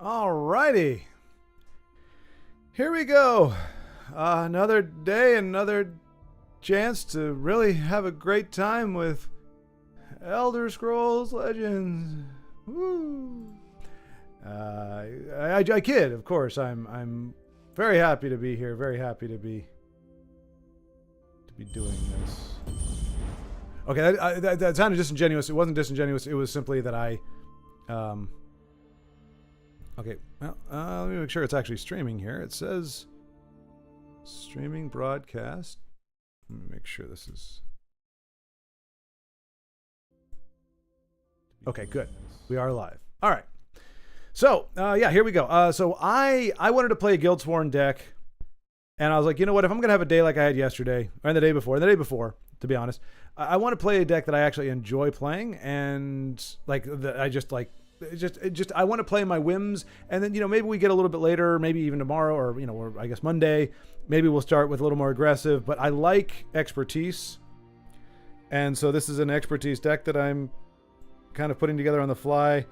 Alrighty. Here we go. Another day, another chance to really have a great time with Elder Scrolls Legends. Woo! I kid, of course. I'm very happy to be here. Very happy to be doing this. Okay, that sounded disingenuous. It wasn't disingenuous. It was simply that I. Okay, well, let me make sure it's actually streaming here. It says streaming broadcast. Let me make sure this is. Okay, good. We are live. All right. So, yeah, here we go. So I wanted to play a Guildsworn deck, and I was like, you know what? If I'm going to have a day like I had yesterday, or the day before, to be honest, I want to play a deck that I actually enjoy playing, and like I want to play my whims, and then, you know, maybe we get a little bit later, maybe even tomorrow, or, you know, or I guess Monday, maybe we'll start with a little more aggressive, but I like expertise. And so this is an expertise deck that I'm kind of putting together on the fly.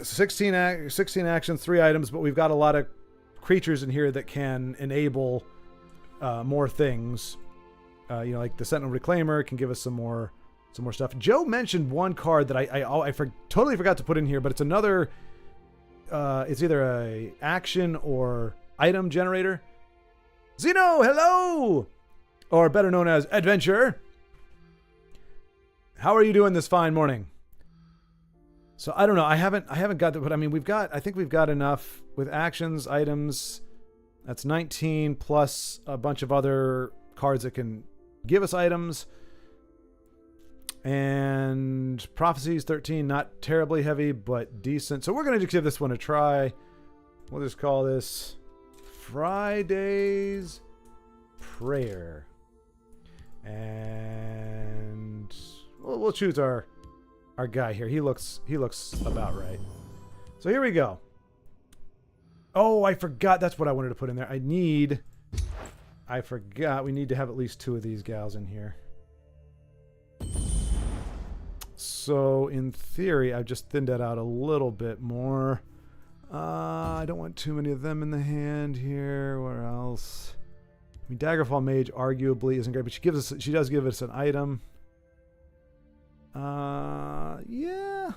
16 actions, 3 items, but we've got a lot of creatures in here that can enable more things. You know, like the Sentinel Reclaimer can give us some more stuff. Joe mentioned one card that I totally forgot to put in here, but it's another. It's either a action or item generator. Zeno, hello, or better known as Adventure. How are you doing this fine morning? So I don't know. I haven't got that, but I mean I think we've got enough with actions, items. That's 19 plus a bunch of other cards that can give us items. And prophecies 13, not terribly heavy, but decent. So we're going to just give this one a try. We'll just call this Friday's Prayer. And we'll choose our guy here. He looks about right. So here we go. Oh, I forgot. That's what I wanted to put in there. I forgot. We need to have at least 2 of these gals in here. So, in theory, I've just thinned that out a little bit more. I don't want too many of them in the hand here. Where else? I mean, Daggerfall Mage arguably isn't great, but she does give us an item. Yeah.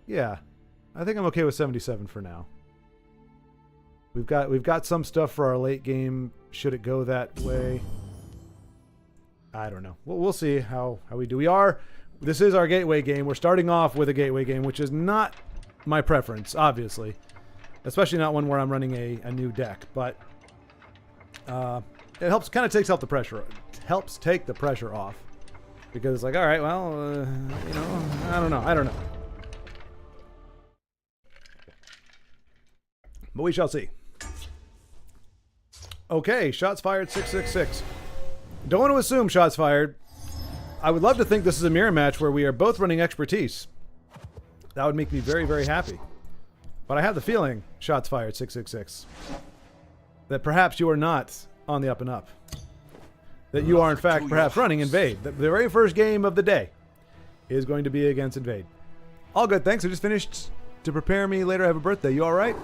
Yeah. I think I'm okay with 77 for now. We've got some stuff for our late game, should it go that way. I don't know. We'll see how we do. This is our gateway game. We're starting off with a gateway game, which is not my preference, obviously. Especially not one where I'm running a new deck. But it helps, kind of takes out the pressure. It helps take the pressure off. Because it's like, all right, well, you know, I don't know. But we shall see. Okay, shots fired 666. Don't want to assume shots fired. I would love to think this is a mirror match where we are both running expertise. That would make me very, very happy. But I have the feeling, shots fired 666, that perhaps you are not on the up and up. That you are, in fact, perhaps running Invade. The very first game of the day is going to be against Invade. All good, thanks. I just finished to prepare me later. I have a birthday. You all right?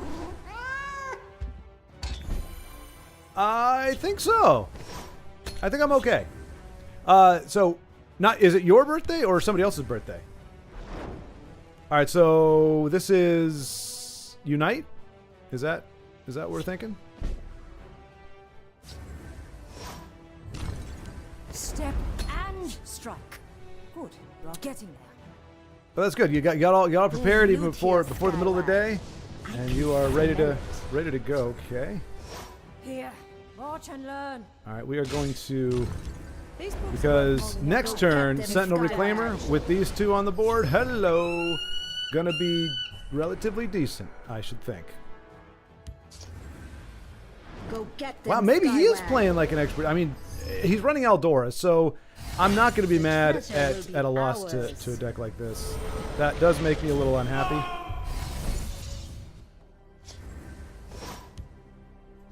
I think so. I think I'm okay. So, is it your birthday or somebody else's birthday? All right, so this is Unite? Is that what we're thinking? Step and strike. Good. You're getting there. But that's good. You got all prepared even before the middle of the day, and you are ready to go. Okay. Here, watch and learn. All right, we are going to, because next turn Sentinel Reclaimer with these 2 on the board. Hello, gonna be relatively decent, I should think. Go get them. Wow, maybe he is playing like an expert. I mean, he's running Eldora, so I'm not going to be mad at a loss to a deck like this. That does make me a little unhappy.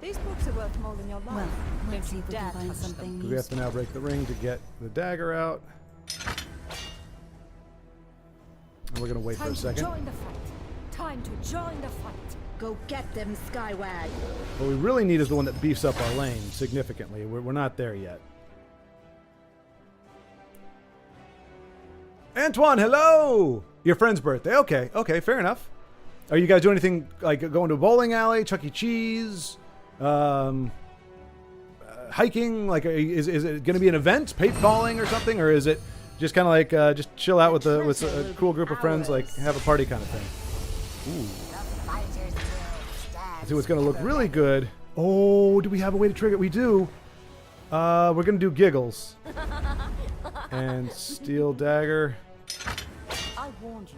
These books are worth more than your life. Well, let's see if we can find something. We have to now break the ring to get the dagger out. And we're going to wait for a second. Join the fight. Time to join the fight. Go get them, Skywag. What we really need is the one that beefs up our lane significantly. We're not there yet. Antoine, hello! Your friend's birthday. Okay, okay, fair enough. Are you guys doing anything like going to a bowling alley, Chuck E. Cheese, hiking? Like, is it going to be an event, paintballing or something, or is it just kind of like just chill out with a cool group of friends, like have a party kind of thing? Ooh. Let's see what's going to look really good. Oh, do we have a way to trigger it? We do. We're going to do giggles and steel dagger. I warned you.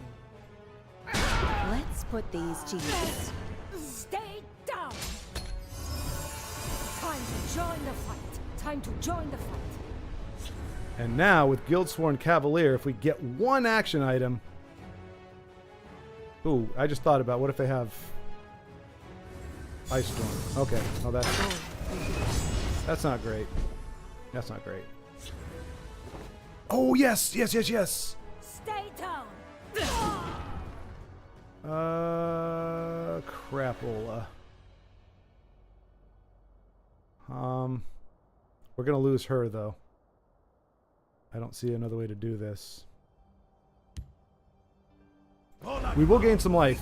Let's put these to use. Stay down. Time to join the fight. Time to join the fight. And now with Guildsworn Cavalier, if we get one action item. Ooh, I just thought about what if they have Ice Storm. Okay, oh that's not great. That's not great. Oh yes, yes, yes, yes. Stay down. Crapola. We're gonna lose her though. I don't see another way to do this. We will gain some life.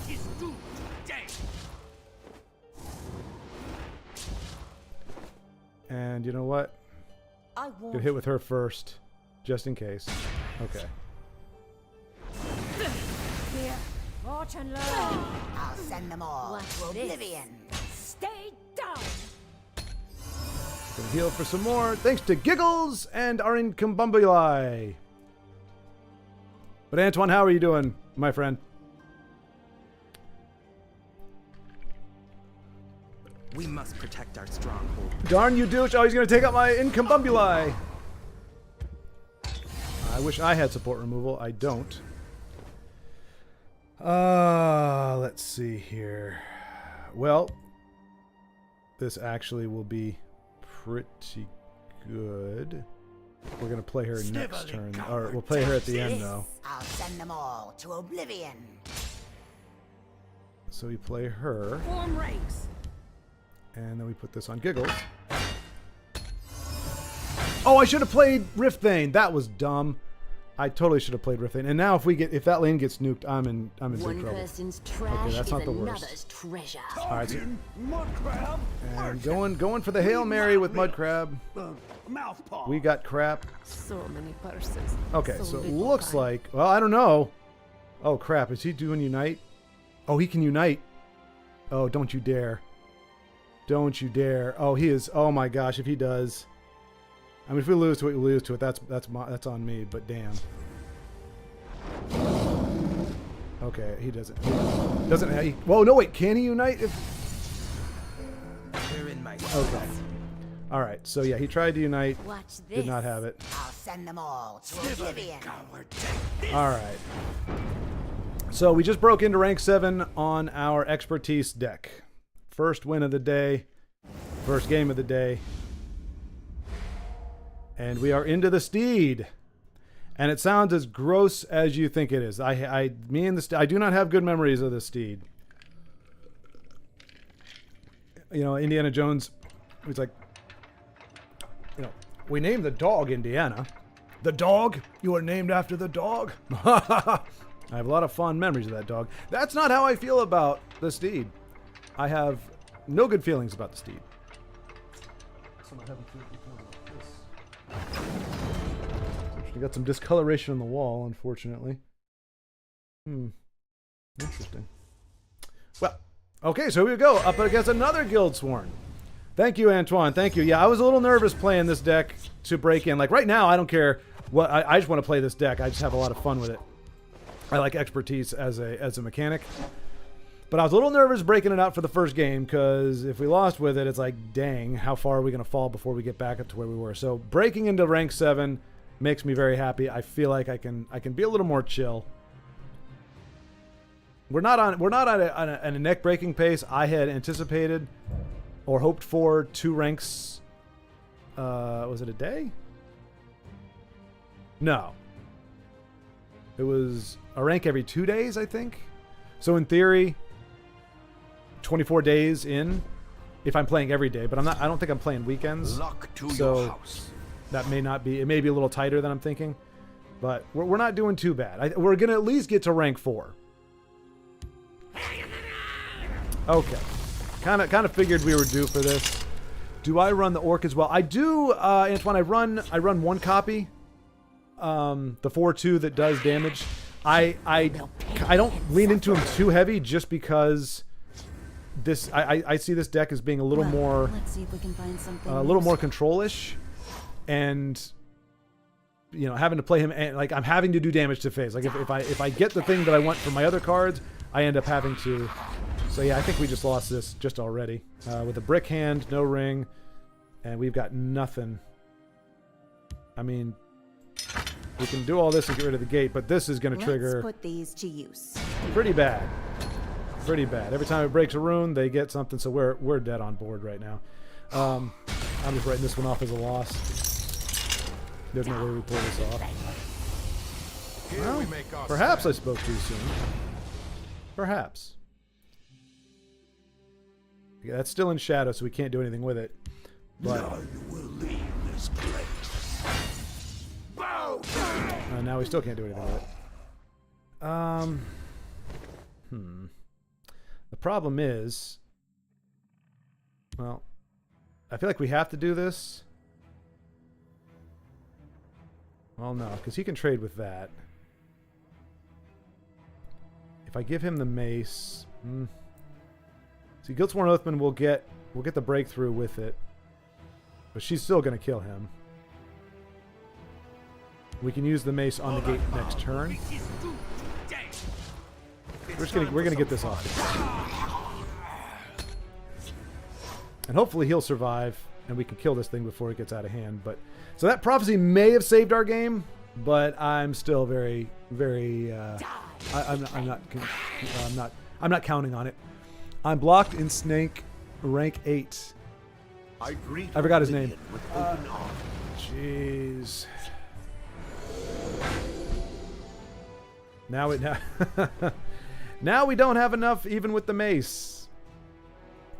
And you know what? I warned Get hit with her first, just in case. Okay. Here, watch and learn. I'll send them all to oblivion. Stay down. Gonna heal for some more, thanks to Giggles and our Incombubuli. But Antoine, how are you doing, my friend? We must protect our stronghold. Darn you, douche! Oh, he's gonna take out my Incombubuli. I wish I had support removal. I don't. Let's see here. Well, this actually will be pretty good. We're gonna play her next turn, or we'll play her at the end though. I'll send them all to oblivion. So we play her, Form ranks. and then we put this on Giggles. Oh, I should have played Riftthane. That was dumb. I totally should have played Riftthane. And now if that lane gets nuked, I'm in big One trouble. person's trash Okay, that's is not the worst. another's treasure. All right, so, and going for the Hail Mary with Mudcrab. We got crap. So many persons. Okay, so it looks like, well, I don't know. Oh crap, is he doing Unite? Oh, he can Unite. Oh, don't you dare. Don't you dare. Oh, he is. Oh my gosh, if he does. I mean, if we lose to it, we lose to it. That's on me, but damn. Okay, he doesn't. He doesn't. Whoa, no, wait. Can he Unite? They're in my Okay. All right. So yeah, he tried to Unite. Watch this. Did not have it. I'll send them all to oblivion. All right. So we just broke into rank 7 on our expertise deck. First win of the day. First game of the day. And we are into the Steed. And it sounds as gross as you think it is. I do not have good memories of the Steed. You know, Indiana Jones, he's like, you know, we named the dog Indiana. The dog? You were named after the dog? I have a lot of fond memories of that dog. That's not how I feel about the Steed. I have no good feelings about the Steed. We got some discoloration on the wall, unfortunately. Interesting. Well, okay, so here we go. Up against another Guildsworn. Thank you, Antoine. Thank you. Yeah, I was a little nervous playing this deck to break in. Like, right now, I don't care what... I just want to play this deck. I just have a lot of fun with it. I like expertise as a mechanic. But I was a little nervous breaking it out for the first game, because if we lost with it, it's like, dang, how far are we going to fall before we get back up to where we were? So breaking into rank 7 makes me very happy. I feel like I can be a little more chill. We're not on a neck breaking pace. I had anticipated or hoped for 2 ranks. Was it a day? No. It was a rank every 2 days, I think. So in theory, 24 days in, if I'm playing every day, but I'm not. I don't think I'm playing weekends. Luck to So your house. that may not be. It may be a little tighter than I'm thinking, but we're not doing too bad. We're gonna at least get to rank 4. Okay, kind of figured we were due for this. Do I run the orc as well? I do, Antoine. I run one copy. The 4/2 that does damage. I don't lean into him too heavy just because this I see this deck as being a little more Let's see if we can find something. a little more control-ish, and you know, having to play him, and like I'm having to do damage to phase. Like if I get the thing that I want from my other cards, I end up having to. So yeah, I think we just lost this just already with a brick hand, no ring, and we've got nothing. I mean, we can do all this and get rid of the gate, but this is going to trigger. Let's put these to use. Pretty bad. Pretty bad. Every time it breaks a rune, they get something, so we're dead on board right now. I'm just writing this one off as a loss. There's no way we pull this off. Well, perhaps I spoke too soon. Perhaps. Yeah, that's still in shadow, so we can't do anything with it. But Now you will leave this place. Bow down. now we still can't do anything with it. The problem is, well, I feel like we have to do this. Well, no, because he can trade with that. If I give him the mace, see, Guildsworn Oathman will get the breakthrough with it, but she's still going to kill him. We can use the mace on the gate next turn. We're gonna get this off, and hopefully he'll survive, and we can kill this thing before it gets out of hand. But so that prophecy may have saved our game, but I'm still very, very. I'm not counting on it. I'm blocked in Snake, rank 8. I forgot his name. With open arms. Jeez. Now now we don't have enough even with the mace.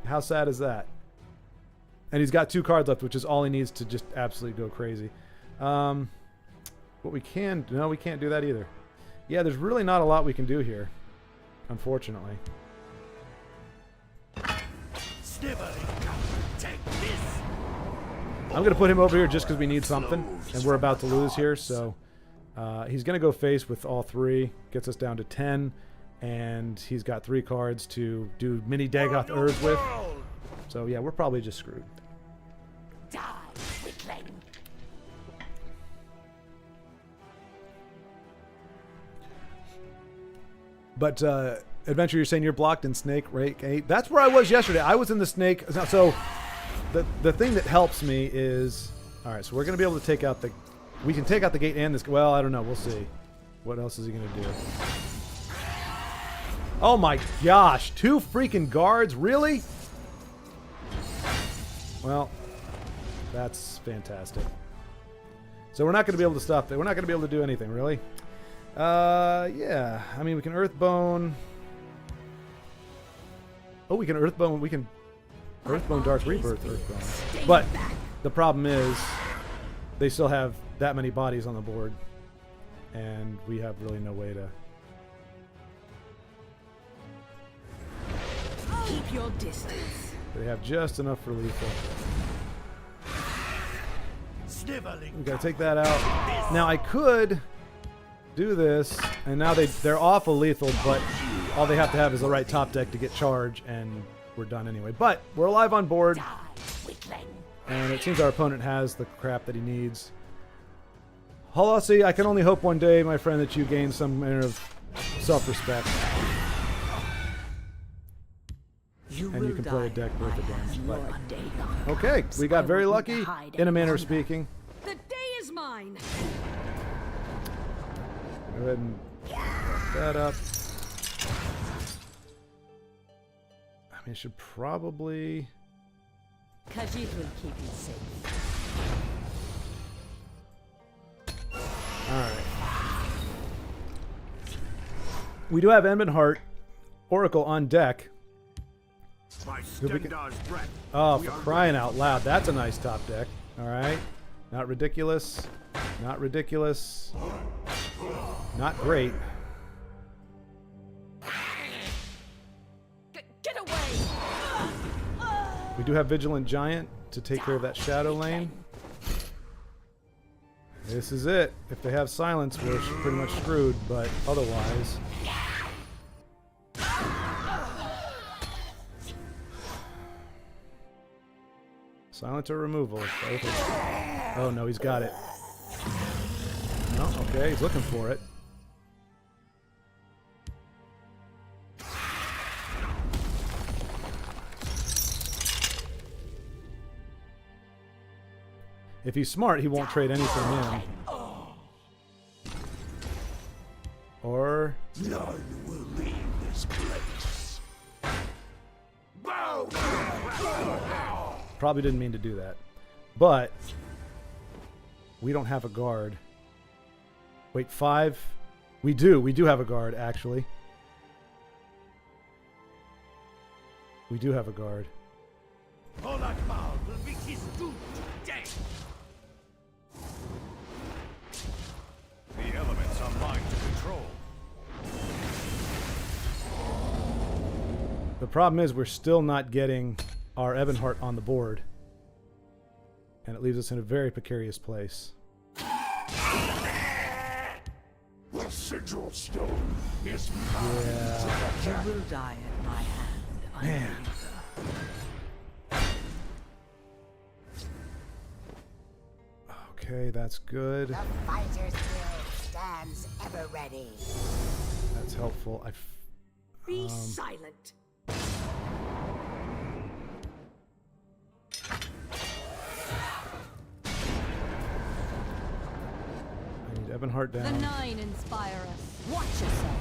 How sad is that? And he's got 2 cards left, which is all he needs to just absolutely go crazy. What we can... No, we can't do that either. Yeah, there's really not a lot we can do here, unfortunately. Take this. I'm going to put him over here just because we need something, and we're about to lose here, so... he's going to go face with all 3, gets us down to 10, and he's got 3 cards to do mini Dagoth Urge with. So yeah, we're probably just screwed. Die, weakling. But Adventure, you're saying you're blocked in Snake rank 8. That's where I was yesterday. I was in the Snake. So the thing that helps me is, all right, so we're going to be able to take out the... We can take out the gate and this... Well, I don't know. We'll see. What else is he going to do? Oh my gosh. 2 freaking guards? Really? Well, that's fantastic. So we're not going to be able to stop that. We're not going to be able to do anything, really. Yeah. I mean, we can Earthbone. Oh, we can Earthbone. We can Earthbone Dark Rebirth Earthbone. But the problem is they still have that many bodies on the board, and we have really no way to... Keep your distance. They have just enough for lethal. We gotta take that out. Now I could do this, and now they're awful lethal, but all they have to have is the right top deck to get charge, and we're done anyway. But we're alive on board, and it seems our opponent has the crap that he needs. Holossi, I can only hope one day, my friend, that you gain some manner of self-respect. And you can play a deck worth of damage. But okay, we got very lucky, in a manner of speaking. The day is mine. Go ahead and fuck that up. I mean, I should probably... Khajiit will keep you safe. Alright. We do have Edmund Hart. Oracle on deck. By we can- Stendar's breath. Oh, we for are crying ready. out loud. That's a nice top deck. All right. Not ridiculous. Not ridiculous. Not great. Get away! We do have Vigilant Giant to take care of that shadow lane. This is it. If they have silence, we're pretty much screwed, but otherwise... Silence or removal. Oh no, he's got it. No, okay, he's looking for it. If he's smart, he won't trade anything in. Or... None will leave this place. Bow! Probably didn't mean to do that. But... we don't have a guard. Wait, 5? We do. We do have a guard, actually. We do have a guard. Polak Baal will be his doom today. The elements are mine to control. The problem is we're still not getting our Ebonheart on the board. And it leaves us in a very precarious place. The sigil stone is mine. Yeah. You will die at my hand. Man. Okay, that's good. The fighter's will stands ever ready. That's helpful. Be silent. I need Ebonheart The down. 9 inspire us. Watch yourself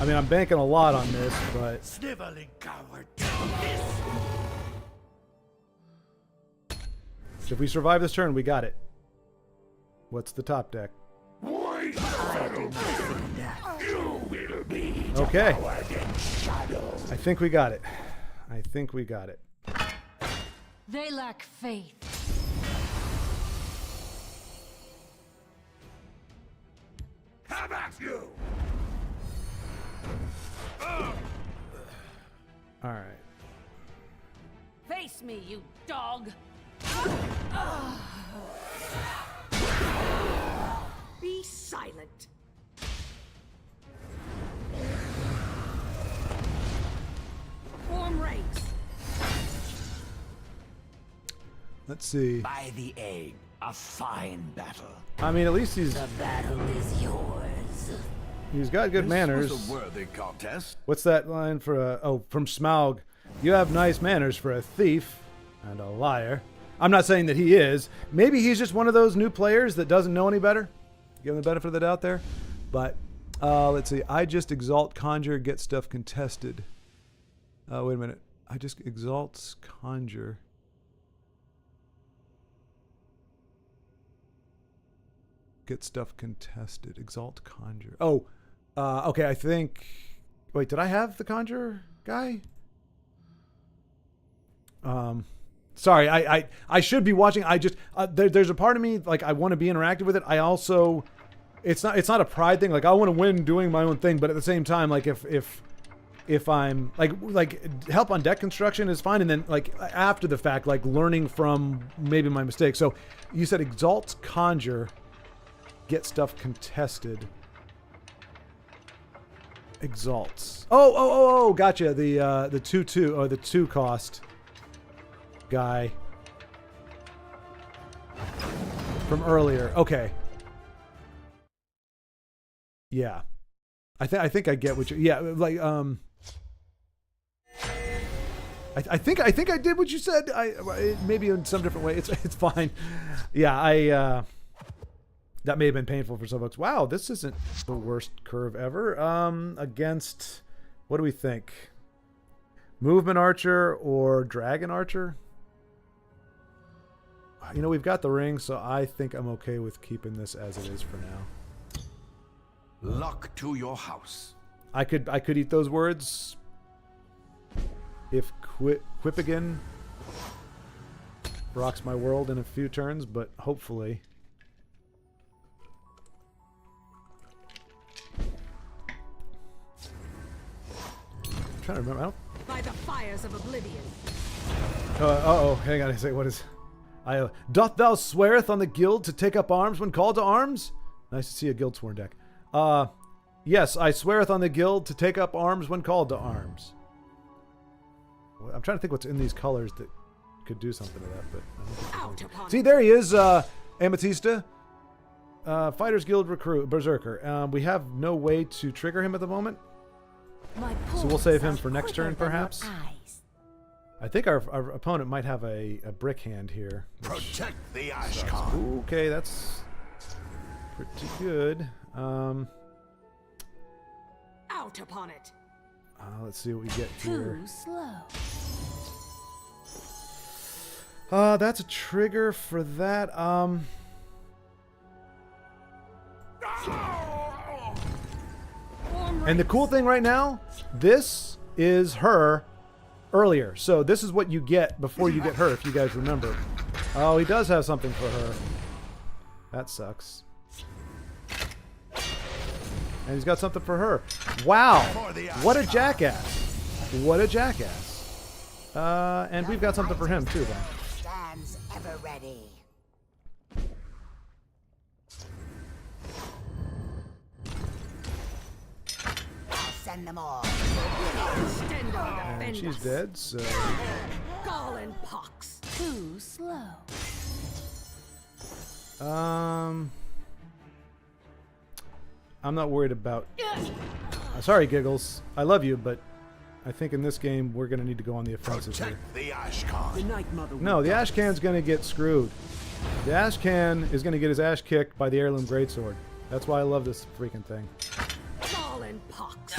I mean, I'm banking a lot on this, but Sniveling coward. This. if we survive this turn, we got it. What's the top deck? Wait, fellow. You will be Okay. devoured in shadow. I think we got it. I think we got it. They lack faith. How about you? All right. now. Face me, you dog. Be silent. Form ranks. Let's see. By the egg, a fine battle. I mean, at least he's Battle is yours. got good manners. This was a worthy contest. What's that line for from Smaug? You have nice manners for a thief and a liar. I'm not saying that he is. Maybe he's just one of those new players that doesn't know any better. Give him the benefit of the doubt there. But let's see. I just exalt conjure, get stuff contested. Wait a minute. I just exalts conjure. Get stuff contested. Exalt conjure. Oh, okay. I think. Wait, did I have the conjure guy? Sorry, I should be watching. I just there's a part of me like I want to be interactive with it. I also, it's not a pride thing. Like I want to win doing my own thing, but at the same time, like if I'm like help on deck construction is fine, and then like after the fact, like learning from maybe my mistakes. So you said exalts conjure. Get stuff contested. Exalts. Oh, gotcha. The 2/2 or the 2 cost guy from earlier. Okay. Yeah. I think I get what you. Yeah, like I think I did what you said. Maybe in some different way. It's fine. Yeah, that may have been painful for some folks. Wow, this isn't the worst curve ever. Against, what do we think? Movement Archer or Dragon Archer? You know, we've got the ring, so I think I'm okay with keeping this as it is for now. Luck to your house. I could eat those words if Quipigan rocks my world in a few turns, but hopefully. I'm trying to remember. I don't. By the fires of oblivion. Uh-oh, hang on a second. What is... doth thou sweareth on the guild to take up arms when called to arms? Nice to see a guild sworn deck. Yes, I sweareth on the guild to take up arms when called to arms. Well, I'm trying to think what's in these colors that could do something to that, but... I don't think Out there's anything. upon See, there he is, Amethysta. Fighters Guild Recruit, Berserker. We have no way to trigger him at the moment. My So we'll save him paws for are next turn, quicker than your perhaps? eyes. I think our opponent might have a brick hand here. Protect the Ashkan. Okay, that's pretty good. Out upon it. Let's see what we get Too here. slow. That's a trigger for that. And the cool thing right now, this is her earlier. So this is what you get before you get her, if you guys remember. Oh, he does have something for her. That sucks. And he's got something for her. Wow. What a jackass. What a jackass. And we've got something for him too then. Stands ever ready. I'll send them all. Extendo And defend she's us. dead, so... Gall and pox. Too slow. I'm not worried about... sorry, Giggles. I love you, but I think in this game we're going to need to go on the offensive here. Protect the Ashkan. The Night Mother. No, the Ashcan's going to get screwed. The Ashcan is going to get his ass kicked by the Heirloom Greatsword. That's why I love this freaking thing. Gall and pox.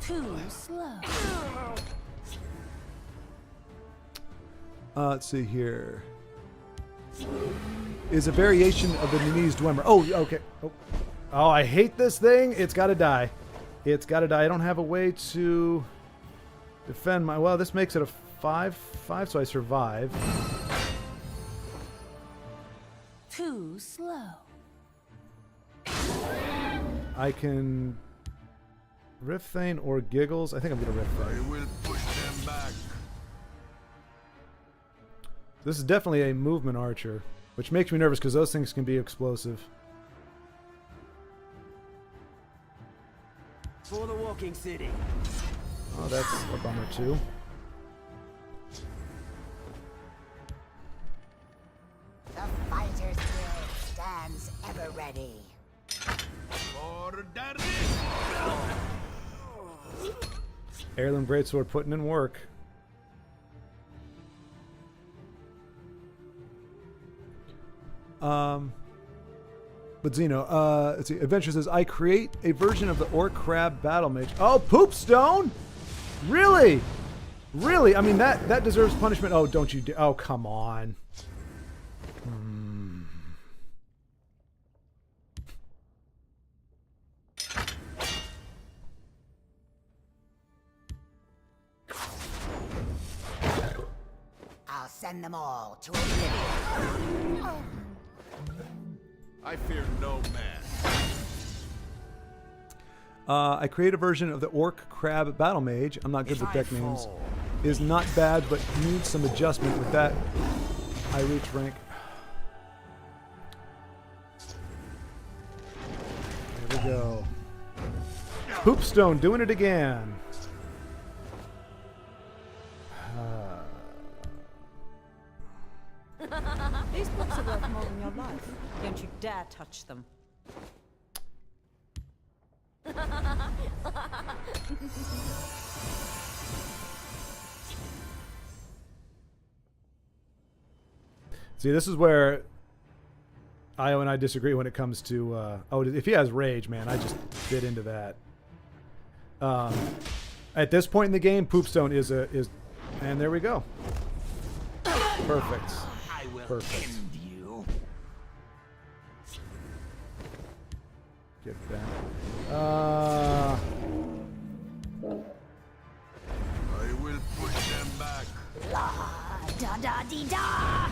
Too slow. Let's see here. Is a variation of the Nini's Dwemer. Oh, okay. Oh, I hate this thing. It's got to die. It's got to die. I don't have a way to defend my... Well, this makes it a 5-5, so I survive. Too slow. I can Rift Thane or Giggles. I think I'm going to Rift I Thane. will push them back. This is definitely a movement archer, which makes me nervous because those things can be explosive. For the Walking City. Oh, that's a bummer too. The Fighters Guild stands ever ready. For daddy. Heirloom Greatsword putting in work. But Zeno, let's see. Adventure says, I create a version of the Orc Crab Battle Mage. Oh, Poopstone? Really? Really? I mean, that deserves punishment. Oh, don't you oh, come on. I'll send them all to oblivion. I fear no man. I create a version of the Orc Crab Battle Mage. I'm not good with deck names. Is not bad, but needs some adjustment with that. I reach rank. There we go. Poopstone doing it again. These books are worth more than your life. Don't you dare touch them. See, this is where Io and I disagree when it comes to... oh, if he has rage, man, I just fit into that. At this point in the game, Poopstone is... And there we go. Perfect. I will Perfect. end you. Get that. I will push them back. La da da dee da.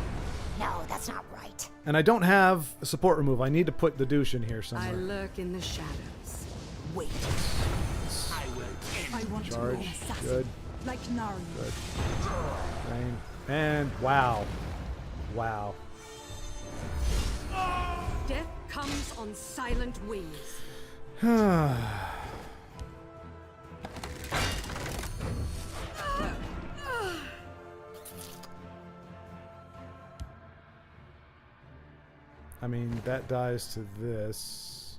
No, that's not right. And I don't have support removal. I need to put the douche in here I somewhere. lurk in the shadows. Wait. I will I want Charge. to be an assassin. Good. Like Naru. Good. Rain. And wow. Wow. Death comes on silent wings. I mean, that dies to this.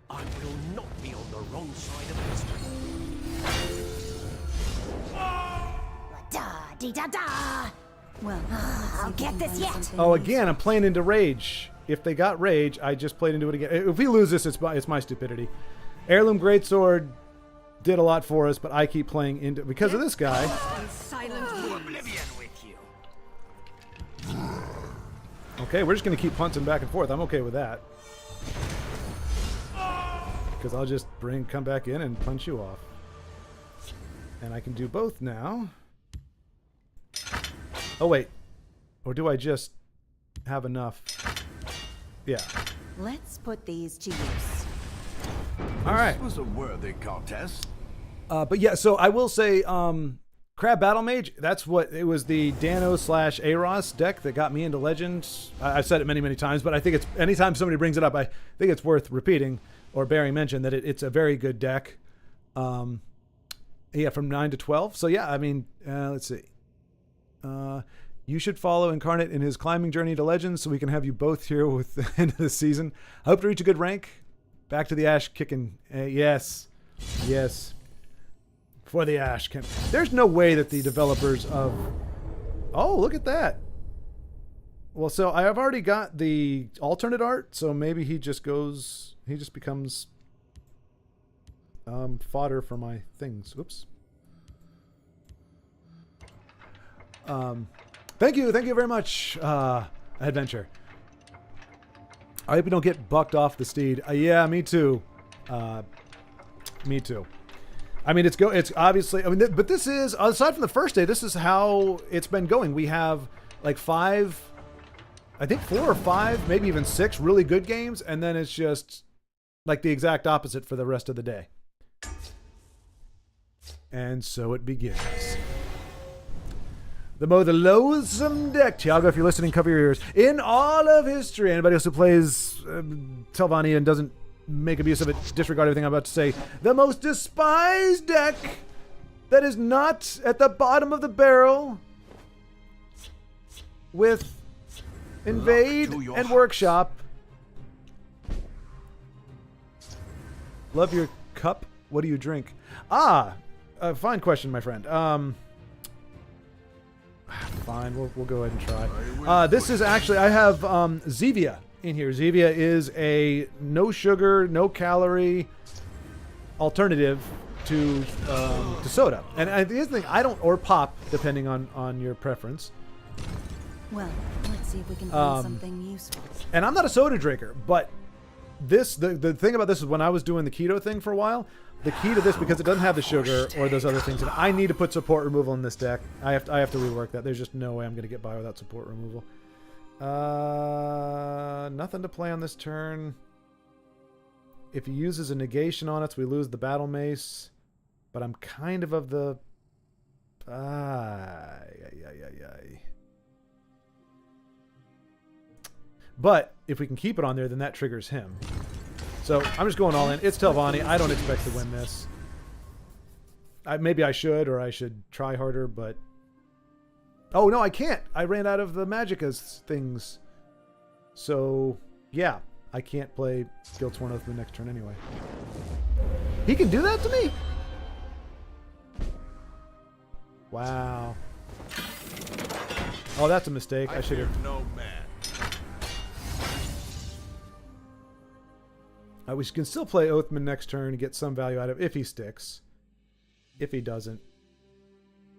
I will not be on the wrong side of history. Da dee da da. Well, let's see I'll if we get can this find yet. something Oh, nice. again, I'm playing into rage. If they got rage, I just played into it again. If we lose this, it's my stupidity. Heirloom Greatsword did a lot for us, but I keep playing into because of this guy. On silent wings. oblivion with you. Okay, we're just going to keep punting back and forth. I'm okay with that. Because I'll just come back in and punch you off. And I can do both now. Oh, wait. Or do I just have enough? Yeah. Let's put these to use. All right. This was a worthy contest. But yeah, so I will say, Crab Battle Mage, that's what it was, the Dano / Aros deck that got me into Legends. I've said it many, many times, but I think it's anytime somebody brings it up, I think it's worth repeating or bearing mention that it's a very good deck. Yeah, from 9 to 12. So yeah, I mean, let's see. You should follow Incarnate in his climbing journey to Legends so we can have you both here with the end of the season. I hope to reach a good rank. Back to the Ash kicking. Yes. Yes. For the Ash. There's no way that the developers of... Oh, look at that. Well, so I have already got the alternate art, so maybe he just goes... He just becomes fodder for my things. Oops. Thank you very much, Adventure. I hope you don't get bucked off the steed. Yeah, me too. Me too. I mean, it's obviously. I mean, but this is aside from the first day. This is how it's been going. We have like 5, I think 4 or 5, maybe even 6 really good games, and then it's just like the exact opposite for the rest of the day. And so it begins. The loathsome deck, Tiago, if you're listening, cover your ears. In all of history, anybody else who plays Telvanni and doesn't make abuse of it, disregard everything I'm about to say. The most despised deck that is not at the bottom of the barrel with Invade and Workshop. Love your cup. What do you drink? Fine question, my friend. Fine, we'll go ahead and try. This is actually, I have Zevia in here. Zevia is a no sugar, no calorie alternative to soda. And the other thing, I don't, or pop, depending on your preference. Well, let's see if we can find something useful. And I'm not a soda drinker, but the thing about this is when I was doing the keto thing for a while, the key to this, because it doesn't have the sugar or those other things, and I need to put support removal in this deck. I have to rework that. There's just no way I'm going to get by without support removal. Nothing to play on this turn. If he uses a negation on us, we lose the battle mace. But I'm kind of the... But if we can keep it on there, then that triggers him. So I'm just going all in. It's Telvanni. I don't expect to win this. Maybe I should, or I should try harder, but... Oh, no, I can't. I ran out of the Magicka's things. So, yeah. I can't play Guildsworn Oath the next turn anyway. He can do that to me? Wow. Oh, that's a mistake. I should have... No man. We can still play Oathman next turn and get some value out of it if he sticks. If he doesn't,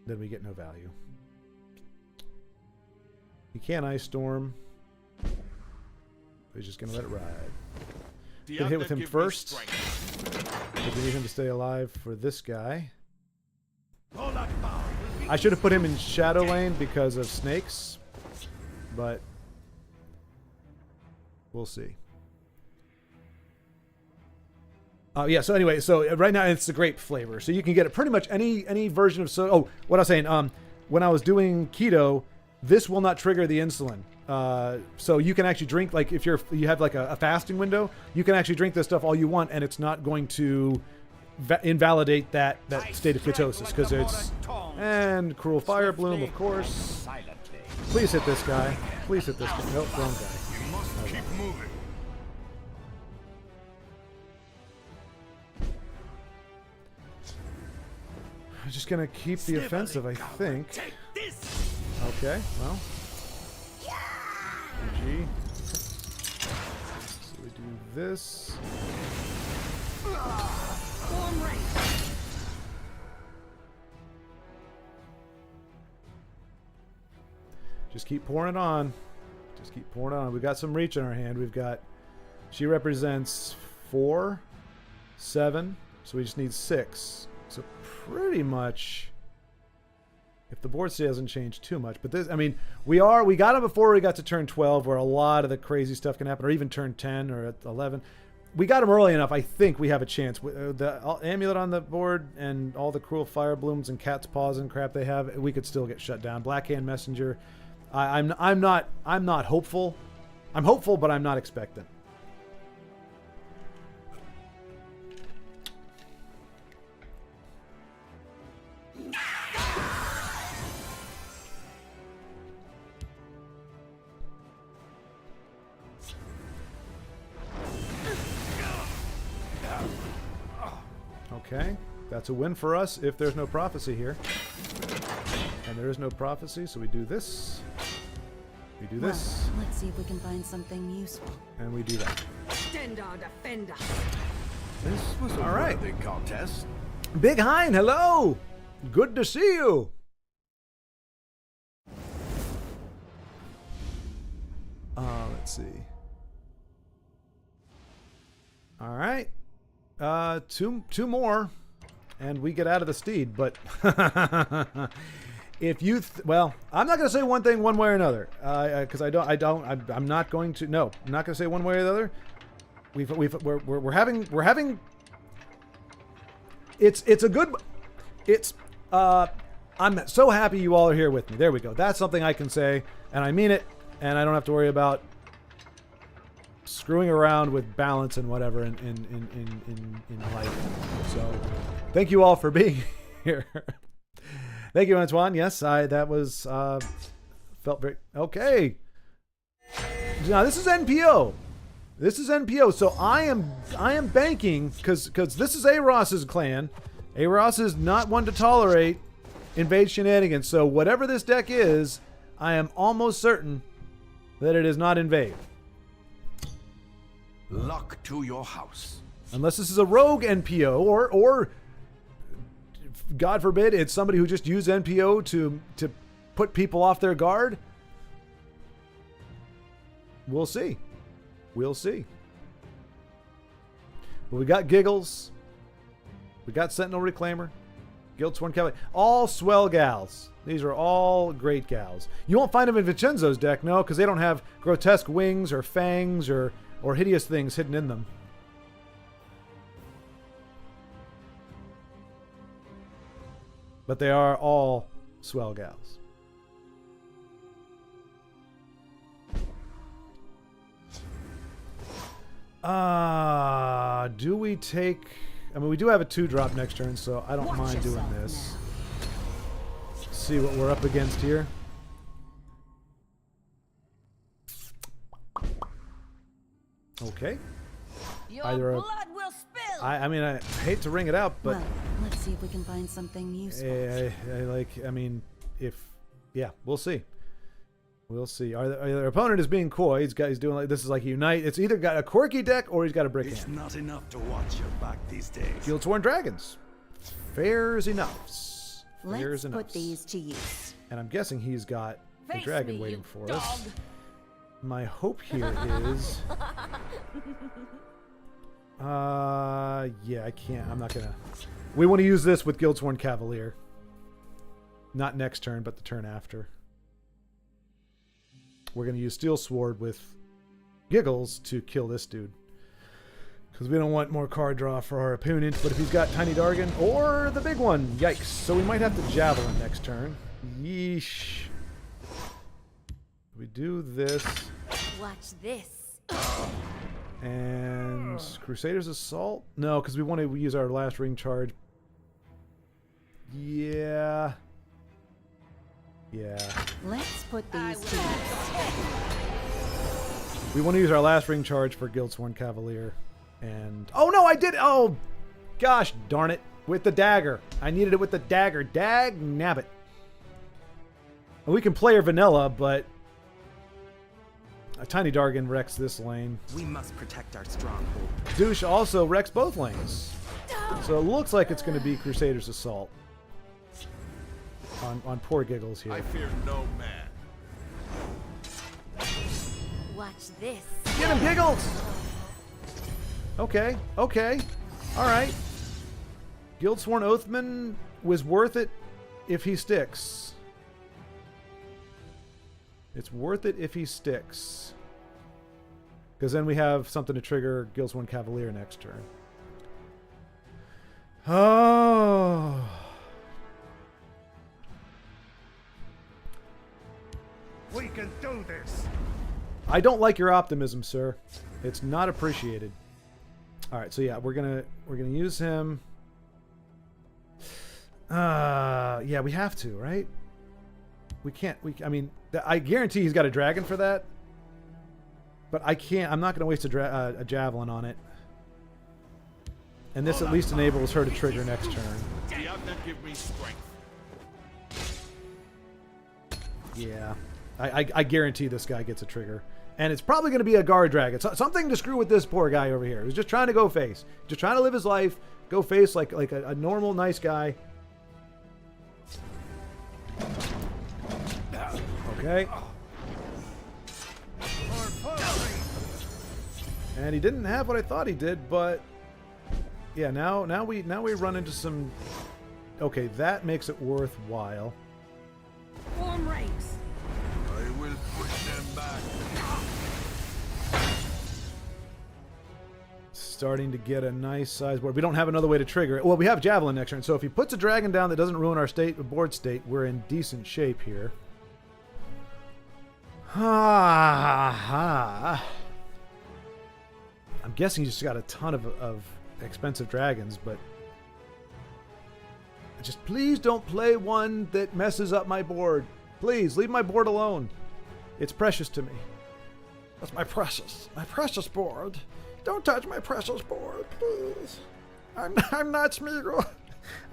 then we get no value. He can't Ice Storm. He's just going to let it ride. Get hit with him first. Because we need him to stay alive for this guy. I should have put him in Shadow Lane because of snakes. But we'll see. Yeah, so anyway, so right now it's the grape flavor. So you can get it pretty much any version of soda. Oh, what I was saying, when I was doing keto, this will not trigger the insulin. So you can actually drink, like if you have like a fasting window, you can actually drink this stuff all you want and it's not going to invalidate that state of ketosis because it's, and Cruel Fire Bloom, of course. Please hit this guy. Please hit this guy. Nope, wrong guy. You must keep moving. I'm just gonna keep the offensive, I think. Okay, well. GG. So we do this. Just keep pouring it on. Just keep pouring it on. We've got some reach in our hand. We've got, she represents 4, 7, so we just need 6. So pretty much, if the board state hasn't changed too much, but this, I mean, we got him before we got to turn 12 where a lot of the crazy stuff can happen, or even turn 10 or at 11. We got him early enough. I think we have a chance. The amulet on the board and all the Cruel Fire Blooms and Cat's Paws and crap they have, we could still get shut down. Blackhand Messenger. I'm not hopeful. I'm hopeful, but I'm not expectant. Okay, that's a win for us if there's no prophecy here. And there is no prophecy, so we do this. We do this. Well, let's see if we can find something useful. And we do that. Defender, defender. This was a worthy contest. Big Hein, hello! Good to see you! Let's see. Alright. Two more. And we get out of the steed, but... If you, well, I'm not going to say one thing one way or another, because I'm not going to. No, I'm not going to say one way or the other. We're having. It's a good. It's. I'm so happy you all are here with me. There we go. That's something I can say, and I mean it, and I don't have to worry about screwing around with balance and whatever in life. So, thank you all for being here. Thank you, Antoine. Yes, that was felt very okay. Now this is NPO. This is NPO. So I am banking because this is A-Ross's clan. A-Ross is not one to tolerate invade shenanigans. So whatever this deck is, I am almost certain that it is not invade. Luck to your house. Unless this is a rogue NPO or God forbid, it's somebody who just used NPO to put people off their guard. We'll see. We'll see. But we got Giggles. We got Sentinel Reclaimer. Guildsworn Cavalier. All swell gals. These are all great gals. You won't find them in Vincenzo's deck, no, because they don't have grotesque wings or fangs or hideous things hidden in them. But they are all swell gals. Do we take... I mean, we do have a 2-drop next turn, so I don't mind doing this. Let's see what we're up against here. Okay. Either a... blood will spill. I mean, I hate to ring it out, but... Well, let's see if we can find something useful. Yeah, we'll see. We'll see. Our opponent is being coy. He's doing like this is like Unite. It's either got a quirky deck or he's got a brick It's hand. not enough to watch your back these days. Guildsworn Dragons. Fair's enough. Let's put these to use. And I'm guessing he's got the Face dragon me, waiting you for dog. us. My hope here is... yeah, I can't. I'm not gonna... We want to use this with Guildsworn Cavalier. Not next turn, but the turn after. We're gonna use Steel Sword with Giggles to kill this dude. Because we don't want more card draw for our opponent. But if he's got Tiny Dargan or the big one, yikes. So we might have to Javelin next turn. Yeesh. We do this. Watch this. And Crusader's Assault? No, because we want to use our last ring charge. Yeah. Yeah. Let's put these to use. We want to use our last ring charge for Guildsworn Cavalier. And... Oh, no, I did... Oh, gosh darn it. With the dagger. I needed it with the dagger. Dag nabbit. And we can play her vanilla, but... A Tiny Dargan wrecks this lane. We must protect our stronghold. Douche also wrecks both lanes. So it looks like it's going to be Crusader's Assault. On poor Giggles here. I fear no man. Watch this. Get him, Giggles! Okay, okay. Alright. Guildsworn Oathman was worth it if he sticks. It's worth it if he sticks. Because then we have something to trigger Guildsworn Cavalier next turn. Oh. We can do this. I don't like your optimism, sir. It's not appreciated. All right, so yeah, we're gonna use him. Yeah, we have to, right? We can't. I mean, I guarantee he's got a dragon for that. But I can't. I'm not going to waste a javelin on it. And this at least enables her to trigger next turn. You have to give me strength. Yeah, I guarantee this guy gets a trigger. And it's probably going to be a guard dragon. So, something to screw with this poor guy over here. Who's just trying to go face. Just trying to live his life. Go face like a normal, nice guy. Okay. And he didn't have what I thought he did, but yeah, now we run into some... Okay, that makes it worthwhile. Form ranks. I will push them back. Starting to get a nice size board. We don't have another way to trigger it. Well, we have Javelin next turn, so if he puts a dragon down that doesn't ruin our board state, we're in decent shape here. I'm guessing he's just got a ton of expensive dragons, but just please don't play one that messes up my board. Please, leave my board alone. It's precious to me. That's my precious board. Don't touch my precious board, please. I'm not Smeagol.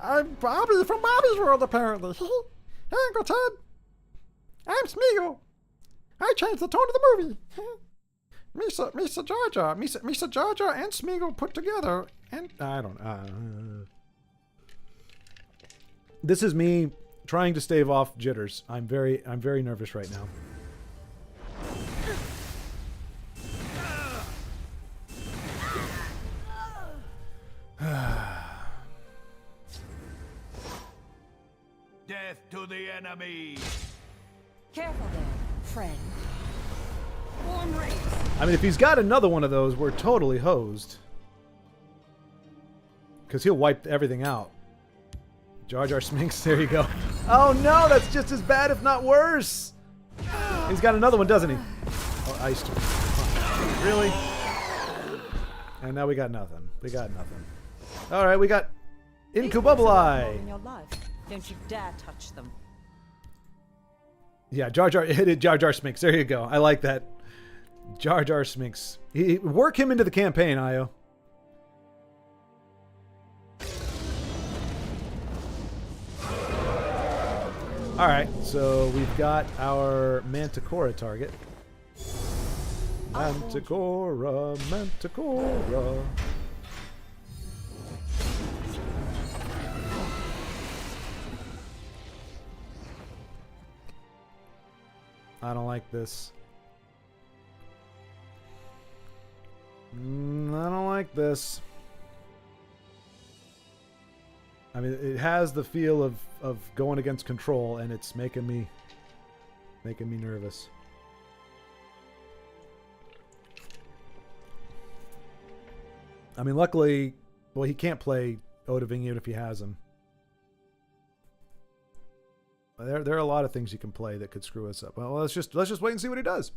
I'm Bobby from Bobby's World, apparently. Hey, Uncle Ted. I'm Smeagol. I changed the tone of the movie. Misa Jar Jar. Misa Jar Jar and Smeagol put together. And I don't This is me trying to stave off jitters. I'm very nervous right now. Death to the enemy. Careful there, friend. Form ranks. I mean, if he's got another one of those, we're totally hosed. Because he'll wipe everything out. Jar Jar Sminks, there you go. Oh no, that's just as bad, if not worse. He's got another one, doesn't he? Oh, iced. Really? And now we got nothing. We got nothing. All right, we got Incububuli. In your life. Don't you dare touch them. Yeah, Jar Jar hit it. Jar Jar Sminks. There you go. I like that. Jar Jar Sminks. Work him into the campaign, Io. All right, so we've got our Manticora target. Manticora, Manticora. I don't like this. I don't like this. I mean, it has the feel of going against control, and it's making me nervous. I mean, luckily, well, he can't play Odaving even if he has him. There are a lot of things he can play that could screw us up. Well, let's just wait and see what he does.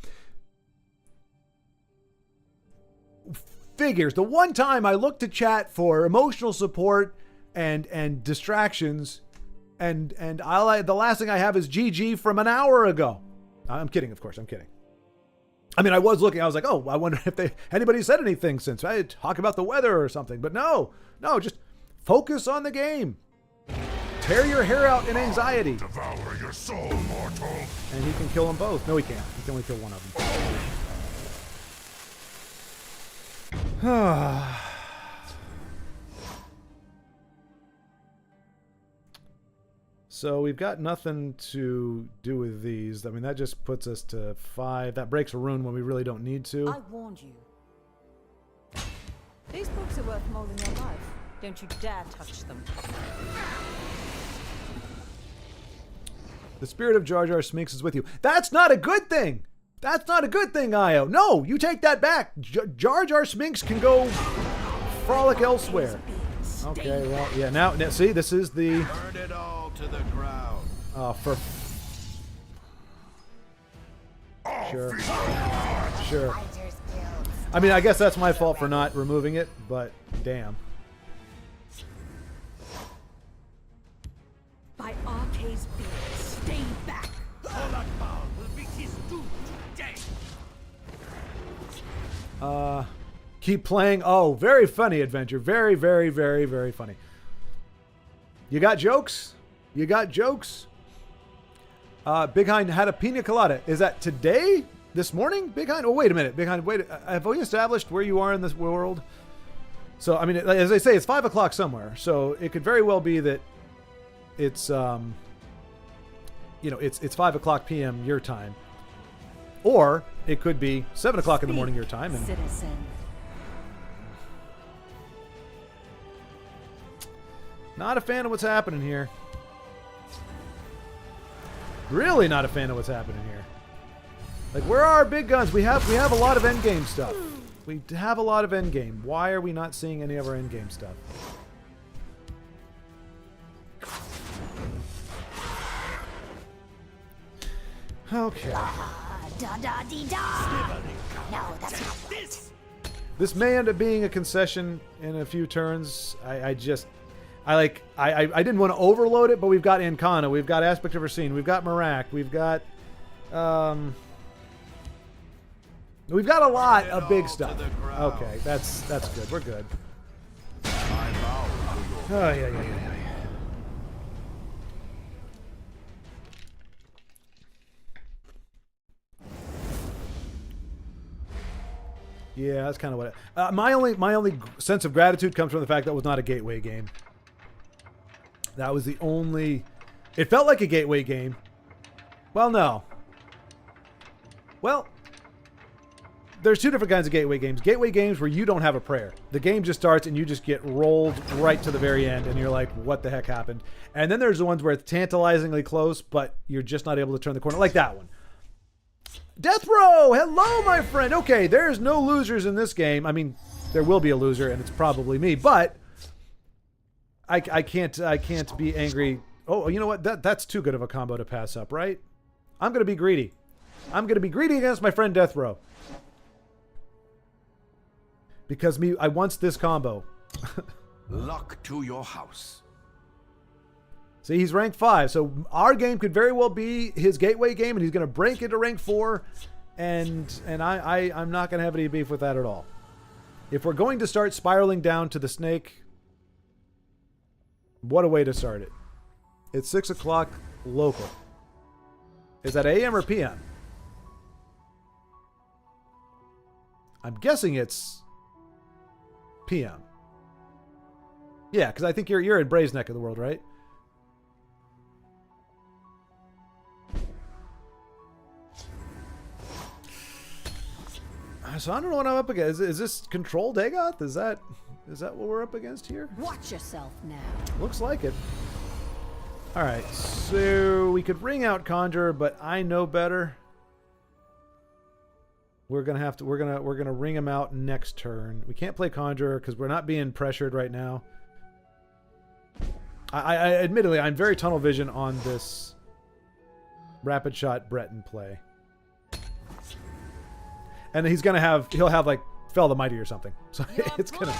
Figures. The one time I looked to chat for emotional support and distractions, and the last thing I have is GG from an hour ago. I'm kidding, of course. I'm kidding. I mean, I was looking. I was like, oh, I wonder if anybody said anything since I talk about the weather or something. But no, just focus on the game. Tear your hair out in anxiety. Devour your soul, mortal. And he can kill them both. No, he can't. He can only kill one of them. So we've got nothing to do with these. I mean, that just puts us to 5. That breaks a rune when we really don't need to. I warned you. These books are worth more than your life. Don't you dare touch them. The spirit of Jar Jar Sminks is with you. That's not a good thing. That's not a good thing, Io. No, you take that back. Jar Jar Sminks can go frolic elsewhere. Okay, well, yeah. Now, see, this is the. Burn it all to the ground. Sure. I mean, I guess that's my fault for not removing it, but damn. By Arcade's beard, stay back. Holakbal will be his doom today. Keep playing. Oh, very funny adventure. Very, very, very, very funny. You got jokes? You got jokes? Big Hind had a pina colada. Is that today? This morning? Big Hind? Oh, wait a minute. Big Hind, wait. Have we established where you are in this world? So, I mean, as I say, it's 5 o'clock somewhere. So it could very well be that it's, it's 5 o'clock p.m. your time. Or it could be 7 o'clock in the morning your time. And Citizen. not a fan of what's happening here. Really not a fan of what's happening here. Like, where are our big guns? We have a lot of endgame stuff. We have a lot of endgame. Why are we not seeing any of our endgame stuff? Okay. Da-da-dee-da. No, that's not right. This may end up being a concession in a few turns. I didn't want to overload it, but we've got Ancana, we've got Aspect of Racine, we've got Marak, we've got a lot of big stuff. Okay, that's good. We're good. Oh yeah. Yeah, that's kind of what. My only sense of gratitude comes from the fact that it was not a gateway game. That was the only. It felt like a gateway game. Well, no. Well, there's two different kinds of gateway games. Gateway games where you don't have a prayer. The game just starts and you just get rolled right to the very end, and you're like, "What the heck happened?" And then there's the ones where it's tantalizingly close, but you're just not able to turn the corner, like that one. Death Row! Hello, my friend! Okay, there's no losers in this game. I mean, there will be a loser, and it's probably me, but I can't be angry. Oh, you know what? That's too good of a combo to pass up, right? I'm going to be greedy. I'm going to be greedy against my friend Death Row. Because I wants this combo. Luck to your house. See, he's rank 5, so our game could very well be his gateway game, and he's going to break into rank 4, and I'm not going to have any beef with that at all. If we're going to start spiraling down to the snake, what a way to start it. It's 6 o'clock local. Is that AM or PM? I'm guessing it's PM. Yeah, because I think you're in Bray's neck of the world, right? So I don't know what I'm up against. Is this Control Dagoth? Is that what we're up against here? Watch yourself now. Looks like it. All right, so we could ring out Conjure, but I know better. We're gonna ring him out next turn. We can't play Conjure because we're not being pressured right now. I admittedly, I'm very tunnel vision on this Rapid Shot Breton play. And he'll have like Fell the Mighty or something. So it's gonna.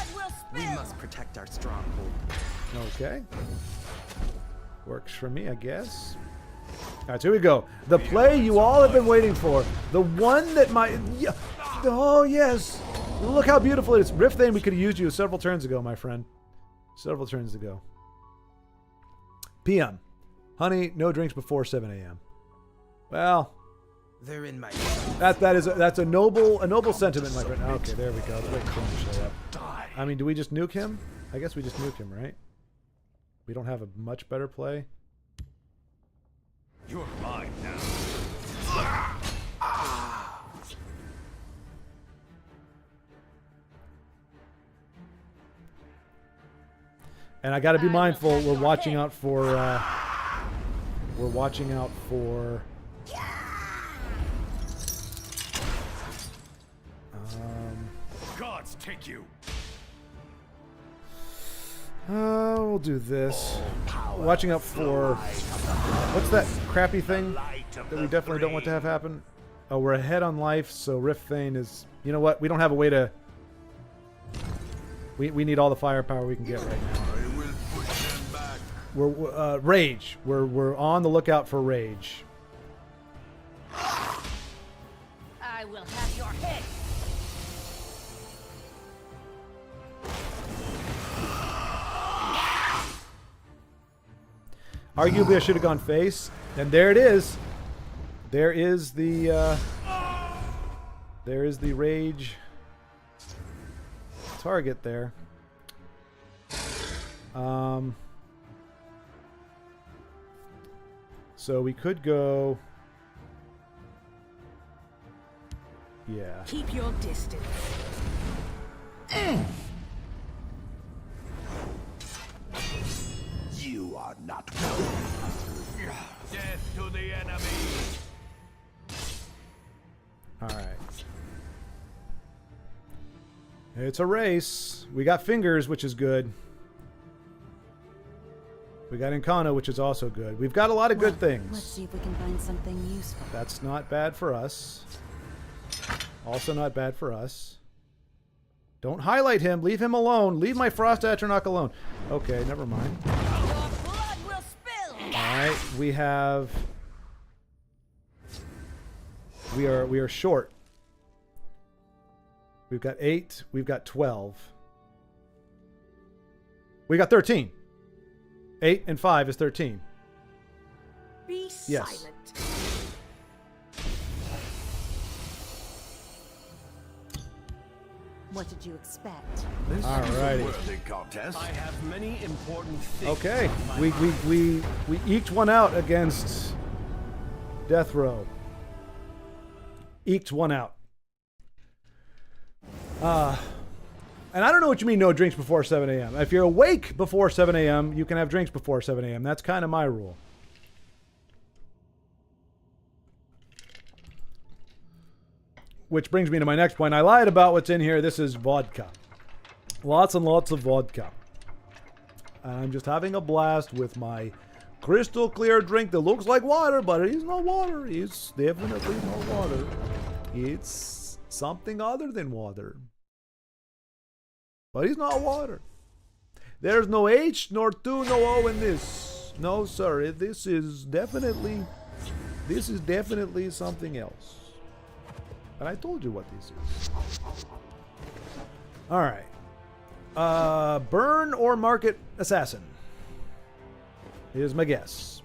We must protect our stronghold. Okay. Works for me, I guess. All right, so here we go. The play you all have been waiting for. The one that yeah. Oh yes. Look how beautiful it is. Rift Thane, we could have used you several turns ago, my friend. Several turns ago. PM. Honey, no drinks before 7 a.m. Well, They're in my. that's a noble sentiment, my friend. Okay, there we go. Let Chrome show up. I mean, do we just nuke him? I guess we just nuke him, right? We don't have a much better play. You're mine now. And I got to be mindful. We're watching out for. We're watching out for. Gods take you. We'll do this. Watching out for. What's that crappy thing that we definitely don't want to have happen? Oh, we're ahead on life, so Rift Thane is. You know what? We don't have a way to. We need all the firepower we can get right now. I will push them back. We're rage. We're on the lookout for rage. I will have your head. Arguably, I should have gone face. And there it is. There is the rage target there. So we could go. Yeah. Keep your distance. You are not welcome. Death to the enemy. All right. It's a race. We got fingers, which is good. We got Incarna, which is also good. We've got a lot of good things. Let's see if we can find something useful. That's not bad for us. Also not bad for us. Don't highlight him. Leave him alone. Leave my Frost Atronach alone. Okay, never mind. Your blood will spill. All right, we have. We are short. We've got 8. We've got 12. We got 13. 8 and 5 is 13. Be Yes. silent. What did you expect? Alrighty. Worthy contest. I have many important things. Okay. We eked one out against Death Row. Eked one out. And I don't know what you mean no drinks before 7 a.m. If you're awake before 7 a.m., you can have drinks before 7 a.m. That's kind of my rule. Which brings me to my next point. I lied about what's in here. This is vodka. Lots and lots of vodka. I'm just having a blast with my crystal clear drink that looks like water, but it is not water. It's definitely not water. It's something other than water. But it's not water. There's no H, nor 2, no O in this. No, sir. This is definitely something else. And I told you what this is. All right. Burn or Market Assassin is my guess.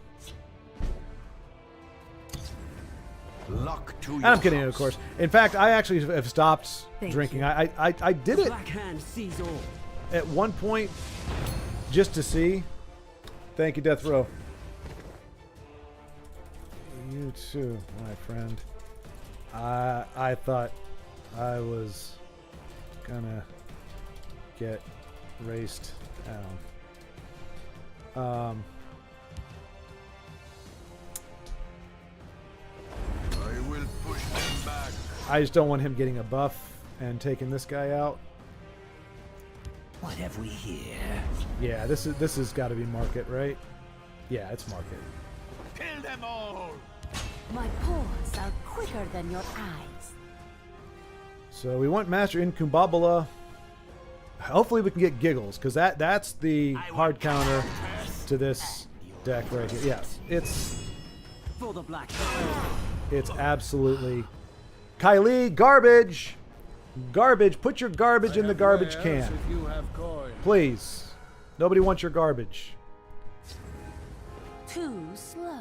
Luck to And I'm kidding, of course. In fact, I actually have stopped drinking. I did it Black hand sees all. at one point just to see. Thank you, Death Row. You too, my friend. I thought I was gonna get raced down. I will push them back. I just don't want him getting a buff and taking this guy out. What have we here? Yeah, this has got to be market, right? Yeah, it's market. Kill them all. My paws are quicker than your eyes. So we want Master Incumbabula. Hopefully we can get Giggles, because that's the hard counter to this deck right here. Yes, For the black. it's absolutely Kylie garbage. Garbage. Put your garbage in the garbage can. If you have coin. Please. Nobody wants your garbage. Too slow.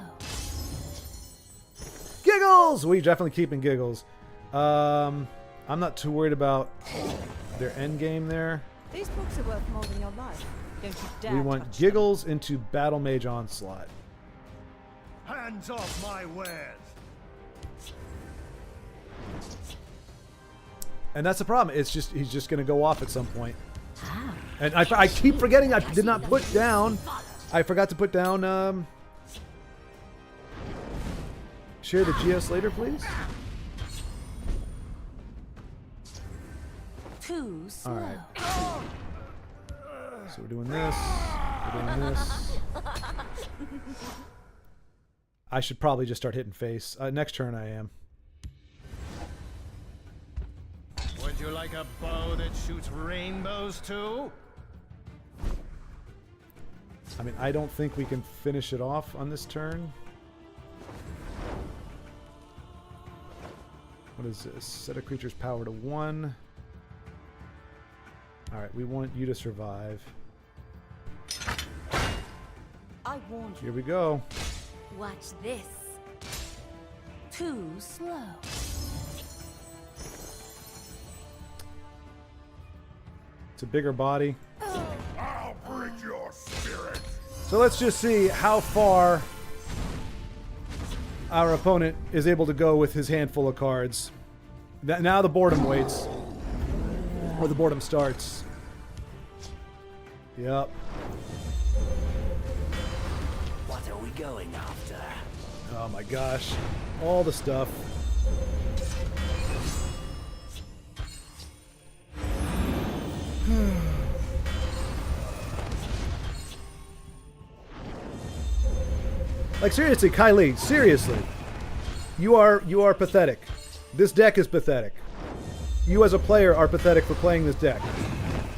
Giggles! We're definitely keeping Giggles. I'm not too worried about their end game there. These books are worth more than your life. Don't you dare We want touch Giggles into Battle Mage Onslaught. Hands off my wares. And that's the problem. It's just he's just going to go off at some point. And I keep forgetting I did not put down. I forgot to put down. Share the GS later, please. Too slow. All right. So we're doing this. We're doing this. I should probably just start hitting face. Next turn I am. Would you like a bow that shoots rainbows too? I mean, I don't think we can finish it off on this turn. What is this? Set a creature's power to 1. Alright, we want you to survive. I warned you. Here we go. Watch this. Too slow. It's a bigger body. I'll break your spirit. So let's just see how far our opponent is able to go with his handful of cards. Now the boredom waits. Or the boredom starts. Yep. What are we going after? Oh my gosh. All the stuff. Like seriously, Kylie, seriously. You are pathetic. This deck is pathetic. You as a player are pathetic for playing this deck.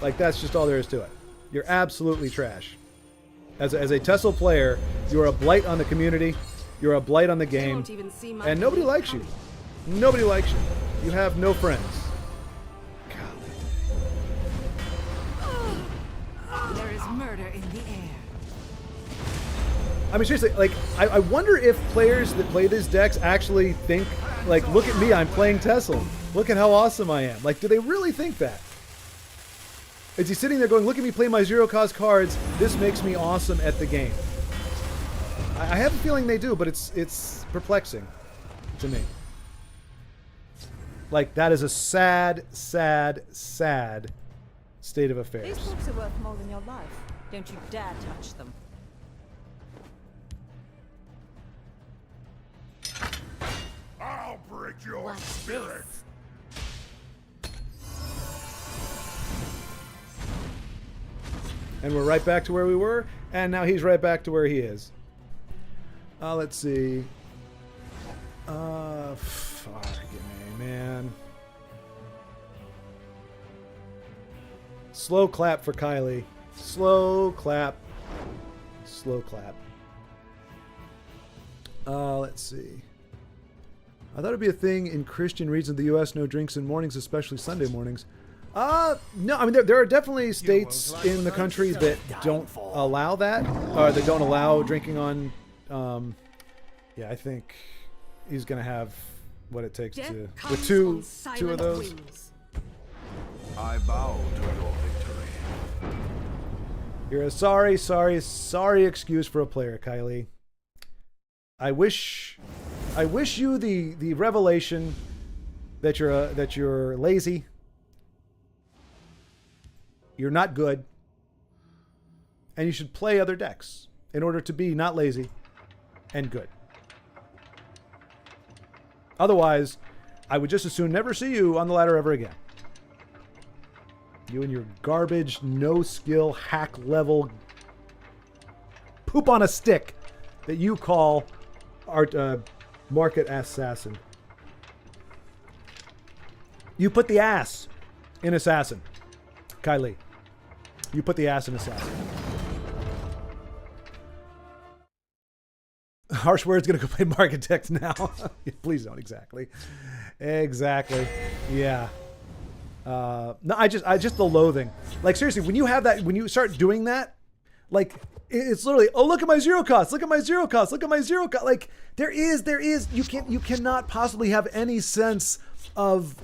Like that's just all there is to it. You're absolutely trash. As a TESL player, you're a blight on the community. You're a blight on the game. won't even see my And nobody likes you. Nobody likes you. You have no friends. There is murder in the air. I mean, seriously, like, I wonder if players that play these decks actually think, like, look at me, I'm playing TESL. Look at how awesome I am. Like, do they really think that? Is he sitting there going, look at me play my zero-cost cards, this makes me awesome at the game? I have a feeling they do, but it's perplexing to me. Like, that is a sad, sad, sad state of affairs. These books are worth more than your life. Don't you dare touch them. I'll break your Watch spirit. this. And we're right back to where we were, and now he's right back to where he is. Let's see. Fuck me, man. Slow clap for Kylie. Slow clap. Slow clap. Let's see. I thought it'd be a thing in Christian regions of the U.S. No drinks in mornings, especially Sunday mornings. No, I mean, there are definitely states in the country that don't allow that, or that don't allow drinking on, yeah, I think he's going to have what it takes to, with two of those. I bow to your victory. You're a sorry excuse for a player, Kylie. I wish you the revelation that you're lazy. You're not good. And you should play other decks in order to be not lazy and good. Otherwise, I would just as soon never see you on the ladder ever again. You and your garbage, no skill, hack level, poop on a stick that you call Market Assassin. You put the ass in Assassin. Kylie. You put the ass in Assassin. Harsh Word's gonna go play Marketect now. Please don't. Exactly. Yeah. No, I just the loathing. Like seriously, when you have that, when you start doing that, like it's literally, oh look at my zero cost, look at my zero cost, look at my zero cost. Like there is, you cannot possibly have any sense of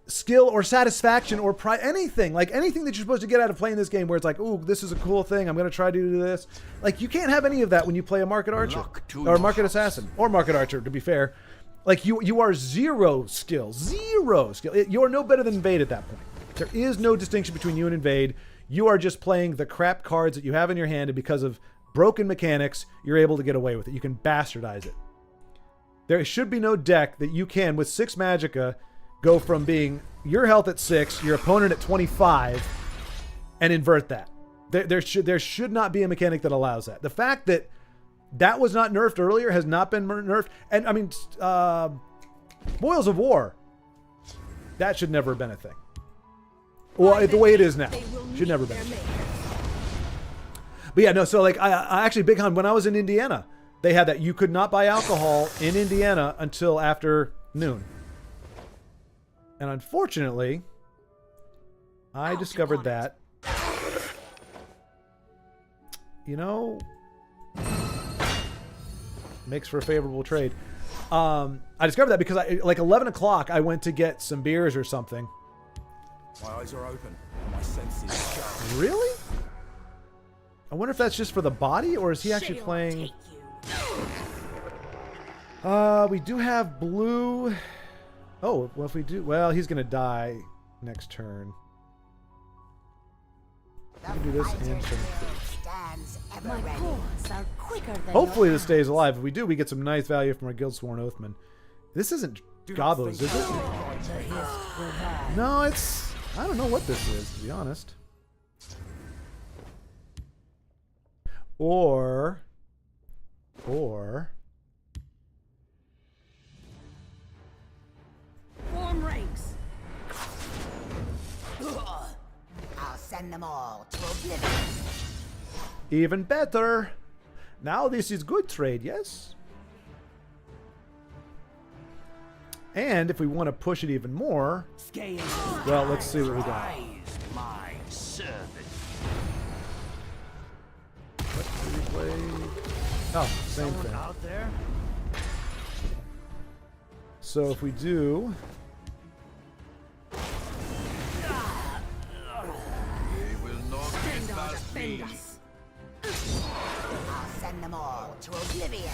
skill or satisfaction or pride, anything that you're supposed to get out of playing this game where it's like, ooh, this is a cool thing, I'm going to try to do this. Like, you can't have any of that when you play a Market Archer or a Market Assassin or Market Archer, to be fair. Like, you are zero skill. You're no better than Invade at that point. There is no distinction between you and Invade. You are just playing the crap cards that you have in your hand, and because of broken mechanics, you're able to get away with it. You can bastardize it. There should be no deck that you can, with 6 Magicka, go from being your health at 6, your opponent at 25, and invert that. There should not be a mechanic that allows that. The fact that that was not nerfed earlier has not been nerfed. And I mean, Boils of War, that should never have been a thing. Well, the way it is now, should never have been a thing. But yeah, no, so like, I actually, Big Hun, when I was in Indiana, they had that. You could not buy alcohol in Indiana until after noon. And unfortunately, I discovered that, you know, makes for a favorable trade. I discovered that because like 11 o'clock, I went to get some beers or something. My eyes are open. My senses sharp. Really? I wonder if that's just for the body, or is he actually playing? We do have blue. Oh, well, if we do, well, he's gonna die next turn. We can do this and some. My paws are quicker than Hopefully your this stays alive. If we do, we get some nice value from our Guildsworn Oathman. This isn't Gobos, is it? No, it's... I don't know what this is, to be honest. Or... Form ranks. I'll send them all to oblivion. Even better. Now this is good trade, yes? And if we want to push it even more, well, let's see what we got. My servant. What do we play? Oh, same thing. Out there? So if we do... They will not get past me. I'll send them all to oblivion.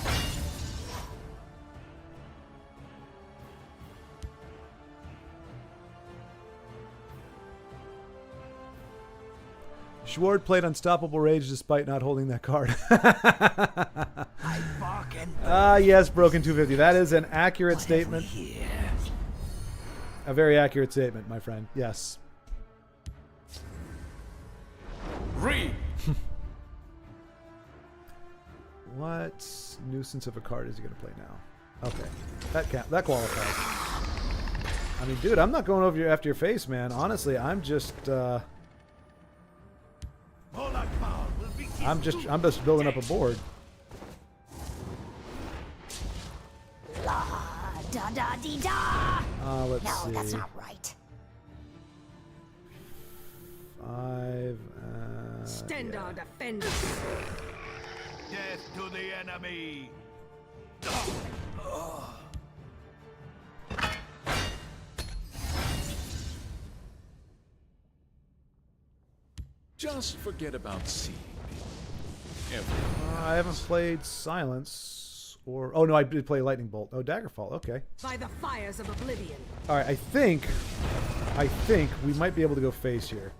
Schward played Unstoppable Rage despite not holding that card. Yes, Broken 250. That is an accurate statement. A very accurate statement, my friend. Yes. Read. What nuisance of a card is he going to play now? Okay. That qualifies. I mean, dude, I'm not going over after your face, man. Honestly, I'm just... I'm just building up a board. La da da dee da. Let's No, see. that's not right. 5. Stand Yeah. our defenders. Death to the enemy. Just forget about seeing me. I haven't played Silence or oh no, I did play lightning bolt. Oh, Daggerfall. Okay. By the fires of oblivion. All right, I think we might be able to go face here.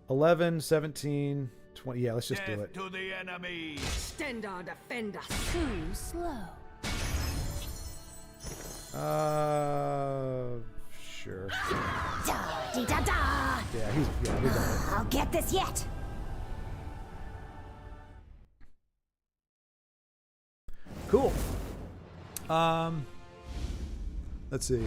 11, 17, 20. Yeah, let's just do it. To the enemy. Stand our defend us. Too slow. Sure. Da-dee-da-da! Yeah, we got it. I'll get this yet. Cool. Let's see.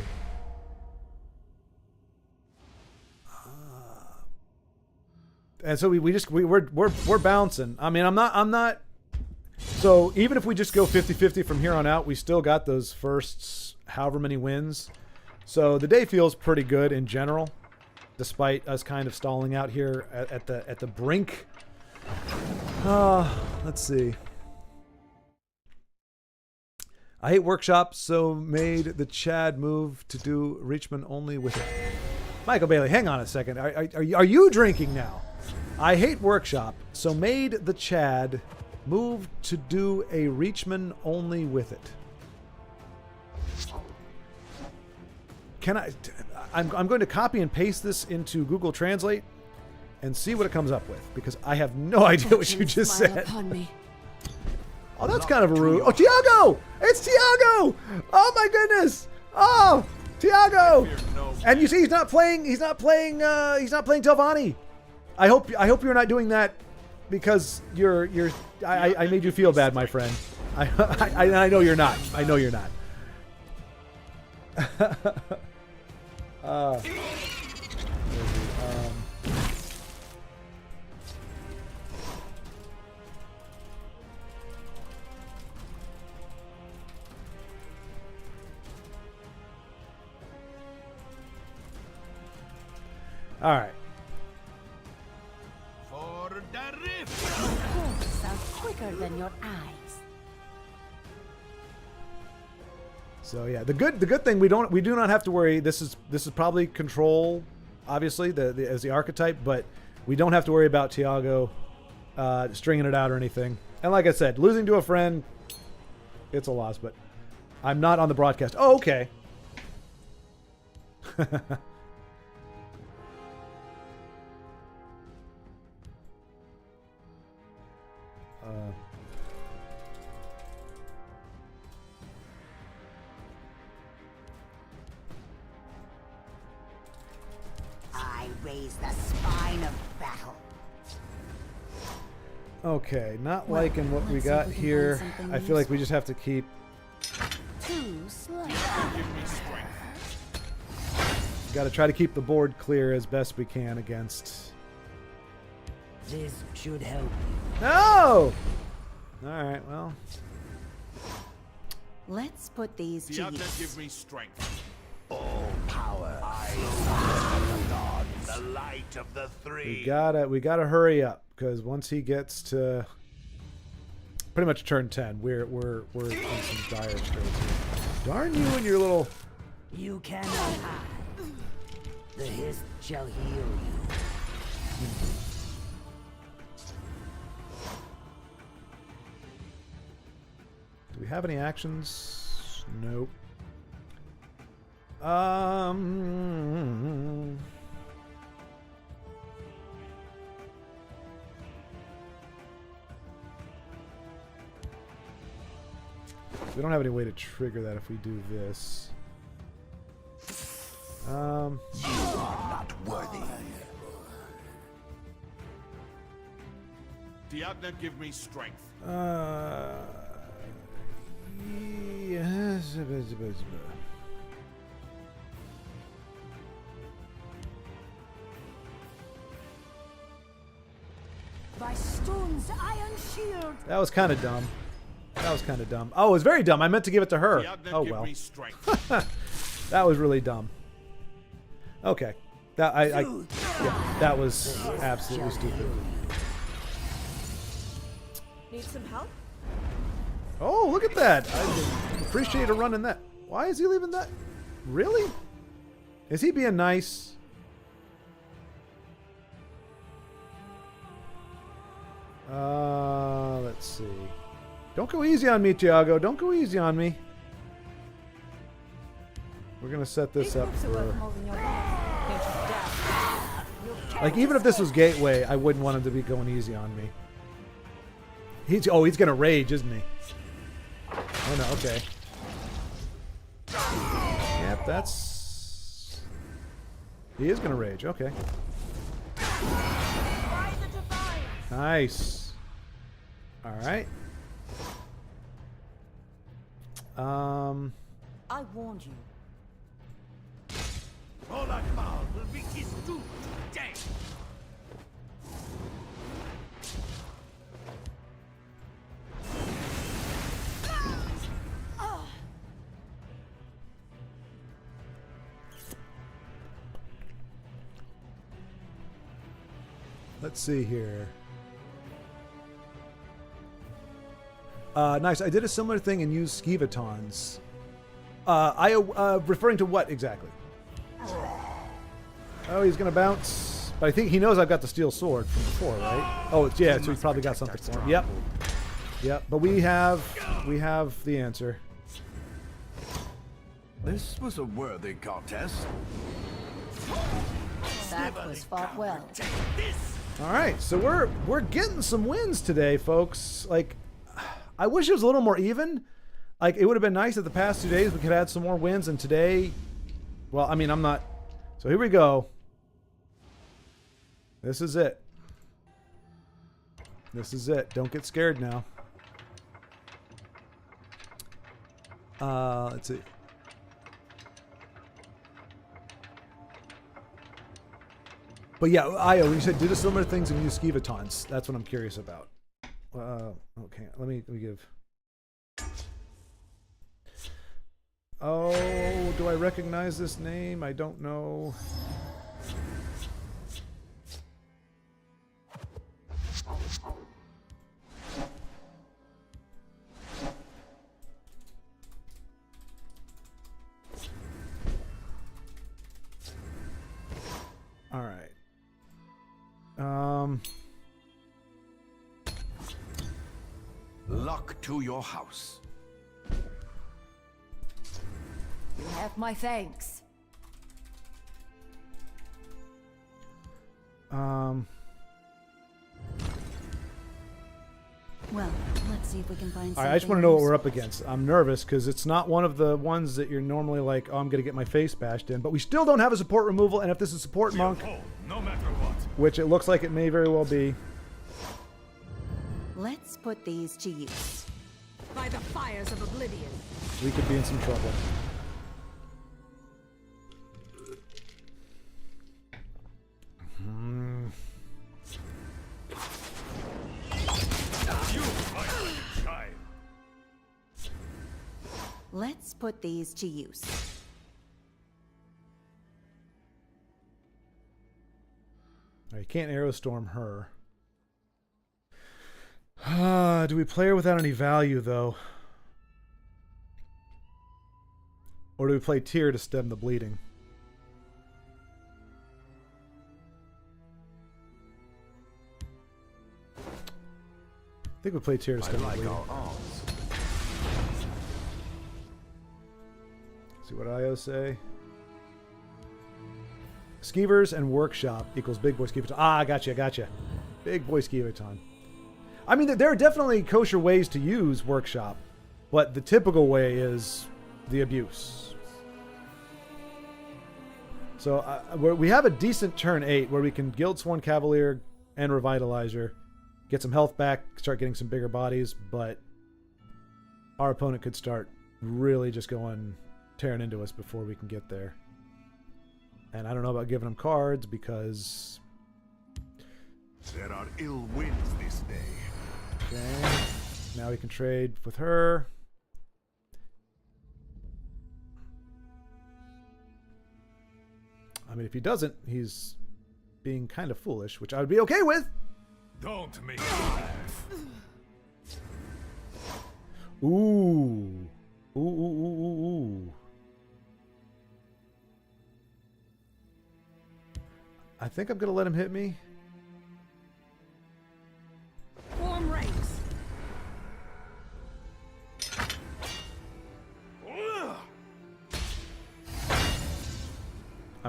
And so we're bouncing. I mean, I'm not. So even if we just go 50-50 from here on out, we still got those first however many wins. So the day feels pretty good in general, despite us kind of stalling out here at the brink. Let's see. I hate workshop, so made the Chad move to do Reachman only with it. Michael Bailey, hang on a second. Are you drinking now? I hate workshop, so made the Chad move to do a Reachman only with it. I'm going to copy and paste this into Google Translate and see what it comes up with, because I have no idea what you just said. Upon me. Oh, that's kind of a rude. Oh, Tiago! It's Tiago! Oh my goodness! Oh, Tiago! And you see, he's not playing Telvanni. I hope you're not doing that because I made you feel bad, my friend. I know you're not. I know you're not. All right. For the rift. Thoughts are quicker than your eyes. So yeah, the good thing we do not have to worry. This is probably control, obviously as the archetype, but we don't have to worry about Tiago stringing it out or anything. And like I said, losing to a friend, it's a loss. But I'm not on the broadcast. Oh, okay. I raise the spine of battle. Okay, not Well, liking what we let's see got if we can here. find something I feel like we just have to keep. Too slow. Got to try to keep the board clear as best we can against. This should help. No. All right. Well. Let's put these to Diablo, use. give me strength. All power. The light of the three. We gotta hurry up, because once he gets to pretty much turn 10, we're in some dire straits here. Darn you and your little. You cannot hide. The hiss shall heal you. Do we have any actions? Nope. We don't have any way to trigger that if we do this. You are not worthy. Diablo, give me strength. Yes. By stone's iron shield. That was kind of dumb. Oh, it was very dumb. I meant to give it to her. Diablo, Oh give well. me strength. That was really dumb. Okay. That was absolutely stupid. Need some help? Oh, look at that. I appreciate a run in that. Why is he leaving that? Really? Is he being nice? Let's see. Don't go easy on me, Tiago. Don't go easy on me. We're going to set this up for... Like, even if this was Gateway, I wouldn't want him to be going easy on me. He's going to rage, isn't he? Oh, no, okay. Yep, that's... He is going to rage, okay. Nice. All right. I warned you. Molag Bal will be his doom today. Let's see here. Nice. I did a similar thing and used Skivatons. Referring to what exactly? Oh, he's gonna bounce. But I think he knows I've got the steel sword from before, right? Oh, it's, yeah. So he's probably got something for him. Yep. Yep. But we have the answer. This was a worthy contest. That was fought well. All right. So we're getting some wins today, folks. Like, I wish it was a little more even. Like, it would have been nice if the past 2 days we could have had some more wins, and today, well, I mean, I'm not. So here we go. This is it. This is it. Don't get scared now. Let's see. But yeah, Io, you said do the similar things and use Skivatons. That's what I'm curious about. Okay, let me give. Oh, do I recognize this name? I don't know. All right. Luck to your house. You have my thanks. Well, let's see if we can find All right, I just want to know what we're up against. I'm nervous because it's not one of the ones that you're normally like, oh, I'm going to get my face bashed in. But we still don't have a support removal, and if this is support monk, No matter what. which it looks like it may very well be. Let's put these to use. By the fires of oblivion. We could be in some trouble. You fight like a child. Let's put these to use. You can't arrow storm her. Do we play her without any value, though? Or do we play Tyr to stem the bleeding? I think we play Tyr to stem the bleeding. See what Io say. Skeevers and workshop equals big boy skeevaton. Ah, gotcha. Big boy skeevaton. I mean, there are definitely kosher ways to use workshop, but the typical way is the abuse. So we have a decent turn 8 where we can Guildsworn Cavalier and Revitalizer, get some health back, start getting some bigger bodies, but our opponent could start really just tearing into us before we can get there. And I don't know about giving them cards because... There are ill winds this day. Okay. Now we can trade with her. I mean, if he doesn't, he's being kind of foolish, which I would be okay with. Don't make me laugh. Ooh. Ooh. I think I'm going to let him hit me. Form ranks.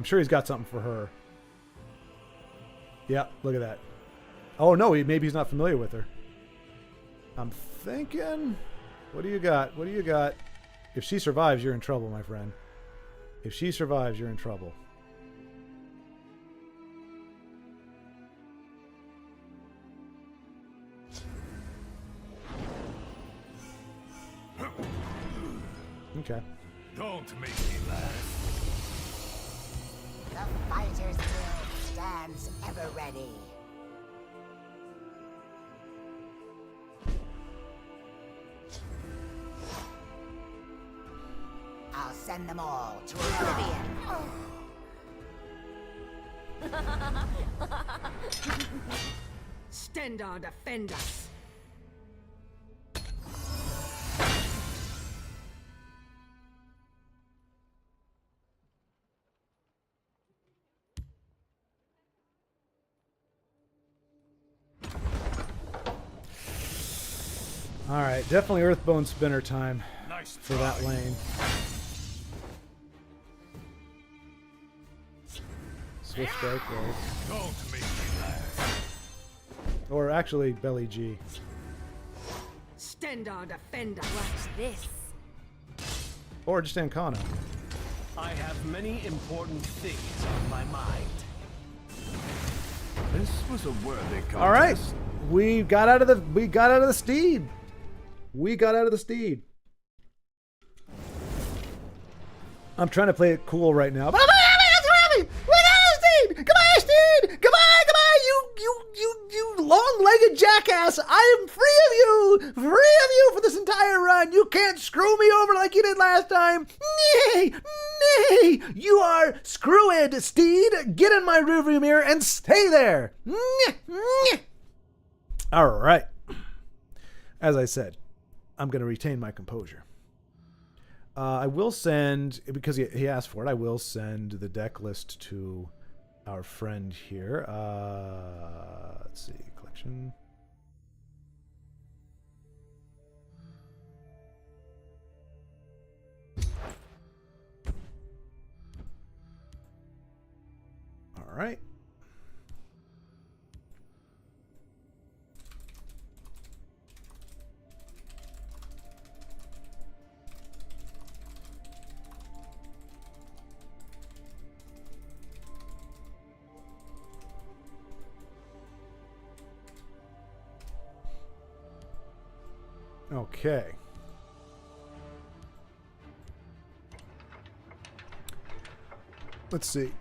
sure he's got something for her. Yeah, look at that. Oh no, maybe he's not familiar with her. I'm thinking, what do you got? What do you got? If she survives, you're in trouble, my friend. If she survives, you're in trouble. Okay. Don't make me laugh. The Fighters Guild stands ever ready. I'll send them all to oblivion. Stendarr, defend us. All right, definitely Earthbone Spinner time Nice for try. that lane. Swift strike, right? Don't make me laugh. Or actually, Belly G. Stendarr, defend us. Watch this. Or just Ancano. I have many important things on my mind. This was a worthy contest. All right, we got out of the steed. We got out of the steed. I'm trying to play it cool right now. But I'm happy. We got out of the steed. Goodbye, steed. Goodbye. You long-legged jackass. I am free of you for this entire run. You can't screw me over like you did last time. Nay, you are screwed, steed. Get in my rearview mirror and stay there. All right. As I said, I'm going to retain my composure. I will send, because he asked for it, I will send the deck list to our friend here. Let's see, collection. All right. Okay. Let's see.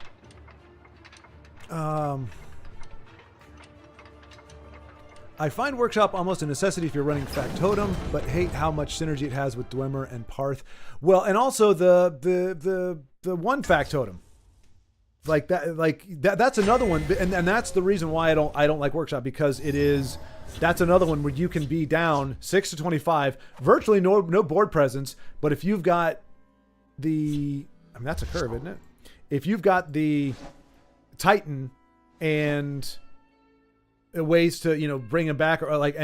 I find Workshop almost a necessity if you're running Factotum, but hate how much synergy it has with Dwemer and Parth. Well, and also the one Factotum. That's another one, and that's the reason why I don't like Workshop, because that's another one where you can be down 6 to 25, virtually no board presence, but if you've got that's a curve, isn't it? If you've got the Titan and ways to bring him back, or like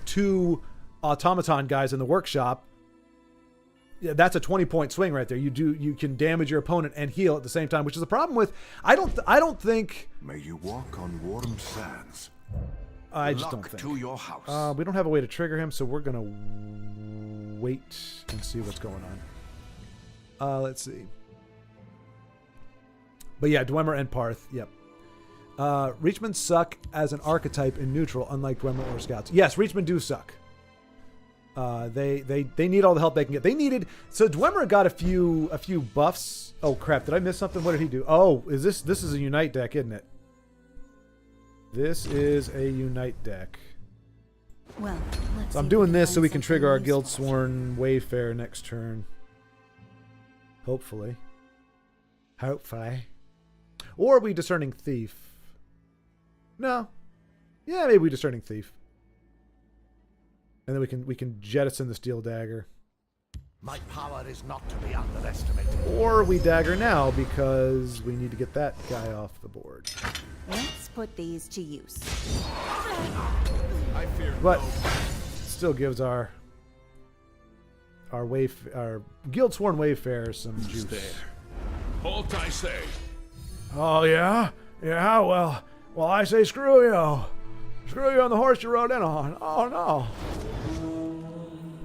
two automaton guys in the Workshop, yeah, that's a 20-point swing right there. You can damage your opponent and heal at the same time, which is a problem with. I don't think. May you walk on warm sands. I just don't Luck think. to your house. We don't have a way to trigger him, so we're gonna wait and see what's going on. Let's see. But yeah, Dwemer and Parth. Yep. Reachmen suck as an archetype in neutral, unlike Dwemer or Scouts. Yes, Reachmen do suck. They need all the help they can get. So Dwemer got a few buffs. Oh crap! Did I miss something? What did he do? Oh, this is a Unite deck, isn't it? This is a Unite deck. Well, let's So I'm see doing if this so we find can trigger our something Guild useful. Sworn Wayfarer next turn. Hopefully. Or we Discerning Thief. No. Yeah, maybe we Discerning Thief. And then we can jettison the Steel Dagger. My power is not to be underestimated. Or we dagger now because we need to get that guy off the board. Let's put these to use. I fear But no. still gives our Guild Sworn Wayfarer some juice. Halt, I say. Oh, yeah? Yeah, well, I say screw you. Screw you on the horse you rode in on. Oh, no.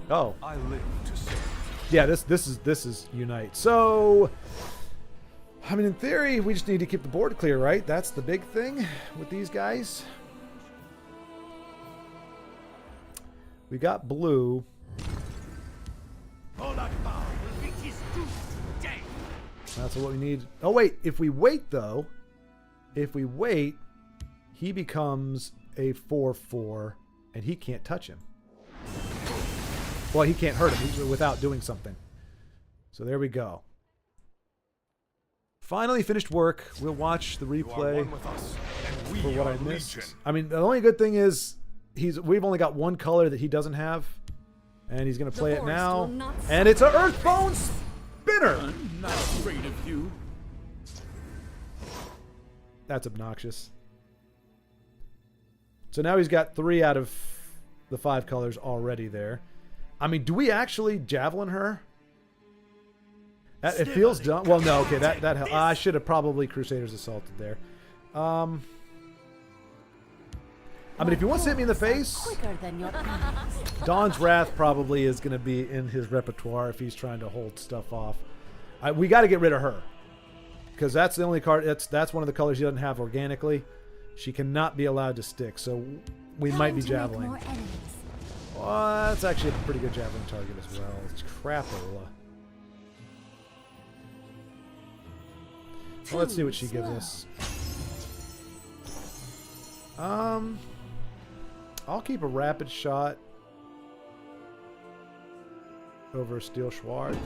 Oh. I live to serve. Yeah, this is Unite. So, I mean, in theory, we just need to keep the board clear, right? That's the big thing with these guys. We got blue. That's what we need. Oh, wait. If we wait, though, he becomes a 4/4, and he can't touch him. Well, he can't hurt him without doing something. So there we go. Finally finished work. We'll watch the replay for what I missed. I mean, the only good thing is we've only got one color that he doesn't have, and he's going to play it now. And it's an Earthbone Spinner. I'm not afraid of you. That's obnoxious. So now he's got 3 out of the 5 colors already there. I mean, do we actually javelin her? It feels dumb. Well, no, okay, that I should have probably Crusaders assaulted there. I mean, if he wants to hit me in the face, Quicker than your plans. Dawn's Wrath probably is going to be in his repertoire if he's trying to hold stuff off. We got to get rid of her because that's the only card. That's one of the colors he doesn't have organically. She cannot be allowed to stick, so we might be javeling. Well, that's actually a pretty good javelin target as well. It's crapola. Well, let's see what she gives us. I'll keep a rapid shot over a steel sword.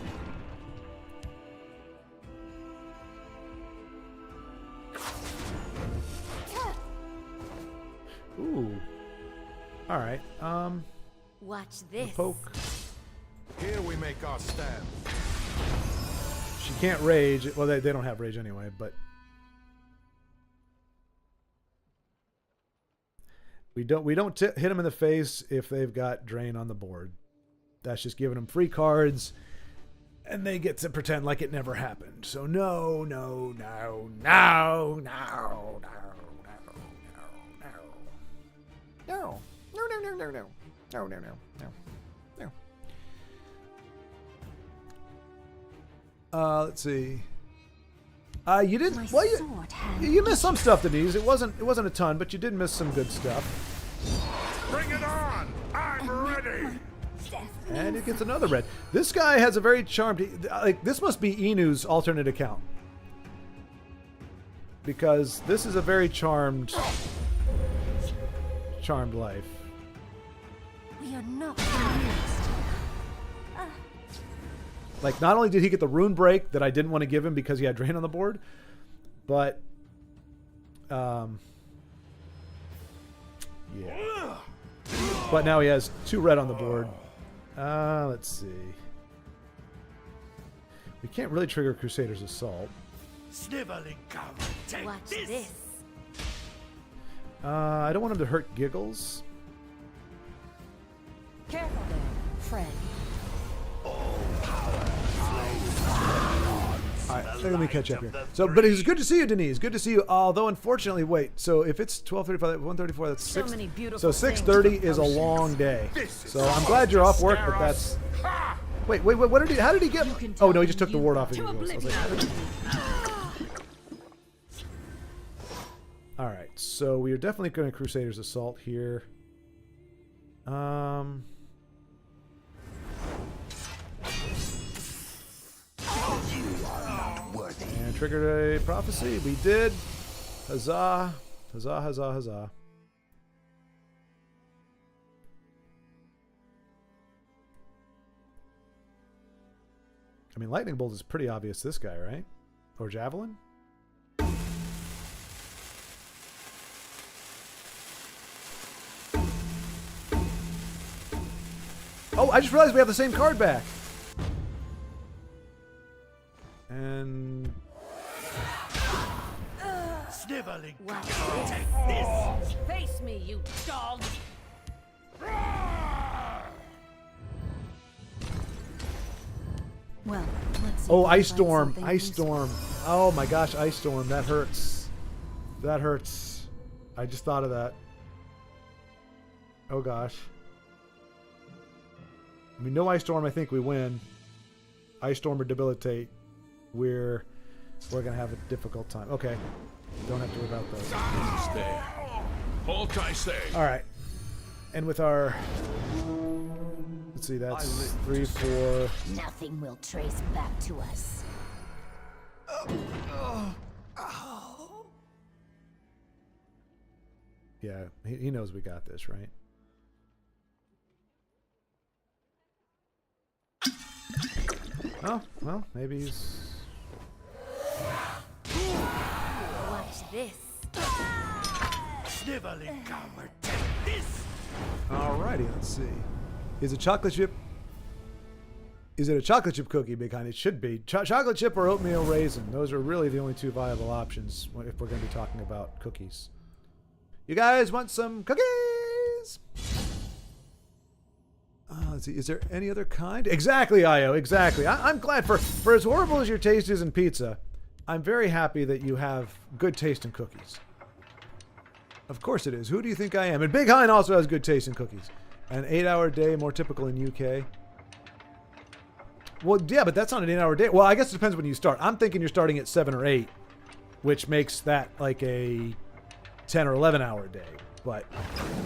Ooh. All right. Watch this. Poke. Here we make our stand. She can't rage. Well, they don't have rage anyway, but we don't hit them in the face if they've got drain on the board. That's just giving them free cards, and they get to pretend like it never happened. So no, no, no, no, no, no, no, no, no, no, no, no, no, no, no, no, no, no, no. Let's see. You didn't. Well, you missed some stuff, Denise. It wasn't a ton, but you did miss some good stuff. Bring it on! I'm ready! And it gets another red. This guy has a very charmed. Like this must be Inu's alternate account because this is a very charmed life. We are not amused. Like, not only did he get the rune break that I didn't want to give him because he had drain on the board, but, yeah. But now he has 2 red on the board. Let's see. We can't really trigger Crusader's Assault. Sniveling come, take Watch this. I don't want him to hurt Giggles. Careful there, friend. Alright, let me catch up here. So, but it's good to see you, Denise. Good to see you. Although, unfortunately, wait. So, if it's 12:35, 1:34, that's 6. So 6:30 is a long day. So, I'm glad you're off work, but that's. Wait. What did he? How did he get? Oh no, he just took the ward off of Giggles. I was like, all right. So we are definitely going to Crusader's Assault here. And triggered a prophecy. We did. Huzzah. Huzzah, huzzah, huzzah. I mean, Lightning Bolt is pretty obvious this guy, right? Or Javelin? Oh, I just realized we have the same card back. And Sniveling Watch come, this. take this! Face me, you dog! Well, let's see oh, if we Ice find Storm, something Ice useful. Storm. Oh my gosh, Ice Storm. That hurts. That hurts. I just thought of that. Oh gosh. I mean, no Ice Storm, I think we win. Ice Storm or Debilitate. We're gonna have a difficult time. Okay. Don't have to worry about those. Stay. Halt, I say. Alright. And with our... Let's see, that's 3, 4... Nothing will trace back to us. Yeah, he knows we got this, right? Oh, well, maybe he's... Watch this. Sniveling coward, take this. Alrighty, let's see. Is it chocolate chip? Is it a chocolate chip cookie, Big Hind? It should be. Chocolate chip or oatmeal raisin. Those are really the only two viable options if we're going to be talking about cookies. You guys want some cookies? Let's see. Is there any other kind? Exactly, Io. Exactly. I'm glad for as horrible as your taste is in pizza, I'm very happy that you have good taste in cookies. Of course it is. Who do you think I am? And Big Hind also has good taste in cookies. An 8-hour day, more typical in UK. Well, yeah, but that's not an 8-hour day. Well, I guess it depends when you start. I'm thinking you're starting at 7 or 8, which makes that like a 10 or 11-hour day. But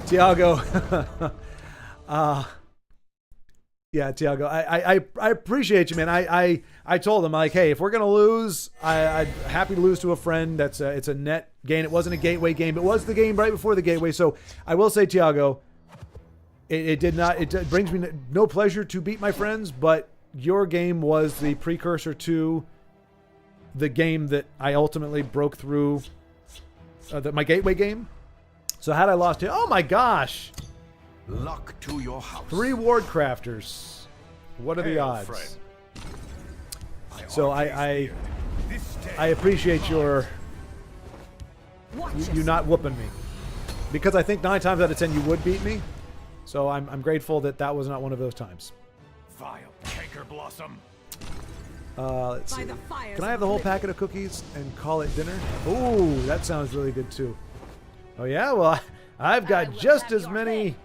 Tiago, yeah, Tiago, I appreciate you, man. I told him, like, hey, if we're gonna lose, I'm happy to lose to a friend. It's a net gain. It wasn't a gateway game. It was the game right before the gateway. So I will say, Tiago, it brings me no pleasure to beat my friends, but your game was the precursor to the game that I ultimately broke through, my gateway game. So had I lost it, oh my gosh. Luck to your house. 3 ward crafters. What are the odds? Friend. So I appreciate your you not whooping me, because I think 9 times out of 10 you would beat me. So I'm grateful that was not one of those times. Vile canker blossom. Let's see. Can I have the whole packet of cookies and call it dinner? Ooh, that sounds really good too. Oh yeah, well I've got just as many.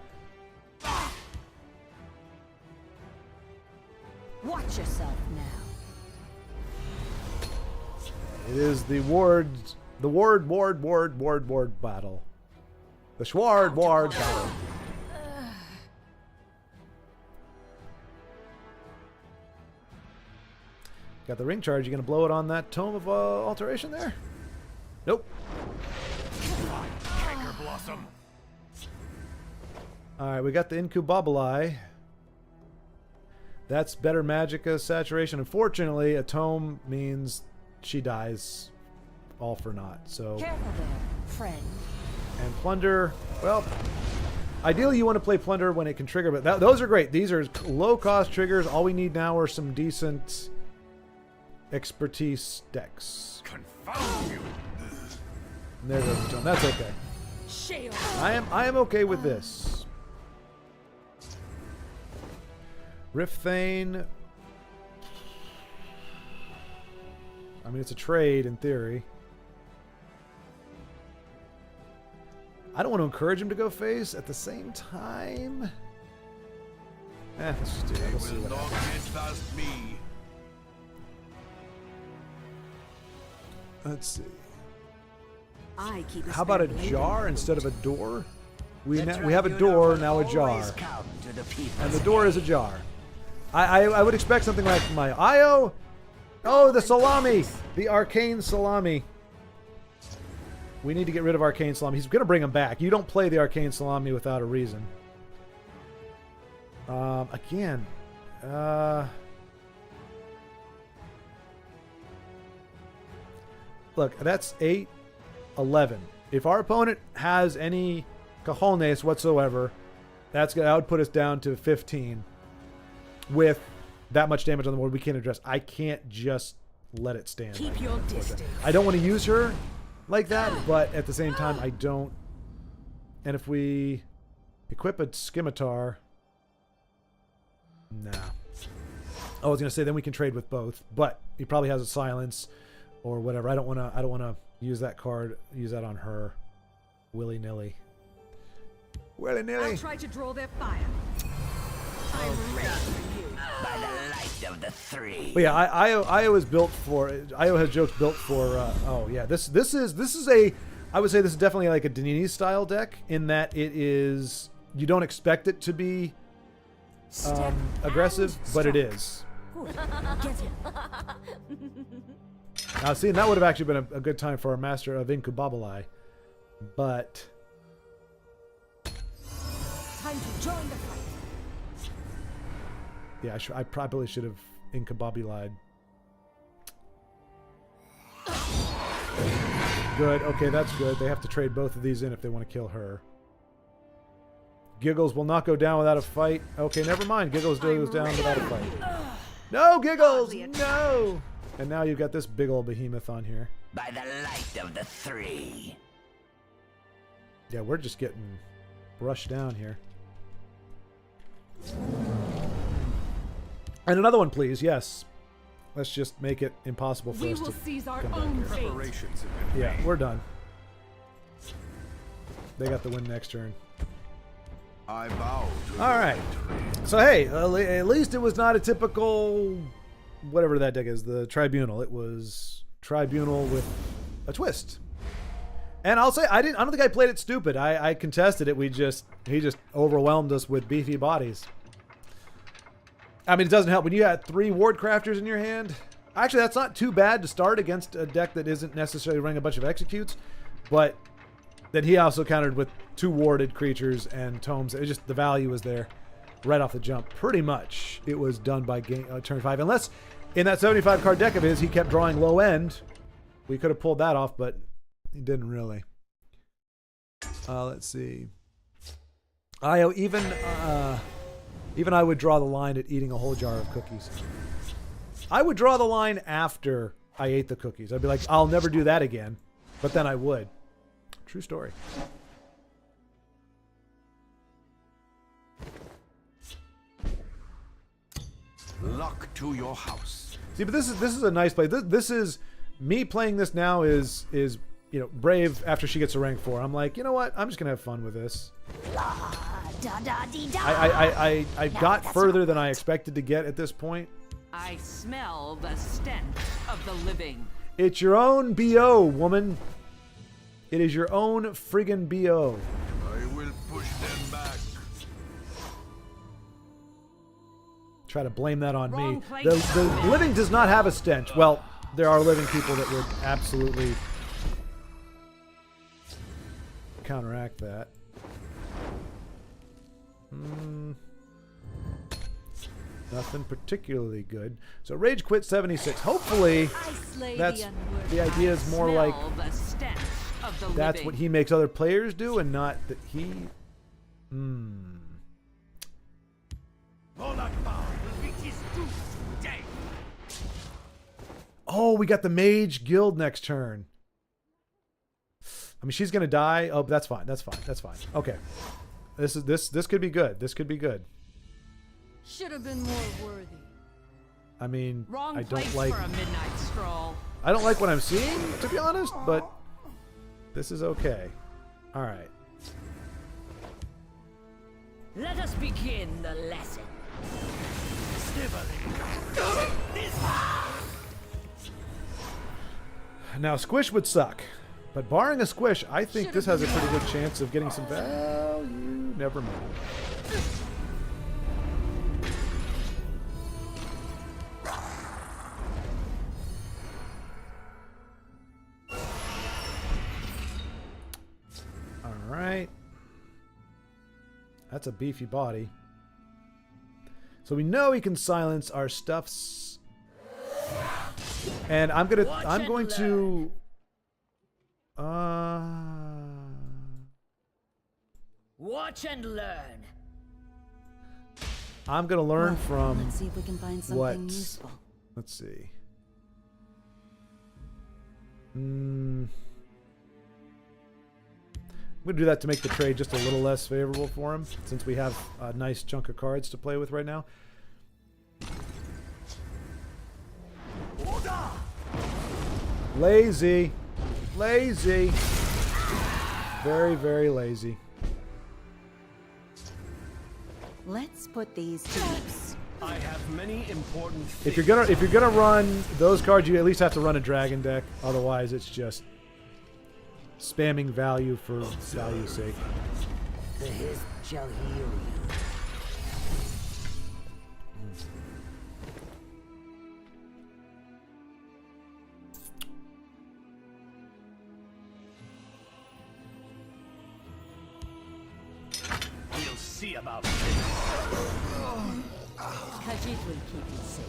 Watch yourself now. It is the ward battle. The Schward ward battle. Got the ring charge. You gonna blow it on that tome of alteration there? Nope. Canker blossom. All right, we got the Incubabili. That's better Magicka saturation. Unfortunately, a tome means she dies all for naught. So, Careful there, friend. and Plunder, well, ideally you want to play Plunder when it can trigger, but those are great. These are low-cost triggers. All we need now are some decent expertise decks. Confound you. And there goes the tome. That's okay. Shield. I am okay with this. Rifthane. I mean, it's a trade in theory. I don't want to encourage him to go face. At the same time, let's just do that. We'll see Will what not happens. get past me. Let's see. I keep How about a jar instead of a door? We have a door, now a jar. And the door is a jar. I would expect something like my Io. Oh, the salami! The arcane salami. We need to get rid of arcane salami. He's going to bring him back. You don't play the arcane salami without a reason. Again. Look, that's 8, 11. If our opponent has any cojones whatsoever, that would put us down to 15. With that much damage on the board, we can't address. I can't just let it stand. Keep your distance. I don't want to use her like that, but at the same time, I don't. And if we equip a scimitar, nah. I was going to say then we can trade with both, but he probably has a silence or whatever. I don't want to use that card, use that on her willy-nilly. Willy-nilly. I'll try to draw their fire. I'm ready for you. By the light of the three. But yeah, Io is built for. Io has jokes built for. Oh yeah, this is a. I would say this is definitely like a Danini style deck in that it is. You don't expect it to be aggressive, but it is. Good. Get him. Now, see, and that would have actually been a good time for our master of Incubabili, but. Time to join the fight. Yeah, I probably should have Incubabili'd. Good. Okay, that's good. They have to trade both of these in if they want to kill her. Giggles will not go down without a fight. Okay, never mind. Giggles goes down without a fight. No, Giggles! No! And now you've got this big old behemoth on here. By the light of the three. Yeah, we're just getting brushed down here. And another one, please. Yes. Let's just make it impossible for us to seize our come back own here. fate. Preparations have been Yeah, made. we're done. They got the win next turn. I bow to All right. So, hey, at least it was not a typical, whatever that deck is, the Tribunal. It was Tribunal with a twist. And I'll say, I don't think I played it stupid. I contested it. He just overwhelmed us with beefy bodies. I mean, it doesn't help when you had 3 Ward Crafters in your hand. Actually, that's not too bad to start against a deck that isn't necessarily running a bunch of executes, but then he also countered with 2 warded creatures and tomes. It just, the value was there right off the jump. Pretty much it was done by turn 5. Unless in that 75 card deck of his, he kept drawing low end. We could have pulled that off, but he didn't really. Let's see. Io, even I would draw the line at eating a whole jar of cookies. I would draw the line after I ate the cookies. I'd be like, I'll never do that again. But then I would. True story. luck to your house. See, but this is a nice play. This is me playing this now is you know, Brave after she gets a rank 4. I'm like, you know what? I'm just gonna have fun with this. La da da dee da. I No, got that's further not than I right. expected to get at this point. I smell the stench of the living. It's your own BO, woman. It is your own friggin' BO. I will push them back. Try to blame that on Wrong me. place. The living does not have a stench. Well, there are living people that would absolutely counteract that. Nothing particularly good. So Rage Quit 76. Hopefully, I slay that's the unworthy. the idea is more Smell like the stench of the that's living. what he makes other players do, and not that he. Oh, we got the Mage Guild next turn. I mean, she's gonna die. Oh, but that's fine. That's fine. That's fine. Okay, this could be good. This could be good. Should have been more worthy. I mean, Wrong I place don't like for a midnight stroll. I don't like what I'm seeing, to be honest, but this is okay. All right. Let us begin the lesson. Now, Squish would suck, but barring a Squish, I think this has a pretty good chance of getting some value. Never mind. All right. That's a beefy body. So we know he can silence our stuffs. And I'm going to Watch and learn. I'm going to learn from Let's see if we can find something what? useful. Let's see. I'm going to do that to make the trade just a little less favorable for him, since we have a nice chunk of cards to play with right now. Lazy. Lazy. Very, very lazy. Let's put these to use. I have many important If things. you're gonna run those cards, you at least have to run a dragon deck. Otherwise, it's just spamming value for value's sake. The hiss shall heal you. We'll see about this. Khajiit will keep you safe.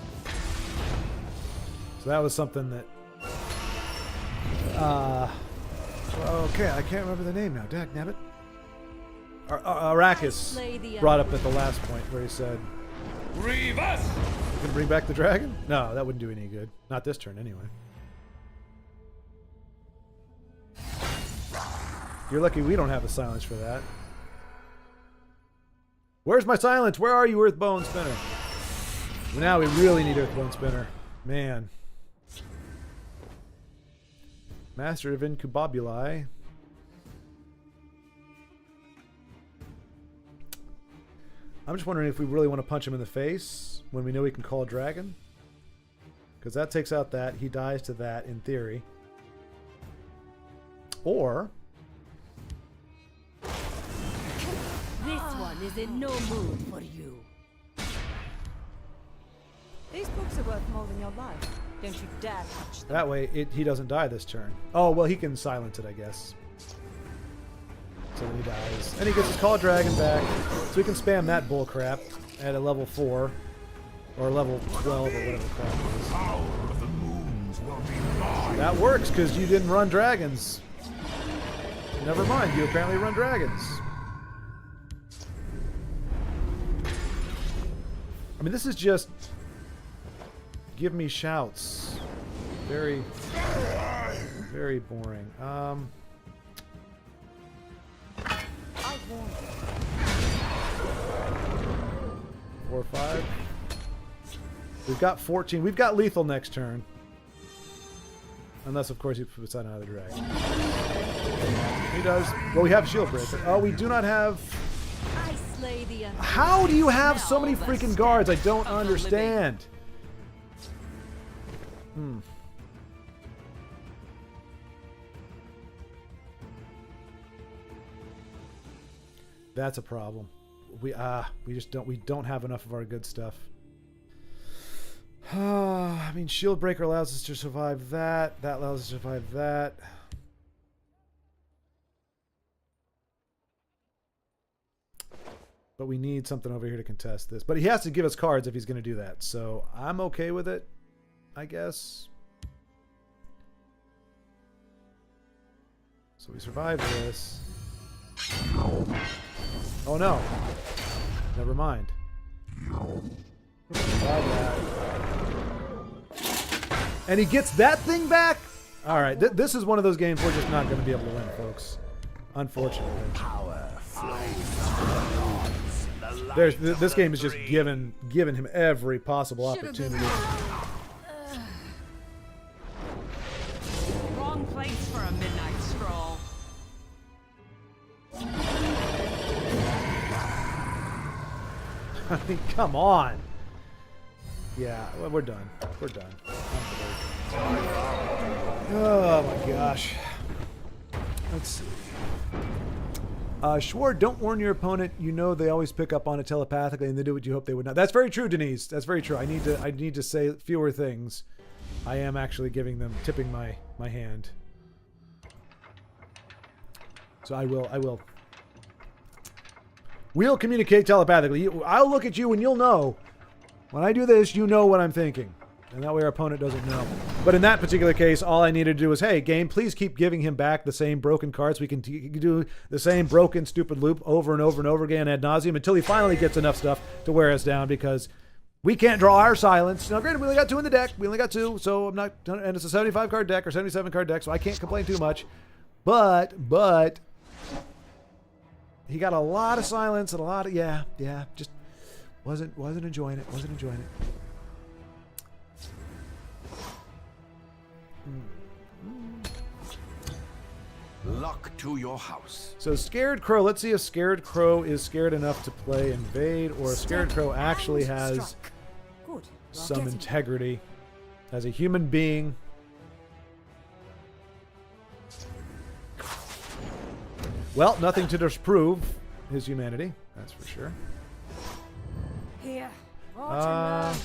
So that was something that. Okay, I can't remember the name now. Dag nabbit. Arrakis Slay the brought up at the last point where he said, Grievous! "You can bring back the dragon." No, that wouldn't do any good. Not this turn, anyway. You're lucky we don't have a silence for that. Where's my silence? Where are you, Earthbone Spinner? Now we really need Earthbone Spinner. Man. Master of Incubabuli. I'm just wondering if we really want to punch him in the face when we know he can call a dragon. Because that takes out that. He dies to that, in theory. Or... This one is in no mood for you. These books are worth more than your life. Don't you dare touch them. that way, he doesn't die this turn. Oh, well, he can silence it, I guess. So then he dies. And he gets his Call Dragon back. So we can spam that bullcrap at a level 4. Or level 12 or whatever the crap it is. Power of the moons will be mine. That works because you didn't run dragons. Never mind, you apparently run dragons. I mean, this is just... Give me shouts. Very... Very boring. I warn you. 4 or 5. We've got 14. We've got lethal next turn. Unless, of course, he puts out another dragon. He does. Well, we have Shield Breaker. Oh, we do not have... I slay the undead. How do you have so many Smell the freaking guards? I stench don't of the understand. That's a problem. We don't have enough of our good stuff. I mean, Shield Breaker allows us to survive that. That allows us to survive that. But we need something over here to contest this. But he has to give us cards if he's going to do that. So I'm okay with it, I guess. So we survive this. Oh no. Never mind. Survive that. And he gets that thing back? Alright, this is one of those games we're just not going to be able to win, folks. Unfortunately. Power flows. This game is just giving him every possible opportunity. Wrong place for a midnight stroll. I mean, come on. Yeah, well, we're done. We're done. Oh my gosh. Let's see. Schwar, don't warn your opponent. You know they always pick up on it telepathically, and they do what you hope they would not. That's very true, Denise. That's very true. I need to say fewer things. I am actually tipping my hand. So I will. We'll communicate telepathically. I'll look at you and you'll know. When I do this, you know what I'm thinking. And that way our opponent doesn't know. But in that particular case, all I needed to do was, hey, game, please keep giving him back the same broken cards. We can do the same broken, stupid loop over and over and over again ad nauseum until he finally gets enough stuff to wear us down because we can't draw our silence. Now, granted, we only got 2 in the deck. We only got 2, so I'm not... And it's a 75-card deck or 77-card deck, so I can't complain too much. But... He got a lot of silence and a lot of... Yeah, just wasn't enjoying it. Wasn't enjoying it. Luck to your house. So Scared Crow, let's see if Scared Crow is scared enough to play Invade, or if Scared Crow actually has Strike. Good. You're some getting integrity as a human being. Well, nothing to disprove his humanity, that's for sure. here. Watch and learn.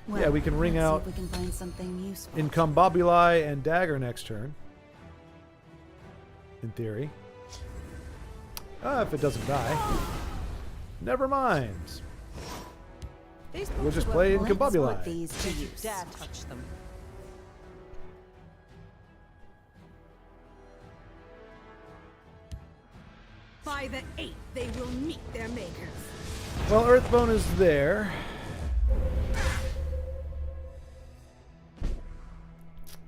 Well, Yeah, we can ring let's see out if we can find something useful. Incombobuli and Dagger next turn. In theory. If it doesn't die. Never mind. These We'll books just were play Let's put Incombobuli. these to use. Dare touch them. By the 8th, they will meet their makers. Well, Earthbone is there.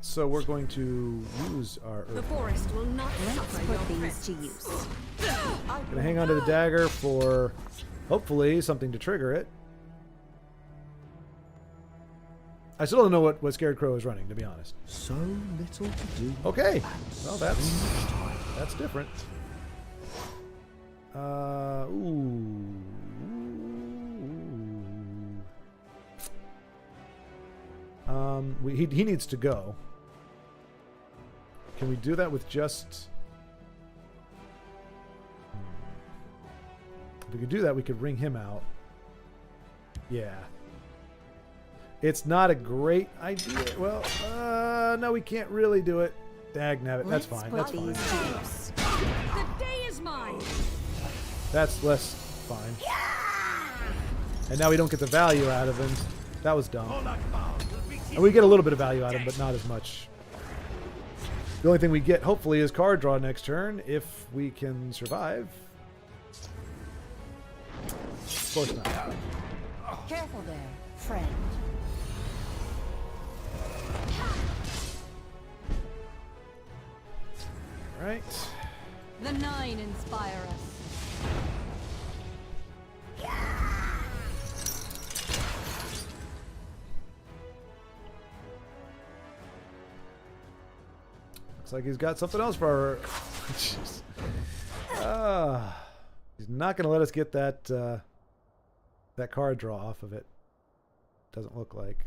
So we're going to use our The Earth. forest will not Let's suffer put your these to presence. use. Gonna hang on to the dagger for hopefully something to trigger it. I still don't know what Scared Crow is running, to be honest. So little to do. Okay, well that's different. Ooh. He needs to go. Can we do that with just? If we could do that, we could ring him out. Yeah. It's not a great idea. Well, no, we can't really do it. Dagnabbit. That's Let's fine. put That's these fine. to use. The day is mine. That's less fine. And now we don't get the value out of him. That was dumb. And we get a little bit of value out of him, but not as much. The only thing we get, hopefully, is card draw next turn, if we can survive. Of course not. Careful there, friend. Right. The 9 inspire us. Looks like he's got something else for our... he's not going to let us get that that card draw off of it. Doesn't look like.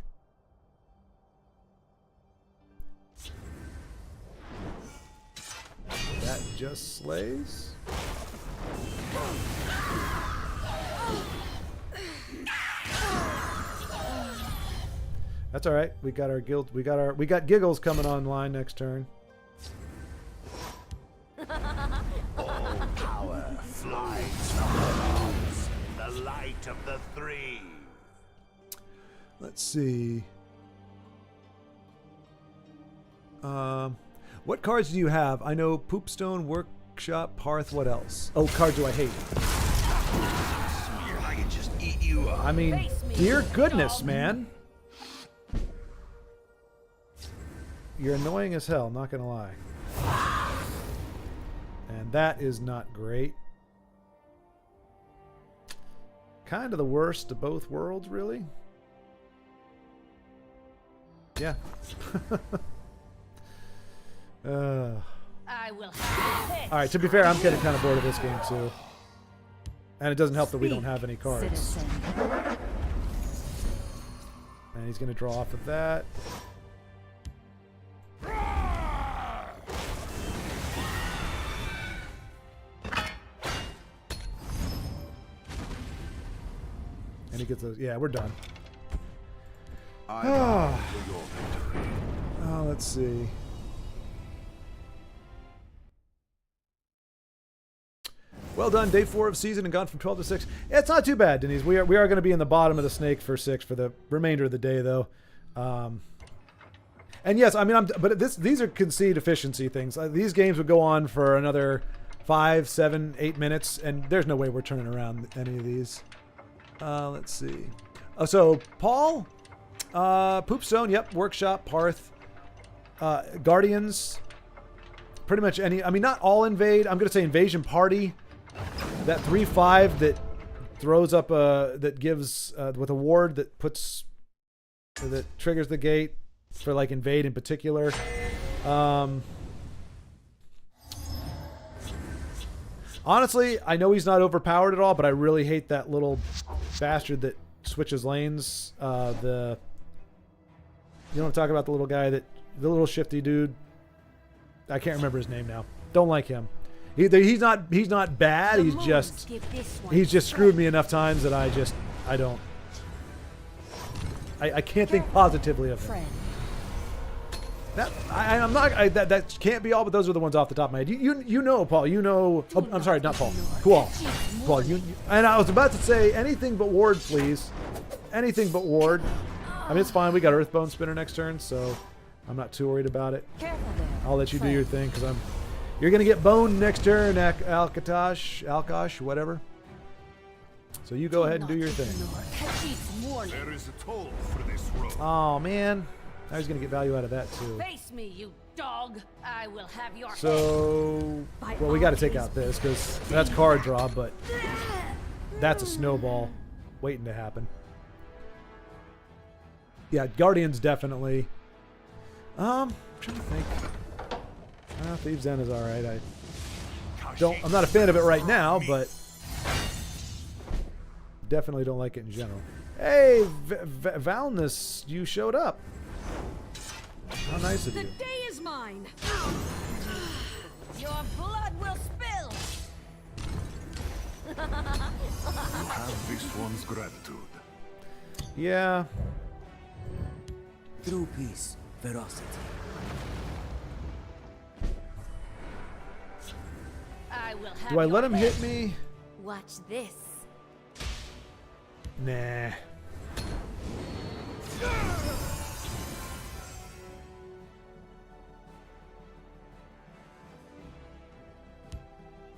That just slays. That's all right. We got our guild. We got giggles coming online next turn. All power flies from the arms, the light of the three. Let's see. What cards do you have? I know Poopstone, Workshop, Hearth. What else? Oh, card do I hate? I can just eat you up. I mean, dear goodness, man. You're annoying as hell, not gonna lie. And that is not great. Kind of the worst of both worlds, really. Yeah. I will have it. All right, to be fair, I'm getting kind of bored of this game, too. And it doesn't help that we don't have any cards. Citizen. And he's going to draw off of that. And he gets those. Yeah, we're done. I bow to your victory. Oh, let's see. Well done, day 4 of season and gone from 12 to 6. Yeah, it's not too bad, Denise. We are going to be in the bottom of the snake for 6 for the remainder of the day, though. And yes, I mean, these are concede efficiency things. These games would go on for another 5, 7, 8 minutes, and there's no way we're turning around any of these. Let's see. Oh, so Paul, Poopstone, yep, Workshop, Hearth, Guardians, pretty much any. I mean, not all invade. I'm going to say Invasion Party. That 3/5 that throws up that gives with a ward that triggers the gate for like invade in particular. Honestly, I know he's not overpowered at all, but I really hate that little bastard that switches lanes. You know what I'm talking about? The little guy the little shifty dude. I can't remember his name now. Don't like him. He's not bad. He's just screwed me enough times that I don't. I can't think positively of him. That can't be all, but those are the ones off the top of my head. You know, Paul. You know. Oh, I'm sorry, not Paul. Cool. Paul. And I was about to say anything but Ward, please. Anything but Ward. I mean, it's fine. We got Earthbone Spinner next turn, so I'm not too worried about it. I'll let you do your thing because you're gonna get boned next turn, Alkosh, whatever. So you go ahead and do your thing. There is a toll for this road. Oh man. Now he's going to get value out of that, too. Face me, you dog. I will have your So, well, we got to take out this, because that's card draw, but that's a snowball waiting to happen. Yeah, Guardians definitely. I'm trying to think. Thieves' Den is alright. I'm not a fan of it right now, but definitely don't like it in general. Hey, Valnus, you showed up. How nice of you. The day is mine. Your blood will spill. You have this one's gratitude. Yeah. True peace, ferocity. I will have Do I let your him hit me? Watch this. Nah.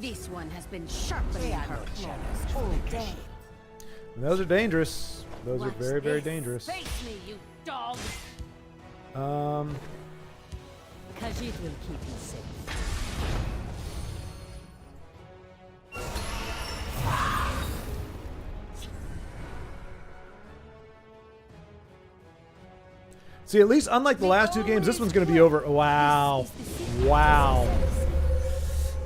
This one has been sharpening her claws all day. And those are dangerous. Those are very, very dangerous. Face me, you dog. Khajiit will keep you safe. See, at least unlike the last two games, this one's going to be over. Wow. Wow.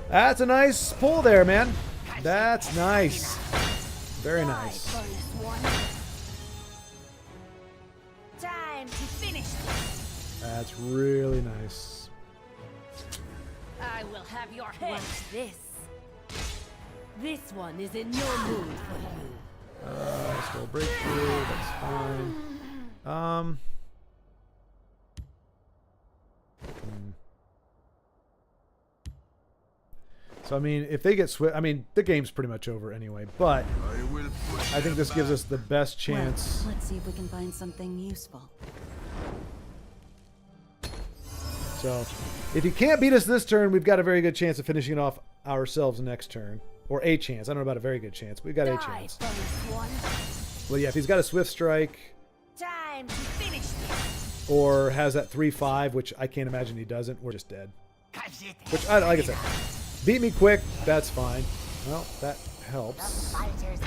That's a nice pull there, man. That's nice. Very nice. Time to finish this. That's really nice. I will have your head. Watch this. This one is in no mood for you. Still breakthrough. That's fine. So, I mean, if they get Swift, I mean, the game's pretty much over anyway, but I think this gives us the best chance. Well, let's see if we can find something useful. So, if you can't beat us this turn, we've got a very good chance of finishing it off ourselves next turn. Or a chance. I don't know about a very good chance, but we've got a chance. Well, yeah, if he's got a Swift Strike. Time to finish this. Or has that 3-5, which I can't imagine he doesn't, we're just dead. Which, like I said, beat me quick, that's fine. Well, that helps. The fighter's will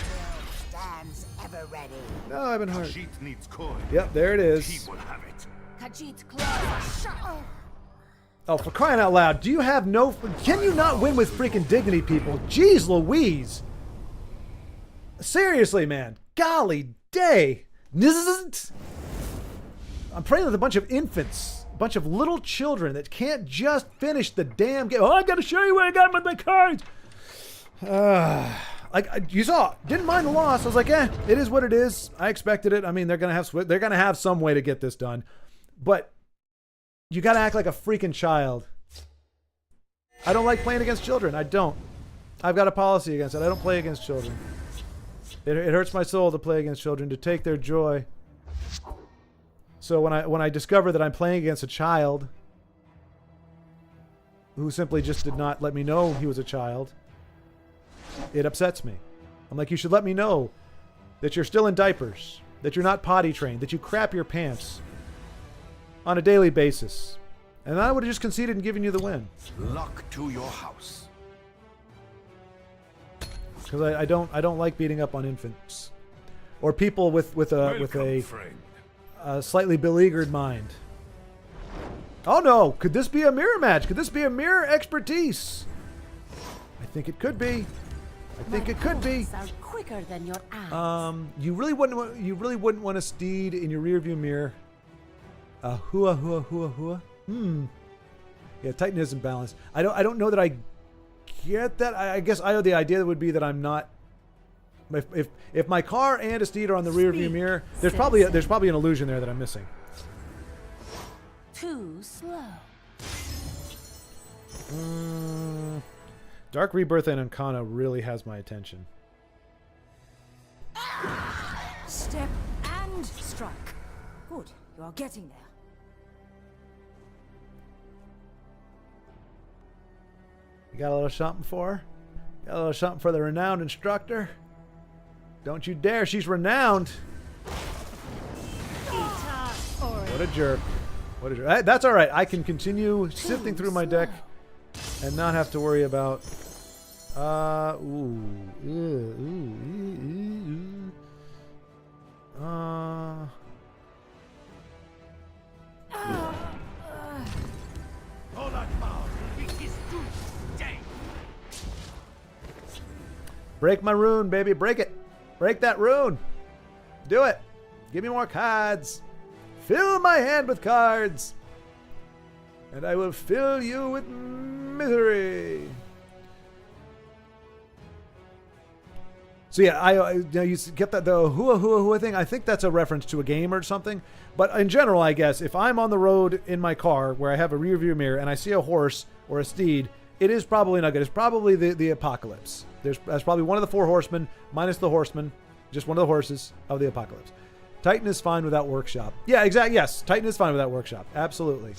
stands ever ready. No, I've been hurt. Khajiit needs coin. Yep, there it is. He will have it. Khajiit's claws are sharp. Oh, for crying out loud, do you have no... Can you not win with freaking dignity, people? Jeez Louise. Seriously, man. Golly day. I'm playing with a bunch of infants. A bunch of little children that can't just finish the damn game. Oh, I gotta show you where I got my cards. Like you saw, didn't mind the loss. I was like, it is what it is. I expected it. I mean, they're gonna have some way to get this done. But you gotta act like a freaking child. I don't like playing against children. I don't. I've got a policy against it. I don't play against children. It hurts my soul to play against children, to take their joy. So when I discover that I'm playing against a child who simply just did not let me know he was a child, it upsets me. I'm like, you should let me know that you're still in diapers, that you're not potty trained, that you crap your pants on a daily basis. And I would have just conceded and given you the win. Luck to your house. Because I don't like beating up on infants or people with a slightly beleaguered mind. Oh no! Could this be a mirror match? Could this be a mirror expertise? I think it could be. I think it could be. Are quicker than your eyes. You really wouldn't want a steed in your rearview mirror. Hua. Yeah, Titan isn't balanced. I don't know that I get that. I guess the idea would be that I'm not. If my car and a steed are on the rearview mirror, there's probably an illusion there that I'm missing. Too slow. Dark Rebirth and Ancana really has my attention. Step and strike. Good. You are getting there. You got a little something for her? Got a little something for the renowned instructor? Don't you dare, she's renowned! What a jerk. What a jerk. Hey, that's alright, I can continue sifting through my deck and not have to worry about... All that power, it is too dank. Break my rune, baby. Break it. Break that rune. Do it. Give me more cards. Fill my hand with cards. And I will fill you with misery. So yeah, you get that the hua thing. I think that's a reference to a game or something. But in general, I guess if I'm on the road in my car where I have a rear view mirror and I see a horse or a steed, it is probably not good. It's probably the apocalypse. That's probably one of the 4 horsemen minus the horseman, just one of the horses of the apocalypse. Titan is fine without workshop. Yeah, exactly. Yes, Titan is fine without workshop. Absolutely.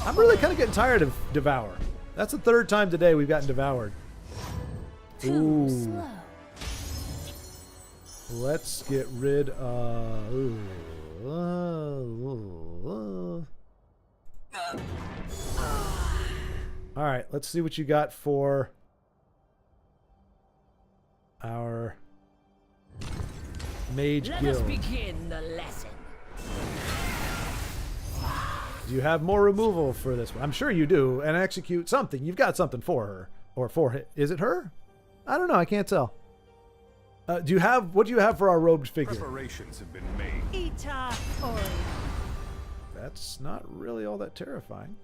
I'm really kind of getting tired of Devour. That's the 3rd time today we've gotten devoured. Too slow. Let's get rid of... Alright, let's see what you got for our Mage Let Guild. us begin the lesson. Do you have more removal for this one? I'm sure you do. And execute something. You've got something for her. Or for him. Is it her? I don't know. I can't tell. What do you have for our robed figure? Preparations have been made. That's not really all that terrifying.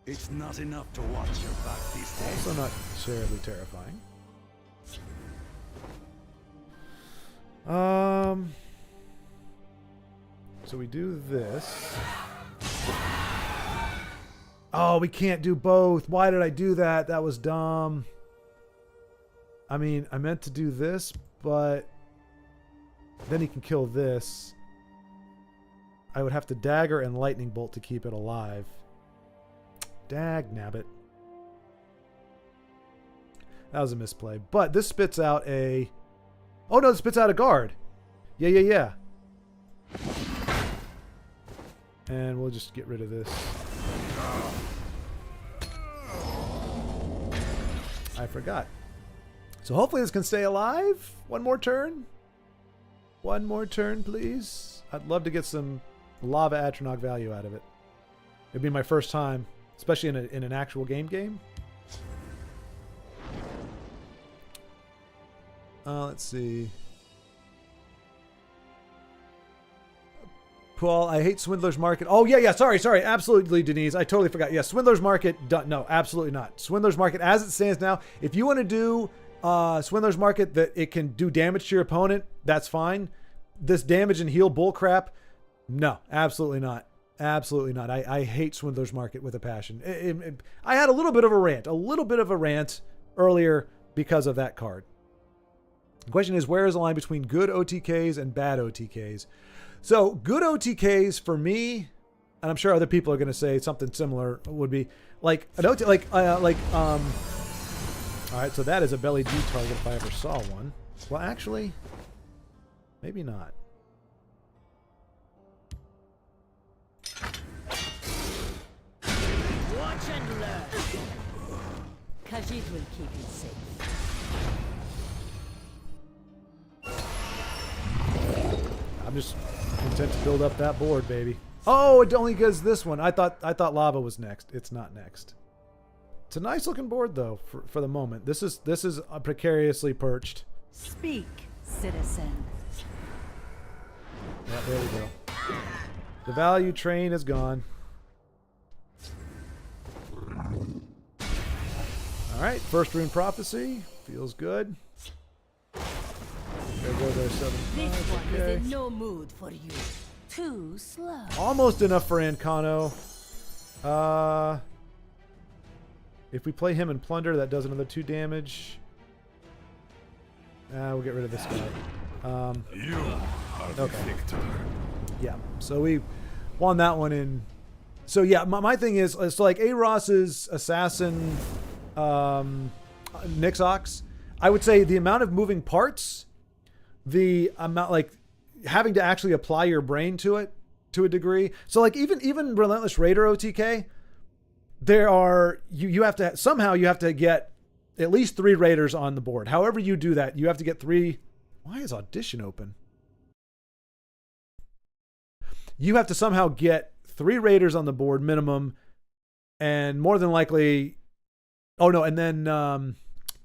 It's not enough to watch your back these days. Also not terribly terrifying. So we do this. Oh, we can't do both. Why did I do that? That was dumb. I mean, I meant to do this, but then he can kill this. I would have to dagger and lightning bolt to keep it alive. Dag nabbit. That was a misplay. But this spits out a... Oh no, it spits out a guard. Yeah. And we'll just get rid of this. I forgot. So hopefully this can stay alive. One more turn. One more turn, please. I'd love to get some lava Atronach value out of it. It'd be my first time, especially in an actual game. Let's see. Paul, I hate Swindler's Market. Oh, yeah. Sorry. Absolutely, Denise. I totally forgot. Yeah, Swindler's Market. No, absolutely not. Swindler's Market, as it stands now, if you want to do Swindler's Market that it can do damage to your opponent, that's fine. This damage and heal bullcrap, no, absolutely not. Absolutely not. I hate Swindler's Market with a passion. I had a little bit of a rant earlier because of that card. The question is, where is the line between good OTKs and bad OTKs? So good OTKs for me, and I'm sure other people are going to say something similar, would be like an OT, all right, so that is a belly G target if I ever saw one. Well, actually, maybe not. Watch and learn. Khajiit will keep you safe. I'm just content to build up that board, baby. Oh, it only goes this one. I thought lava was next. It's not next. It's a nice looking board though for the moment. This is precariously perched. Speak, citizen. Yeah, there we go. The value train is gone. All right, first rune prophecy feels good. There goes our 7. This one Okay. is in no mood for you. Too slow. Almost enough for Ancano. If we play him in Plunder, that does another 2 damage. We'll get rid of this guy. You are the victor. Yeah, so we won that one in. So yeah, my thing is, it's like A-Ross's Assassin Nixox. I would say the amount of moving parts, the amount, like, having to actually apply your brain to it to a degree. So like even Relentless Raider OTK, there are you have to somehow you have to get at least 3 raiders on the board. However you do that, you have to get 3. Why is Audition open? You have to somehow get 3 raiders on the board minimum, and more than likely, oh no, and then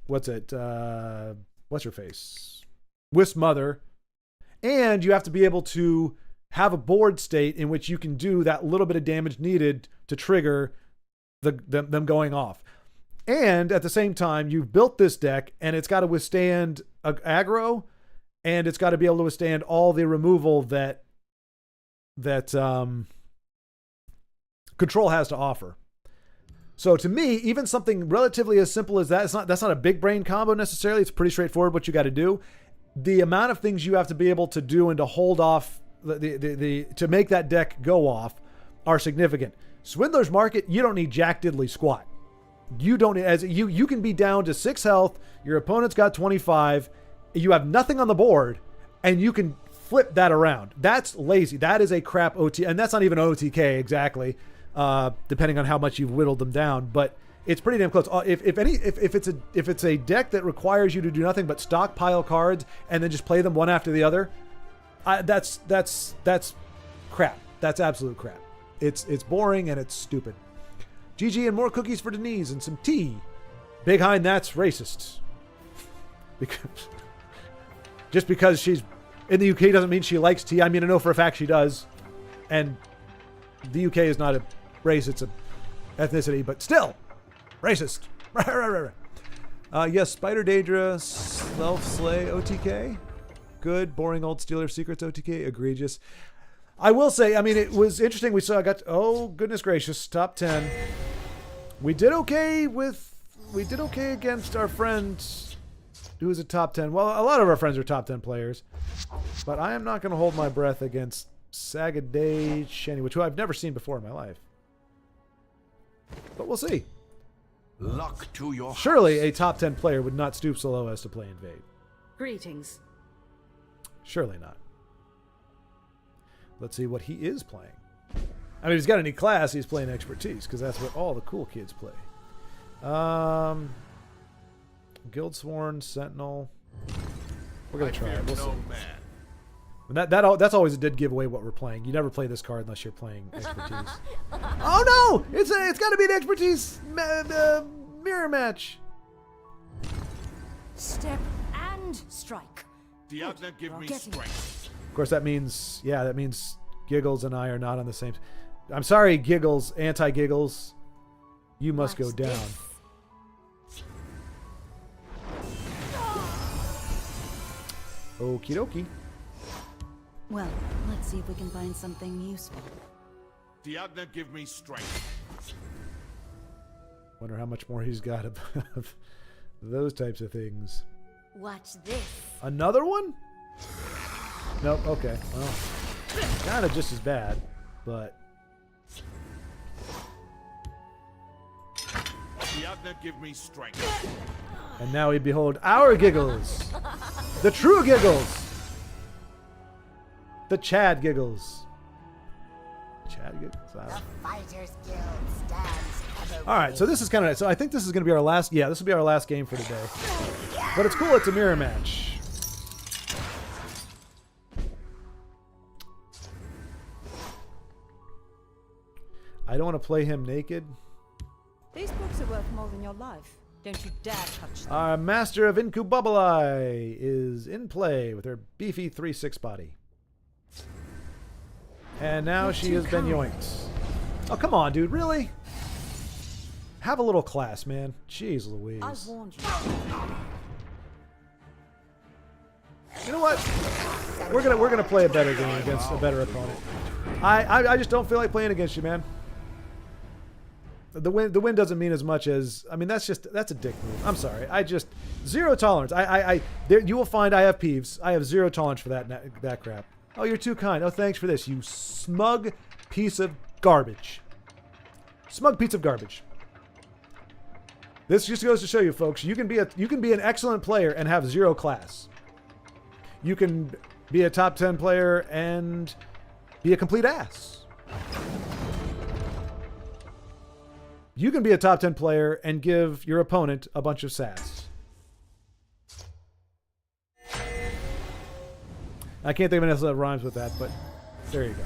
what's her face? Wisp Mother. And you have to be able to have a board state in which you can do that little bit of damage needed to trigger them going off. And at the same time, you've built this deck, and it's got to withstand aggro, and it's got to be able to withstand all the removal that Control has to offer. So to me, even something relatively as simple as that, that's not a big brain combo necessarily. It's pretty straightforward what you got to do. The amount of things you have to be able to do and to hold off to make that deck go off are significant. Swindler's Market, you don't need jack diddly squat. You don't, as you can be down to 6 health, your opponent's got 25, you have nothing on the board, and you can flip that around. That's lazy. That is a crap OT, and that's not even OTK exactly, depending on how much you've whittled them down, but it's pretty damn close. If it's a deck that requires you to do nothing but stockpile cards and then just play them one after the other, that's crap. That's absolute crap. It's boring and it's stupid. GG and more cookies for Denise and some tea. Big Hind, that's racist. Just because she's in the UK doesn't mean she likes tea. I mean, I know for a fact she does. And the UK is not a race, it's a ethnicity, but still, racist. Yes, Spider Daedra, Self-Slay, OTK. Good, boring old Stealer Secrets, OTK, egregious. I will say, I mean, it was interesting. We saw, oh, goodness gracious, top 10. We did okay against our friend who was a top 10. Well, a lot of our friends are top 10 players. But I am not going to hold my breath against Sagaday Sheni, which I've never seen before in my life. But we'll see. Luck to your Surely a top 10 player would not stoop so low as to play Invade. Greetings. Surely not. Let's see what he is playing. I mean, if he's got any class, he's playing Expertise, because that's what all the cool kids play. Guildsworn, Sentinel. We're going to try it. We'll see. And that's always a dead giveaway what we're playing. You never play this card unless you're playing Expertise. Oh no! It's got to be an Expertise mirror match. Step and strike. Diagna, give me Getting strength. Of course, that means Giggles and I are not on the same. I'm sorry, Giggles, anti-Giggles. You must go Watch down. this. Okie dokie. Well, let's see if we can find something useful. Diagna, give me strength. Wonder how much more he's got of those types of things. Watch this. Another one? Nope. Okay. Well, kind of just as bad, but Diagna, give me strength. and now we behold our Giggles, the true Giggles, the Chad Giggles. Chad Giggles. I don't know. The Fighters Guild stands ever. All right, so this is kind of so. I think this is going to be our last. Yeah, this will be our last game for today. But it's cool. It's a mirror match. I don't want to play him naked. These books are worth more than your life. Don't you dare touch them. Master of Incububuli is in play with her beefy 3/6 body. And now she has been yoinked. Oh, come on, dude. Really? Have a little class, man. Jeez Louise. I warned you. You know what? We're gonna play a better game against a better opponent. I just don't feel like playing against you, man. The win doesn't mean as much as, I mean, that's a dick move. I'm sorry. I just zero tolerance. There, you will find I have peeves. I have zero tolerance for that crap. Oh, you're too kind. Oh, thanks for this, you smug piece of garbage. Smug piece of garbage. This just goes to show you, folks, you can be an excellent player and have zero class. You can be a top 10 player and be a complete ass. You can be a top 10 player and give your opponent a bunch of sass. I can't think of anything that rhymes with that, but there you go.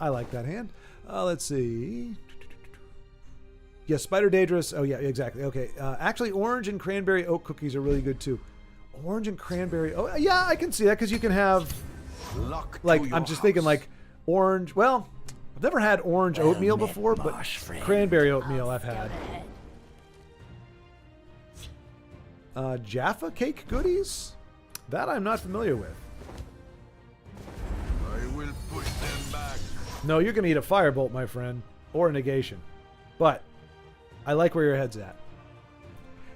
I like that hand. Let's see. Yeah, Spider Daedrus. Oh, yeah, exactly. Okay. Actually, orange and cranberry oat cookies are really good, too. Orange and cranberry. Oh, yeah, I can see that because you can have, like, I'm just thinking, like, orange. Well, I've never had orange oatmeal before, but cranberry oatmeal I've had. Jaffa cake goodies? That I'm not familiar with. I will push them back. No, you're going to eat a firebolt, my friend, or a negation. But I like where your head's at.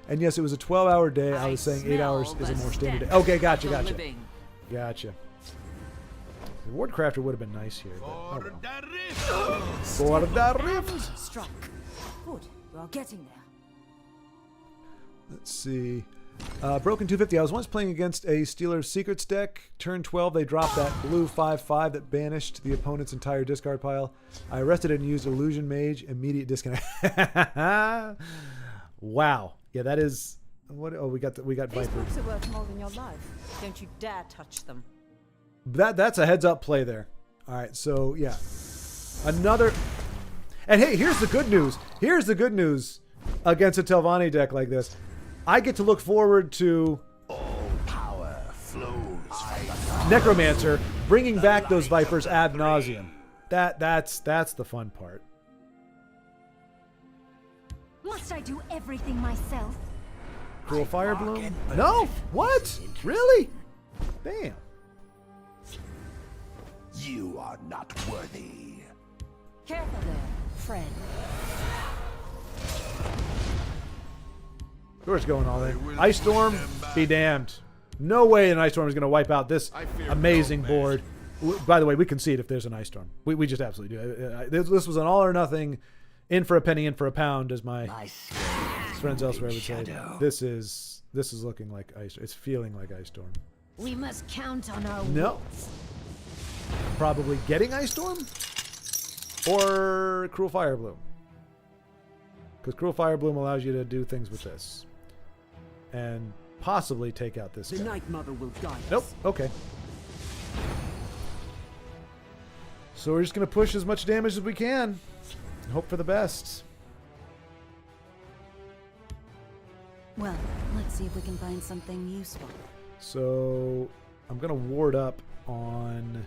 And yes, it was a 12-hour day. I was saying 8 hours is a more standard day. Okay, gotcha. Gotcha. The Wardcrafter would have been nice here. But, oh well. For the rift. Strike. Good. You are getting there. Let's see. Broken 250. I was once playing against a Steelers Secrets deck. Turn 12, they dropped that blue 5/5 that banished the opponent's entire discard pile. I arrested it and used Illusion Mage. Immediate disconnect. Wow. Yeah, that is. What? Oh, we got These Viper. books are worth more than your life. Don't you dare touch them. That's a heads up play there. All right. So yeah, another. And hey, here's the good news. Here's the good news against a Telvanni deck like this. I get to look forward to All power flows. Necromancer bringing back those Vipers ad nauseum. That's the fun part. Must I do everything myself? Cruel Fire Bloom? No? What? Really? Damn. You are not worthy. Careful there, friend. Where's going all in? Ice Storm? Be damned. No way an Ice Storm is going to wipe out this amazing board. By the way, we can see it if there's an Ice Storm. We just absolutely do. This was an all or nothing, in for a penny, in for a pound, as my friends elsewhere would say. This is looking like Ice. It's feeling like Ice Storm. We must count on our No. Probably getting Ice Storm or Cruel Fire Bloom. Because Cruel Fire Bloom allows you to do things with this. And possibly take out this guy. The Night Mother will guide us. Nope. Okay. So we're just going to push as much damage as we can. And hope for the best. Well, let's see if we can find something useful. So I'm going to ward up on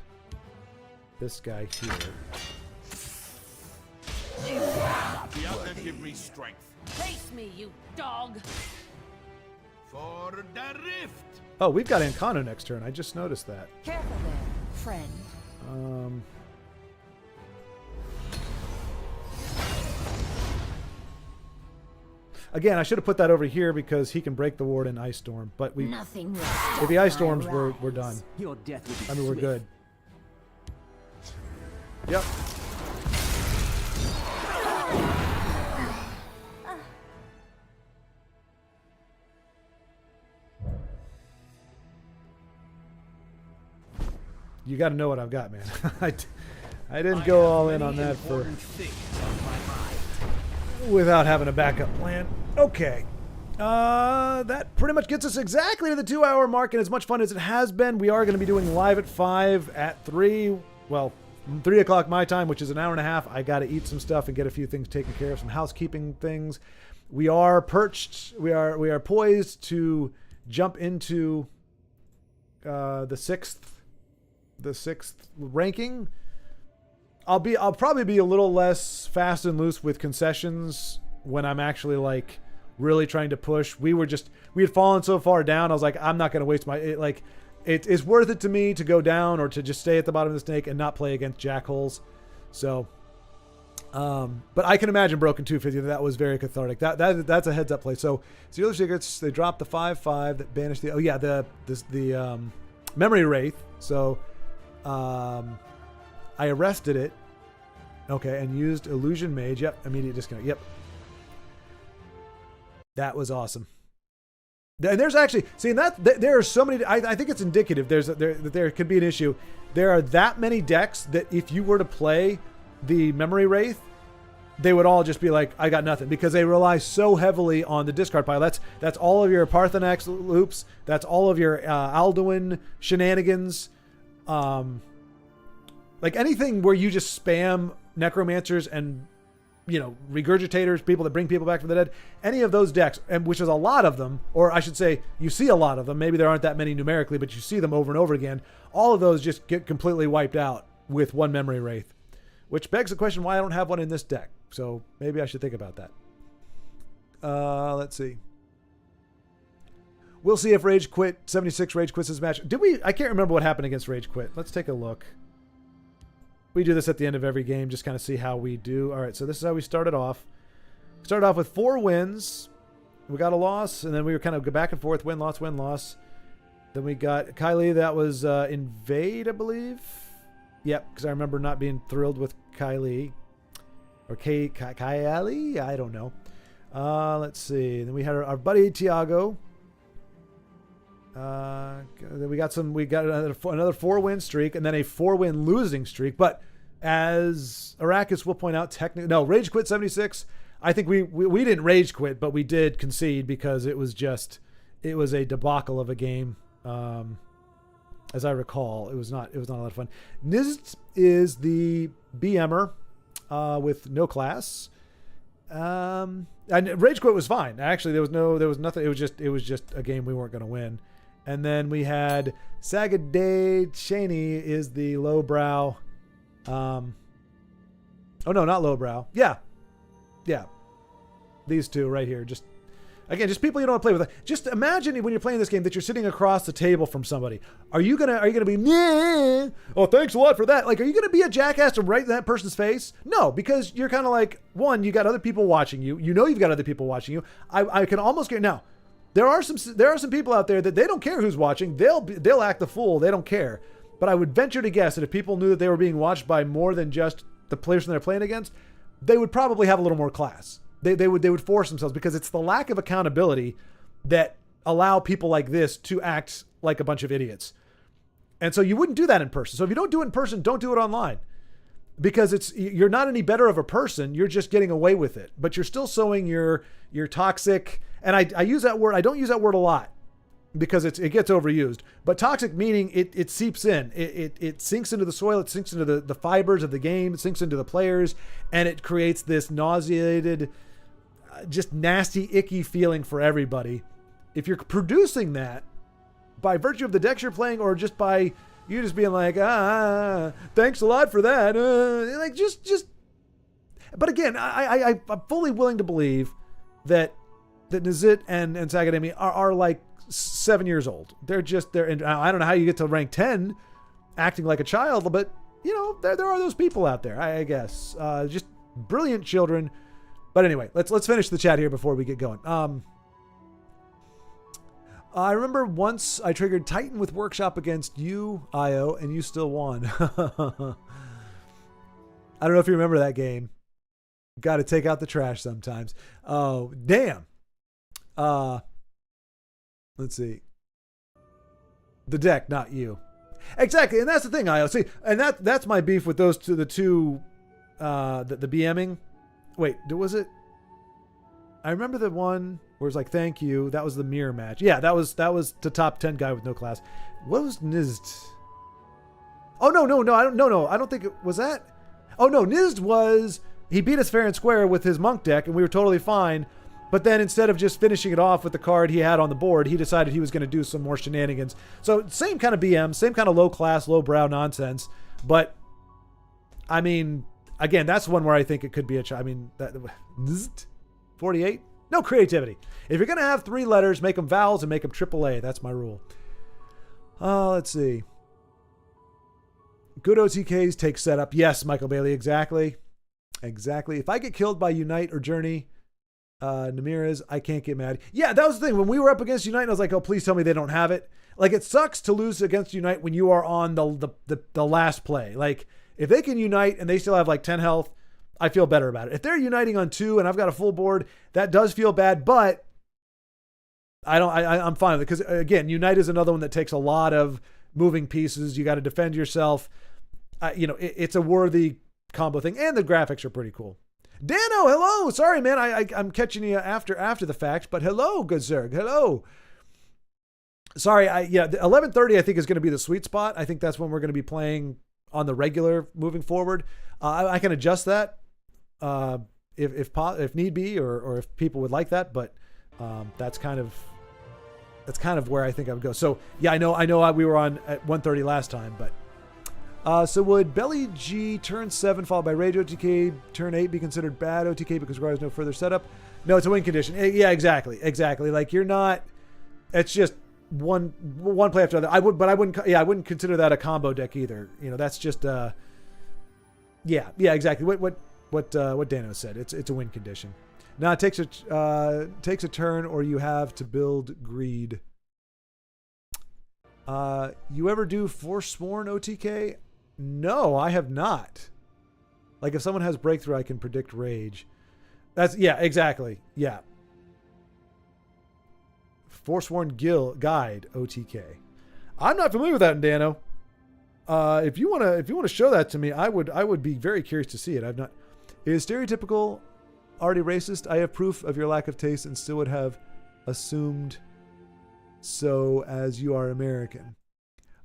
this guy here. You are not worthy. Give me strength. Face me, you dog! For the rift. Oh, we've got Ancano next turn. I just noticed that. Careful there, friend. Again, I should have put that over here because he can break the ward in Ice Storm. But we, Nothing will if the Ice Storms, we're done. Your death will be I mean, we're swift. good. Yep. You got to know what I've got, man. I didn't go all in on that for without having a backup plan. Okay. That pretty much gets us exactly to the 2-hour mark, and as much fun as it has been, we are going to be doing live at 5, at 3, well, 3 o'clock my time, which is an hour and a half. I got to eat some stuff and get a few things taken care of, some housekeeping things. We are perched. We are poised to jump into the sixth ranking. I'll probably be a little less fast and loose with concessions when I'm actually like really trying to push. We had fallen so far down. I was like, I'm not going to waste it's worth it to me to go down or to just stay at the bottom of the snake and not play against jackholes. So, but I can imagine Broken 250. That was very cathartic. That's a heads up play. So the other secrets, they dropped the 5/5 that banished the memory wraith. So, I arrested it. Okay, and used illusion mage. Yep, immediate disconnect. Yep, that was awesome. And there's actually there are so many. I think it's indicative. There could be an issue. There are that many decks that if you were to play the memory wraith, they would all just be like, I got nothing, because they rely so heavily on the discard pile. That's all of your Parthenax loops. That's all of your Alduin shenanigans. Like anything where you just spam necromancers and regurgitators, people that bring people back from the dead, any of those decks, and which is a lot of them, or I should say you see a lot of them, maybe there aren't that many numerically, but you see them over and over again, all of those just get completely wiped out with one memory wraith, which begs the question why I don't have one in this deck. So maybe I should think about that. Let's see. We'll see if Rage Quit 76 Rage quits his match. I can't remember what happened against Rage Quit. Let's take a look. We do this at the end of every game, just kind of see how we do. All right, so this is how we started off. Started off with 4 wins. We got a loss, and then we were kind of go back and forth, win, loss, win, loss. Then we got Kylie. That was Invade, I believe. Yep, because I remember not being thrilled with Kylie. Or Kylie? I don't know. Let's see. Then we had our buddy Tiago. Then we got another 4-win streak, and then a 4-win losing streak. But as Arrakis will point out, Rage Quit 76. I think we didn't rage quit, but we did concede because it was a debacle of a game. As I recall, it was not a lot of fun. Nist is the BMer with no class. And Rage Quit was fine. Actually, there was nothing. It was just a game we weren't going to win. And then we had Sagaday Cheney is the lowbrow. Oh no, not lowbrow. Yeah. These two right here. Just people you don't want to play with. Just imagine when you're playing this game that you're sitting across the table from somebody. Are you gonna be, nah, oh, thanks a lot for that? Like, are you gonna be a jackass to right in that person's face? No, because you're kind of like, one, you got other people watching you. You know you've got other people watching you. I can almost get now. There are some people out there that they don't care who's watching. They'll act the fool. They don't care. But I would venture to guess that if people knew that they were being watched by more than just the person they're playing against, they would probably have a little more class. They would force themselves, because it's the lack of accountability that allow people like this to act like a bunch of idiots. And so you wouldn't do that in person. So if you don't do it in person, don't do it online, because you're not any better of a person. You're just getting away with it, but you're still sowing your toxic. And I use that word. I don't use that word a lot because it gets overused. But toxic meaning it seeps in. It sinks into the soil. It sinks into the fibers of the game. It sinks into the players, and it creates this nauseated, just nasty, icky feeling for everybody. If you're producing that by virtue of the decks you're playing, or just by you just being like, thanks a lot for that, like just. But again, I'm fully willing to believe that Nizit and Sagademi are like 7 years old. And I don't know how you get to rank 10 acting like a child, but there are those people out there, I guess. Just brilliant children. But anyway, let's finish the chat here before we get going. I remember once I triggered Titan with Workshop against you, Io, and you still won. I don't know if you remember that game. Got to take out the trash sometimes. Oh, damn. Let's see. The deck, not you. Exactly, and that's the thing, Io. See, and that's my beef with those two. The BMing. Wait, was it? I remember the one where it's like, thank you. That was the mirror match. Yeah, that was the top 10 guy with no class. What was Nizd? Oh, no. I don't think it was that. Oh, no. Nizd was, he beat us fair and square with his monk deck, and we were totally fine. But then instead of just finishing it off with the card he had on the board, he decided he was going to do some more shenanigans. So same kind of BM, same kind of low class, low brow nonsense. But, I mean, again, that's one where I think it could be I mean, 48? No creativity. If you're going to have 3 letters, make them vowels and make them AAA. That's my rule. Let's see. Good OTKs take setup. Yes, Michael Bailey, exactly. Exactly. If I get killed by Unite or Journey, Namirez, I can't get mad. Yeah, that was the thing. When we were up against Unite, I was like, oh, please tell me they don't have it. Like, it sucks to lose against Unite when you are on the last play. Like, if they can Unite and they still have like 10 health, I feel better about it. If they're uniting on 2 and I've got a full board, that does feel bad, but I'm fine with it. Because again, Unite is another one that takes a lot of moving pieces. You got to defend yourself. It's a worthy combo thing, and the graphics are pretty cool. Dano, hello. Sorry, man. I'm catching you after the fact, but hello, good Zerg. Hello. Sorry. The 11:30 I think is going to be the sweet spot. I think that's when we're going to be playing on the regular moving forward. I can adjust that if need be, or if people would like that, but that's kind of where I think I would go. So yeah, I know we were on at 1:30 last time, but so would Belly G turn 7 followed by Rage OTK turn 8 be considered bad OTK because requires no further setup? No, it's a win condition. Yeah, exactly. Like you're not. It's just one play after the other. I wouldn't consider that a combo deck either. That's just yeah, exactly. What Dano said. It's a win condition. Now it takes a turn, or you have to build greed. You ever do Forsworn OTK? No, I have not. Like if someone has breakthrough, I can predict rage. Exactly. Yeah. Forsworn Guide OTK. I'm not familiar with that in Dano. If you want to show that to me, I would be very curious to see it. I've not. Is stereotypical already racist? I have proof of your lack of taste and still would have assumed so as you are American.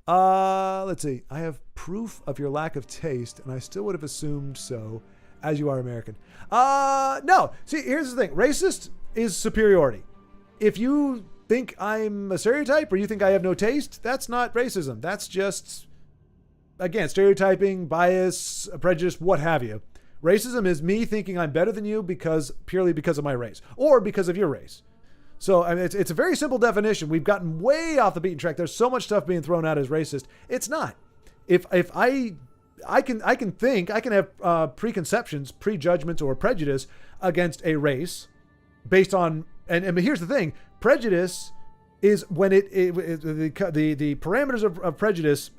Let's see. I have proof of your lack of taste and I still would have assumed so as you are American. No. See, here's the thing. Racist is superiority. If you think I'm a stereotype or you think I have no taste, that's not racism. That's just, again, stereotyping, bias, prejudice, what have you. Racism is me thinking I'm better than you purely because of my race or because of your race. So I mean, it's a very simple definition. We've gotten way off the beaten track. There's so much stuff being thrown out as racist. It's not. If I can have preconceptions, prejudgments, or prejudice against a race based on, and here's the thing: prejudice is when the parameters of prejudice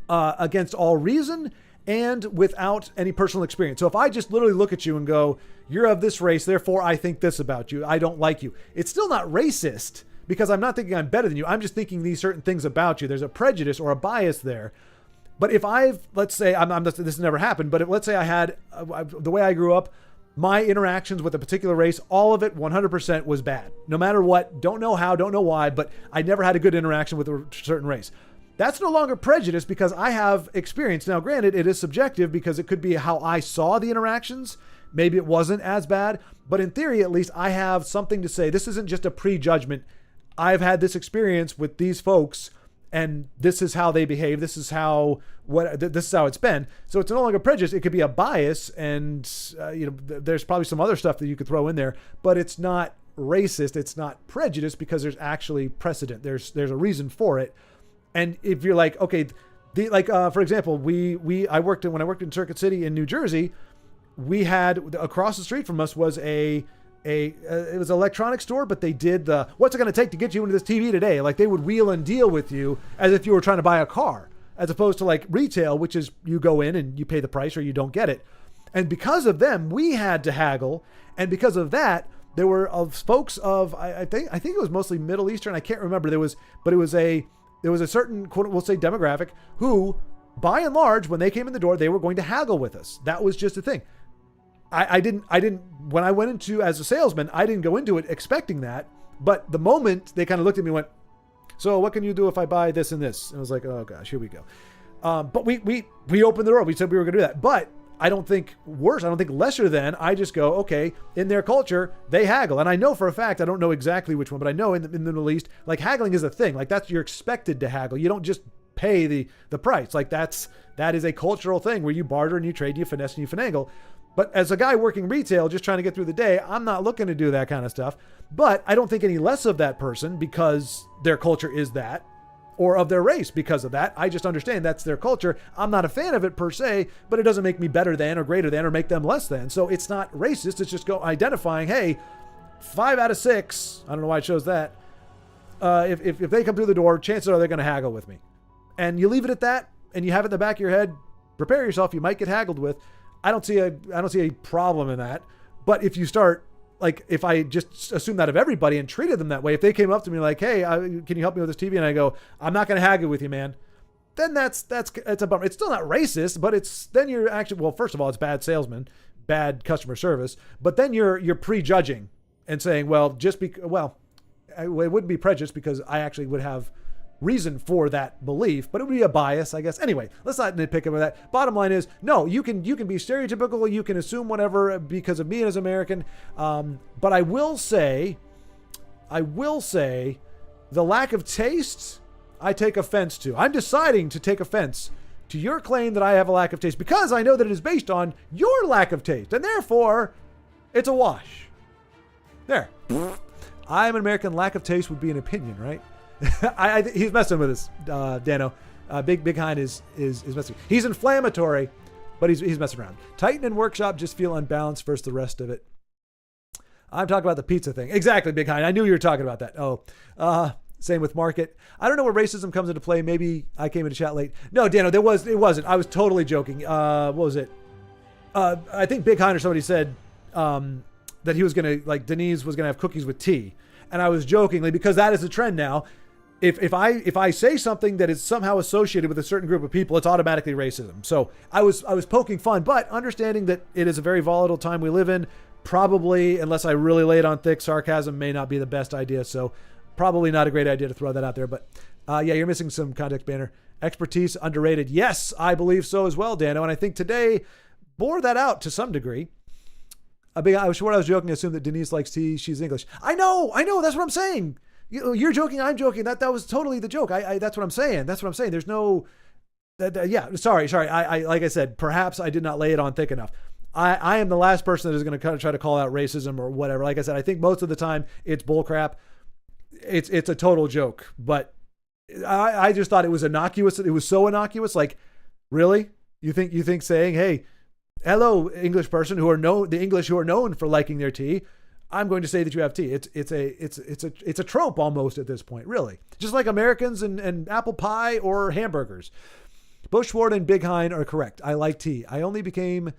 against all reason and without any personal experience. So if I just literally look at you and go, you're of this race, therefore I think this about you, I don't like you, it's still not racist because I'm not thinking I'm better than you. I'm just thinking these certain things about you. There's a prejudice or a bias there. But if let's say, this has never happened, but let's say I had, the way I grew up, my interactions with a particular race, all of it 100% was bad. No matter what, don't know how, don't know why, but I never had a good interaction with a certain race. That's no longer prejudice because I have experience. Now, granted, it is subjective because it could be how I saw the interactions. Maybe it wasn't as bad, but in theory, at least, I have something to say. This isn't just a prejudgment. I've had this experience with these folks, and this is how they behave. This is how it's been. So it's no longer prejudice. It could be a bias, and there's probably some other stuff that you could throw in there, but it's not racist. It's not prejudice because there's actually precedent. There's a reason for it. And if you're like, okay, for example, when I worked in Circuit City in New Jersey, we had across the street from us was it was an electronics store, but they did what's it going to take to get you into this TV today? Like they would wheel and deal with you as if you were trying to buy a car, as opposed to like retail, which is you go in and you pay the price or you don't get it. And because of them, we had to haggle. And because of that, there were folks of, I think it was mostly Middle Eastern. I can't remember. There was a certain, quote, we'll say demographic who, by and large, when they came in the door, they were going to haggle with us. That was just a thing. I didn't, when I went into as a salesman, I didn't go into it expecting that. But the moment they kind of looked at me and went, so what can you do if I buy this and this? And I was like, oh gosh, here we go. But we opened the door. We said we were going to do that. But I don't think worse. I don't think lesser than. I just go, okay, in their culture, they haggle. And I know for a fact, I don't know exactly which one, but I know in the Middle East, like haggling is a thing. Like you're expected to haggle. You don't just pay the price. Like that is a cultural thing where you barter and you trade, and you finesse and you finagle. But as a guy working retail, just trying to get through the day, I'm not looking to do that kind of stuff. But I don't think any less of that person because their culture is that, or of their race because of that. I just understand that's their culture. I'm not a fan of it per se, but it doesn't make me better than or greater than or make them less than. So it's not racist. It's just identifying, hey, 5 out of 6, I don't know why I chose that. If they come through the door, chances are they're going to haggle with me. And you leave it at that, and you have it in the back of your head, prepare yourself, you might get haggled with. I don't see a problem in that. But if you start, like, if I just assume that of everybody and treated them that way, if they came up to me like, hey, can you help me with this TV? And I go, I'm not going to haggle with you, man. Then that's a bummer. It's still not racist, but then you're actually, well, first of all, it's bad salesman, bad customer service. But then you're prejudging and saying, well, it wouldn't be prejudice because I actually would have reason for that belief, but it would be a bias, I guess. Anyway, let's not nitpick about that. Bottom line is, no, you can be stereotypical, you can assume whatever because of me as American. But I will say, the lack of taste, I take offense to. I'm deciding to take offense to your claim that I have a lack of taste because I know that it is based on your lack of taste, and therefore, it's a wash. There. I'm an American. Lack of taste would be an opinion, right? He's messing with us, Dano. Big Hind is messing. He's inflammatory, but he's messing around. Titan and Workshop just feel unbalanced versus the rest of it. I'm talking about the pizza thing. Exactly, Big Hind. I knew you were talking about that. Same with Market. I don't know where racism comes into play. Maybe I came into chat late. No, Dano, it wasn't. I was totally joking. What was it? I think Big Hind or somebody said that he was gonna, like, Denise was gonna have cookies with tea, and I was jokingly, because that is the trend now. If I say something that is somehow associated with a certain group of people, it's automatically racism. So I was poking fun, but understanding that it is a very volatile time we live in. Probably, unless I really lay it on thick, sarcasm may not be the best idea. So probably not a great idea to throw that out there. But yeah, you're missing some context, Banner. Expertise underrated. Yes, I believe so as well, Dano. And I think today bore that out to some degree. I was joking. I assume that Denise likes tea. She's English. I know. That's what I'm saying. You're joking. I'm joking. That was totally the joke. That's what I'm saying. There's no. Yeah. Sorry. I like I said, perhaps I did not lay it on thick enough. I am the last person that is going to try to call out racism or whatever. Like I said, I think most of the time it's bullcrap. It's a total joke. But I just thought it was innocuous. It was so innocuous. Like, really? You think saying, hey, hello, English person the English who are known for liking their tea, I'm going to say that you have tea. It's a trope almost at this point, really. Just like Americans and apple pie or hamburgers. Bushward and Big Hind are correct. I like tea. I only become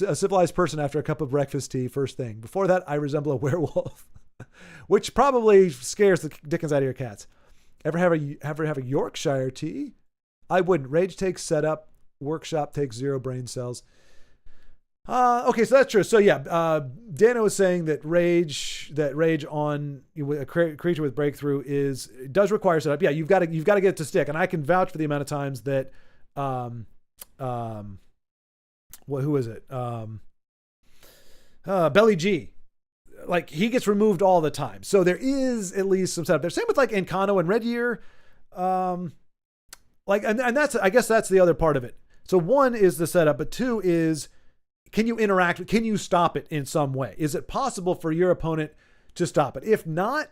a civilized person after a cup of breakfast tea first thing. Before that, I resemble a werewolf, which probably scares the dickens out of your cats. Ever have a Yorkshire tea? I wouldn't. Rage takes setup. Workshop takes 0 brain cells. Okay, so that's true. So yeah, Dano is saying that rage on a creature with breakthrough does require setup. Yeah, you've got to get it to stick, and I can vouch for the amount of times that who is it? Belly G. Like, he gets removed all the time. So there is at least some setup there. Same with like Encano and Red Year. And that's, I guess that's the other part of it. So 1 is the setup, but 2 is, can you stop it in some way? Is it possible for your opponent to stop it? If not,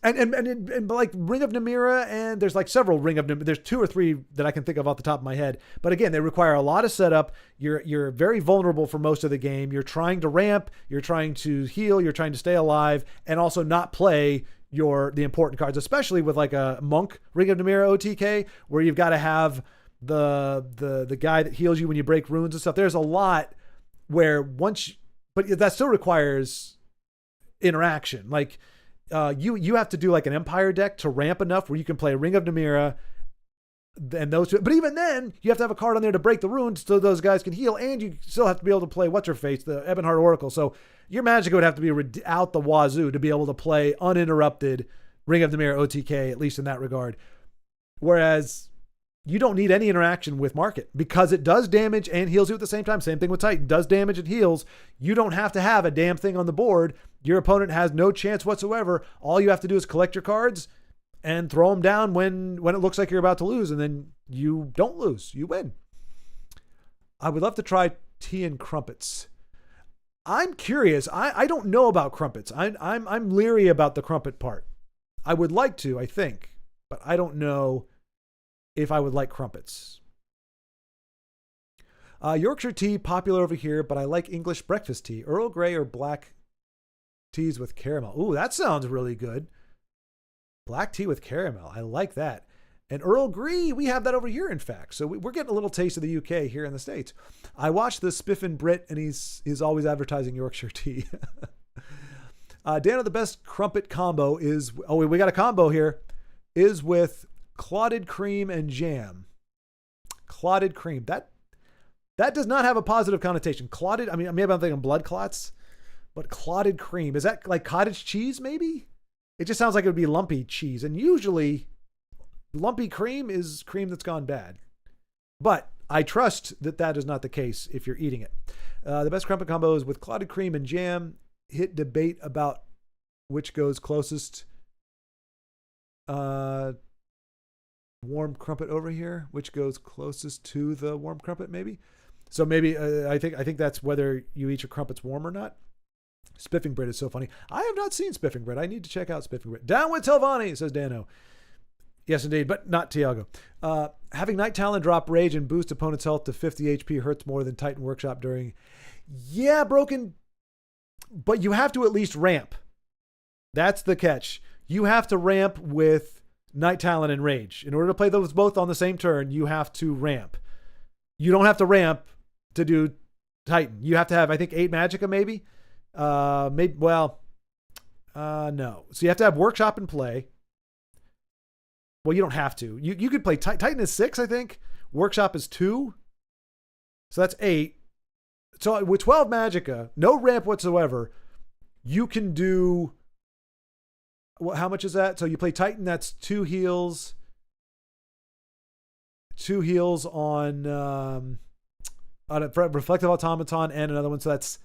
and like Ring of Namira, and there's like several Ring of Namira, there's 2 or 3 that I can think of off the top of my head. But again, they require a lot of setup. You're very vulnerable for most of the game. You're trying to ramp, you're trying to heal, you're trying to stay alive, and also not play the important cards, especially with like a Monk Ring of Namira OTK, where you've got to have the guy that heals you when you break runes and stuff. There's a lot where but that still requires interaction. Like you have to do like an Empire deck to ramp enough where you can play Ring of Namira and those two. But even then, you have to have a card on there to break the runes so those guys can heal, and you still have to be able to play what's-her-face, the Ebonheart Oracle. So your Magic would have to be out the wazoo to be able to play uninterrupted Ring of Namira OTK, at least in that regard. Whereas you don't need any interaction with Market because it does damage and heals you at the same time. Same thing with Titan. Does damage and heals. You don't have to have a damn thing on the board. Your opponent has no chance whatsoever. All you have to do is collect your cards and throw them down when it looks like you're about to lose, and then you don't lose. You win. I would love to try tea and crumpets. I'm curious. I don't know about crumpets. I'm leery about the crumpet part. I would like to, I think, but I don't know if I would like crumpets. Yorkshire tea, popular over here, but I like English breakfast tea. Earl Grey or black teas with caramel. Ooh, that sounds really good. Black tea with caramel. I like that. And Earl Grey, we have that over here, in fact. So we're getting a little taste of the UK here in the States. I watched the Spiffin Brit, and he's always advertising Yorkshire tea. Dana, the best crumpet combo is, we got a combo here, is with clotted cream and jam. Clotted cream. That does not have a positive connotation. Clotted, I mean, maybe I'm thinking blood clots, but clotted cream. Is that like cottage cheese, maybe? It just sounds like it would be lumpy cheese. And usually, lumpy cream is cream that's gone bad. But I trust that is not the case if you're eating it. The best crumpet combo is with clotted cream and jam. Hit debate about which goes closest. Warm crumpet over here, which goes closest to the warm crumpet, maybe. So maybe I think that's whether you eat your crumpets warm or not. Spiffing bread is so funny. I have not seen spiffing bread. I need to check out spiffing bread. Down with Telvanni, says Dano. Yes, indeed, but not Tiago. Having Night Talon drop rage and boost opponent's health to 50 HP hurts more than Titan Workshop during. Yeah, Broken. But you have to at least ramp. That's the catch. You have to ramp with Night Talon and Rage. In order to play those both on the same turn, you have to ramp. You don't have to ramp to do Titan. You have to have, I think, 8 Magicka maybe. No. So you have to have Workshop in play. Well, you don't have to. You could play Titan is 6, I think. Workshop is 2. So that's 8. So with 12 Magicka, no ramp whatsoever, you can do. Well, how much is that? So you play Titan, that's 2 heals. 2 heals on a Reflective Automaton and another one. So that's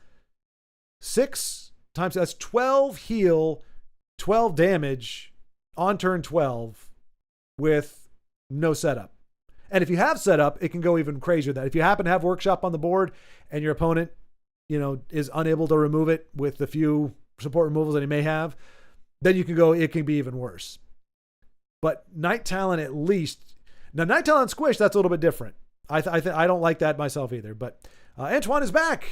6 times, that's 12 heal, 12 damage on turn 12 with no setup. And if you have setup, it can go even crazier than that. If you happen to have Workshop on the board and your opponent, is unable to remove it with the few support removals that he may have, then you can go, it can be even worse. But Night Talon at least. Now, Night Talon Squish, that's a little bit different. I don't like that myself either. But Antoine is back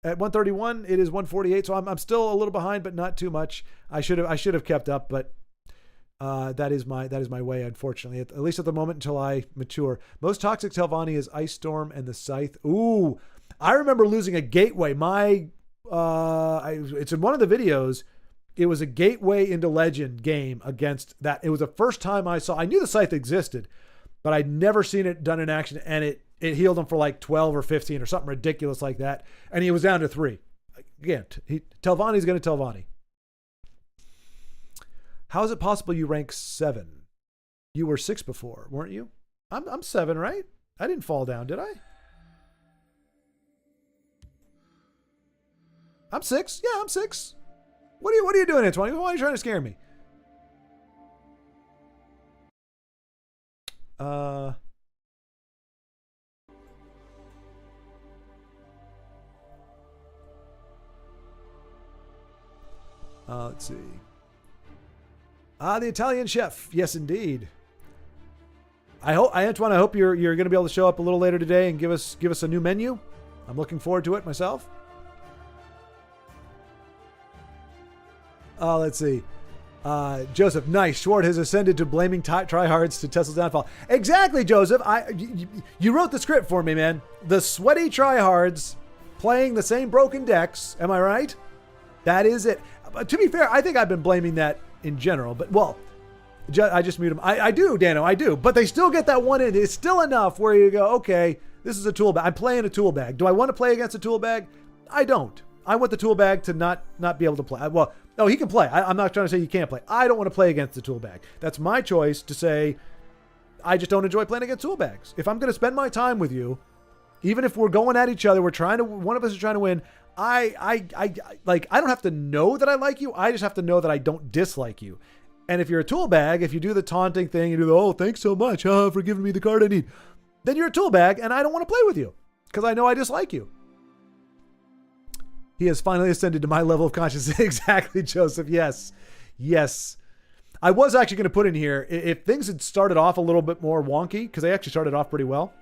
at 131. It is 148, so I'm still a little behind, but not too much. I should have kept up, but that is my way, unfortunately. At least at the moment until I mature. Most toxic Telvanni is Ice Storm and the Scythe. Ooh, I remember losing a gateway. It's in one of the videos. It was a gateway into Legend game against that. It was the first time I knew the Scythe existed, but I'd never seen it done in action, and it healed him for like 12 or 15 or something ridiculous like that, and he was down to 3. Again, Telvanni's going to Telvanni. How is it possible you rank 7? You were 6 before, weren't you? I'm 7, right? I didn't fall down, did I? I'm 6. Yeah, I'm 6. What are you doing, Antoine? Why are you trying to scare me? Let's see. The Italian chef. Yes, indeed. Antoine, I hope you're going to be able to show up a little later today and give us a new menu. I'm looking forward to it myself. Let's see. Joseph, nice. Schwart has ascended to blaming tryhards to TESL's downfall. Exactly, Joseph. You wrote the script for me, man. The sweaty tryhards playing the same broken decks. Am I right? That is it. To be fair, I think I've been blaming that in general. But, well, I just mute them. I do, Dano. I do. But they still get that one in. It's still enough where you go, okay, this is a tool bag. I'm playing a tool bag. Do I want to play against a tool bag? I don't. I want the tool bag to not be able to play. Well, no, he can play. I'm not trying to say he can't play. I don't want to play against the tool bag. That's my choice to say, I just don't enjoy playing against tool bags. If I'm going to spend my time with you, even if we're going at each other, one of us is trying to win. I don't have to know that I like you. I just have to know that I don't dislike you. And if you're a tool bag, if you do the taunting thing, you do the, oh, thanks so much for giving me the card I need, then you're a tool bag, and I don't want to play with you because I know I dislike you. He has finally ascended to my level of consciousness. Exactly, Joseph. Yes. Yes. I was actually going to put in here, if things had started off a little bit more wonky, because they actually started off pretty well.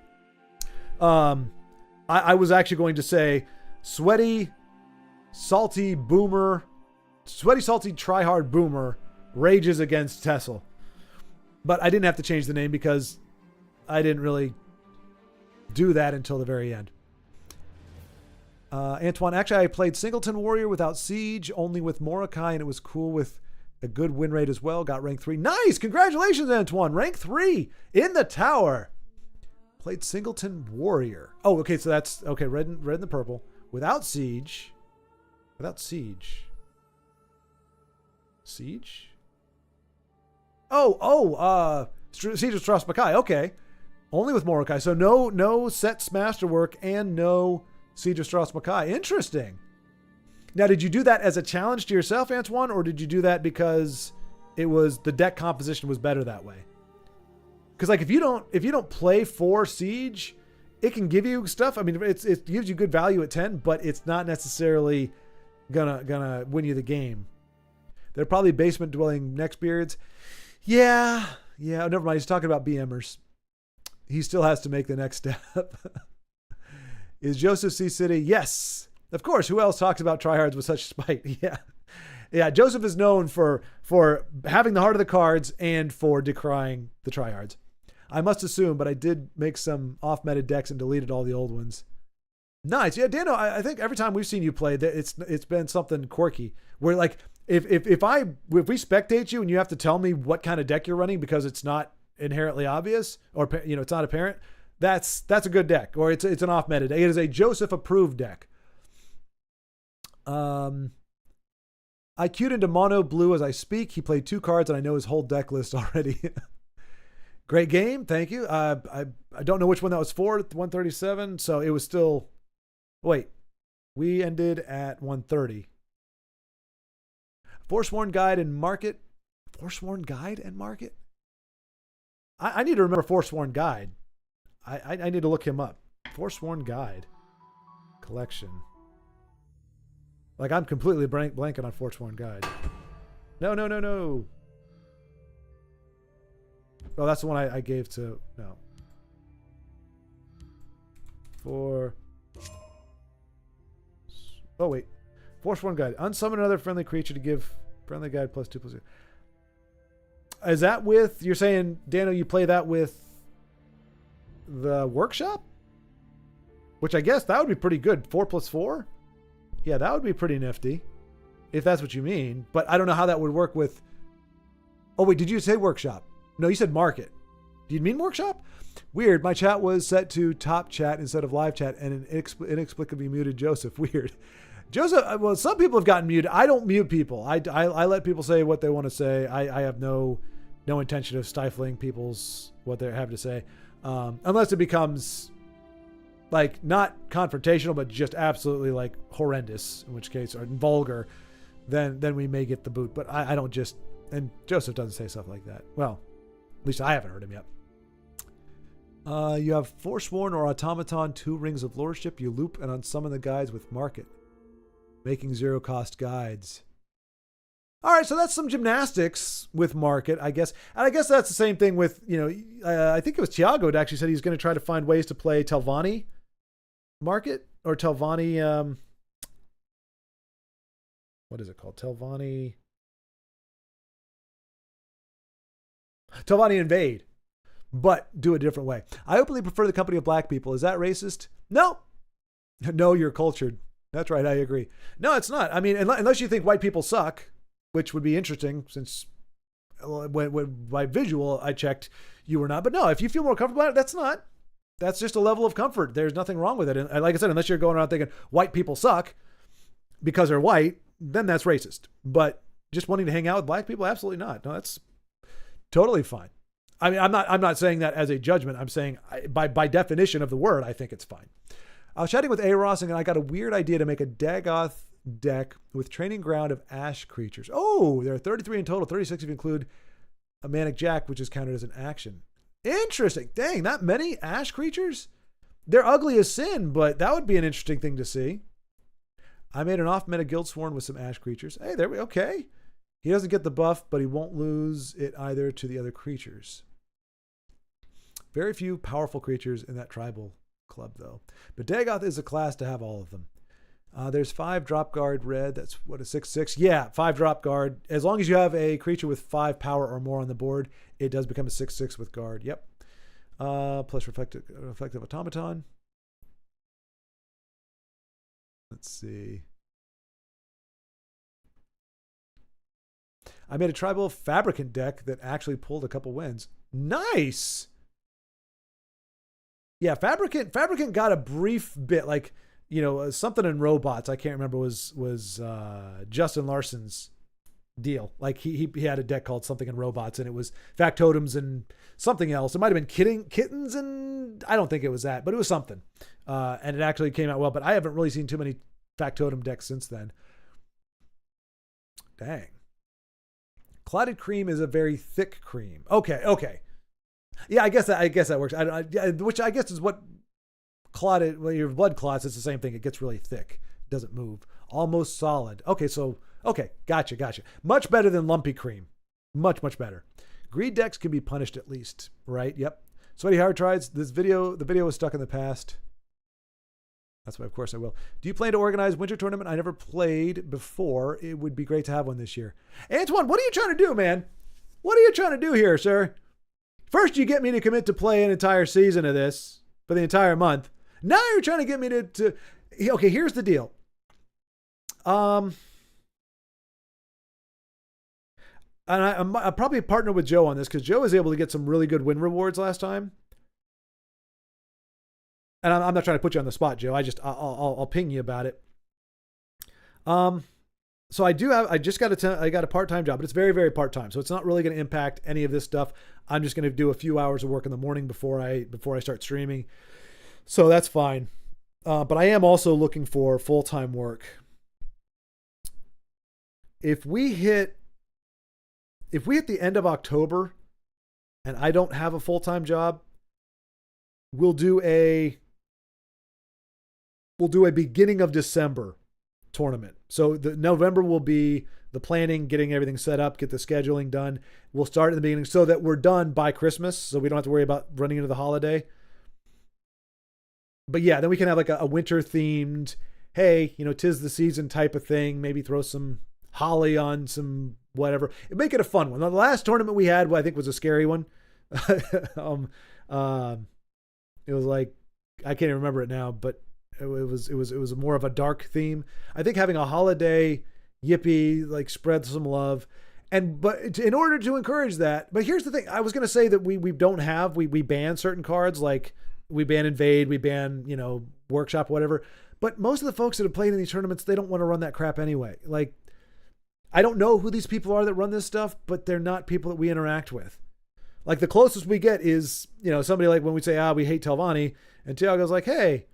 I was actually going to say sweaty, salty, tryhard boomer rages against TESL. But I didn't have to change the name because I didn't really do that until the very end. Antoine, actually I played Singleton Warrior without Siege, only with Mordecai, and it was cool with a good win rate as well. Got rank 3. Nice! Congratulations, Antoine. Rank 3 in the tower. Played Singleton Warrior. Oh, okay, so that's okay. Red and the purple without Siege. Siege. Siege of Strauss Mackay. Okay, only with Mordecai. So no Set's Masterwork and no Siege of Strauss Mackay. Interesting. Now, did you do that as a challenge to yourself, Antoine, or did you do that because it was the deck composition was better that way? Because like if you don't play for Siege, it can give you stuff. I mean, it gives you good value at 10, but it's not necessarily gonna win you the game. They're probably basement dwelling neckbeards. Yeah. Never mind. He's talking about BMers. He still has to make the next step. Is Joseph C. City? Yes. Of course. Who else talks about tryhards with such spite? Yeah. Joseph is known for having the heart of the cards and for decrying the tryhards. I must assume, but I did make some off-meta decks and deleted all the old ones. Nice. Yeah, Dano, I think every time we've seen you play, it's been something quirky. Where like if we spectate you and you have to tell me what kind of deck you're running because it's not inherently obvious or it's not apparent, that's a good deck, or it's an off-meta deck. It is a Joseph approved deck. I queued into mono blue as I speak. He played 2 cards and I know his whole deck list already. Great game. Thank you. I don't know which one that was for. 137. So it was still, wait, we ended at 130. Forsworn Guide and Market. Forsworn Guide and Market? I need to remember Forsworn Guide. I need to look him up. Forsworn Guide. Collection. Like, I'm completely blanking on Forsworn Guide. No. Oh, that's the one I gave to... No. Oh, wait. Forsworn Guide. Unsummon another friendly creature to give friendly guide +2/+2. Is that with... You're saying, Dano, you play that with the workshop? Which I guess that would be pretty good. 4/4? Yeah, that would be pretty nifty. If that's what you mean. But I don't know how that would work with... Oh, wait, did you say workshop? No, you said market. Do you mean workshop? Weird. My chat was set to top chat instead of live chat and inexplicably muted Joseph. Weird. Joseph, well, some people have gotten muted. I don't mute people. I let people say what they want to say. I have no intention of stifling what they have to say. Unless it becomes... like not confrontational, but just absolutely like horrendous, in which case, or vulgar, then we may get the boot. But I don't just, and Joseph doesn't say stuff like that. Well, at least I haven't heard him yet. You have Forsworn or Automaton, 2 Rings of Lordship. You loop and unsummon the guides with Market, making 0 cost guides. All right, so that's some gymnastics with Market, I guess. And I guess that's the same thing with, I think it was Thiago that actually said he's going to try to find ways to play Telvanni Market or Telvanni, what is it called? Telvanni Invade, but do it a different way. I openly prefer the company of black people. Is that racist? No. No, you're cultured. That's right. I agree. No, it's not. I mean, unless you think white people suck, which would be interesting since when by visual I checked, you were not. But no, if you feel more comfortable about it, that's just a level of comfort. There's nothing wrong with it. And like I said, unless you're going around thinking white people suck because they're white, then that's racist. But just wanting to hang out with black people, absolutely not. No, that's totally fine. I mean, I'm not saying that as a judgment. I'm saying by definition of the word, I think it's fine. I was chatting with A-Ross and I got a weird idea to make a Dagoth deck with training ground of ash creatures. Oh, there are 33 in total, 36 if you include a Manic Jack, which is counted as an action. Interesting. Dang, that many ash creatures? They're ugly as sin, but that would be an interesting thing to see. I made an off-meta Guildsworn with some ash creatures. Hey, there we okay. He doesn't get the buff, but he won't lose it either to the other creatures. Very few powerful creatures in that tribal club, though. But Dagoth is a class to have all of them. There's 5 drop guard red. That's what, a 6/6? Yeah, 5 drop guard. As long as you have a creature with 5 power or more on the board, it does become a 6/6 with guard. Yep. Plus reflective automaton. Let's see. I made a tribal fabricant deck that actually pulled a couple wins. Nice. Yeah, fabricant got a brief bit, like, you know, something in robots. I can't remember, was Justin Larson's deal. Like he had a deck called something in robots, and it was factotums and something else. It might have been kittens, and I don't think it was that, but it was something. And it actually came out well. But I haven't really seen too many factotum decks since then. Dang. Clotted cream is a very thick cream. Okay. Yeah, I guess that works. Which I guess is what clotted, when your blood clots, it's the same thing. It gets really thick. It doesn't move. Almost solid. Okay, gotcha. Much better than lumpy cream. Much better. Greed decks can be punished at least, right? Yep. Sweaty Hard Trides, the video was stuck in the past. That's why, of course, I will. Do you plan to organize winter tournament? I never played before. It would be great to have one this year. Antoine, what are you trying to do, man? What are you trying to do here, sir? First, you get me to commit to play an entire season of this for the entire month. Now you're trying to get me to okay, here's the deal. And I probably partner with Joe on this because Joe was able to get some really good win rewards last time. And I'm not trying to put you on the spot, Joe. I'll ping you about it. So I got a part-time job, but it's very, very part-time. So it's not really going to impact any of this stuff. I'm just going to do a few hours of work in the morning before I start streaming. So that's fine. But I am also looking for full-time work. If we hit the end of October and I don't have a full-time job, we'll do a beginning of December tournament. So the November will be the planning, getting everything set up, get the scheduling done. We'll start in the beginning so that we're done by Christmas, so we don't have to worry about running into the holiday. But yeah, then we can have like a winter themed, hey, you know, 'tis the season type of thing. Maybe throw some holly on some whatever. Make it a fun one. The last tournament we had, I think, was a scary one. It was like, I can't even remember it now, but it was more of a dark theme. I think having a holiday yippee, like, spread some love. But in order to encourage that, but here's the thing. I was going to say that we ban certain cards, like we ban Invade, we ban, you know, Workshop, whatever. But most of the folks that have played in these tournaments, they don't want to run that crap anyway. Like, I don't know who these people are that run this stuff, but they're not people that we interact with. Like, the closest we get is, you know, somebody like when we say, we hate Telvanni, and Tiago's like, hey,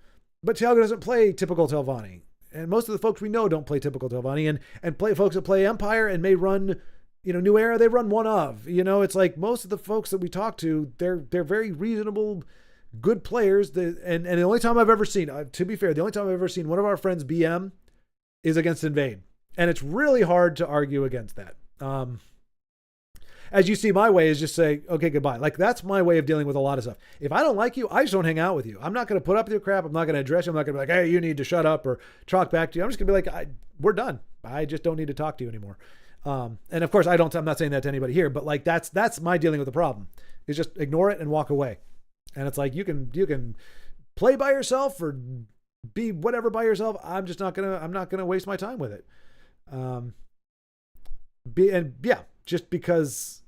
but Tiago doesn't play typical Telvanni. And most of the folks we know don't play typical Telvanni, and play folks that play Empire and may run, you know, New Era, they run one of. You know, it's like most of the folks that we talk to, they're very reasonable, good players. And the only time I've ever seen, to be fair, the only time I've ever seen one of our friends BM is against Invade. And it's really hard to argue against that. As you see, my way is just say, okay, goodbye. Like, that's my way of dealing with a lot of stuff. If I don't like you, I just don't hang out with you. I'm not going to put up with your crap. I'm not going to address you. I'm not going to be like, hey, you need to shut up or talk back to you. I'm just going to be like, we're done. I just don't need to talk to you anymore. And of course, I'm not saying that to anybody here, but like, that's my dealing with the problem, is just ignore it and walk away. And it's like, you can play by yourself or be whatever by yourself. I'm not going to waste my time with it. Just because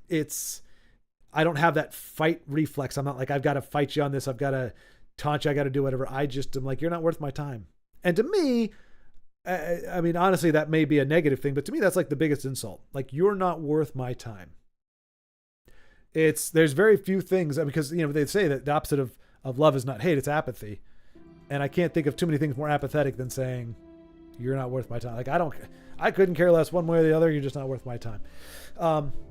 I don't have that fight reflex. I'm not like, I've got to fight you on this. I've got to taunt you. I got to do whatever. I just am like, you're not worth my time. And to me, I mean, honestly, that may be a negative thing, but to me, that's like the biggest insult. Like, you're not worth my time. there's very few things, because they say that the opposite of love is not hate, it's apathy. And I can't think of too many things more apathetic than saying you're not worth my time. Like I couldn't care less one way or the other. You're just not worth my time.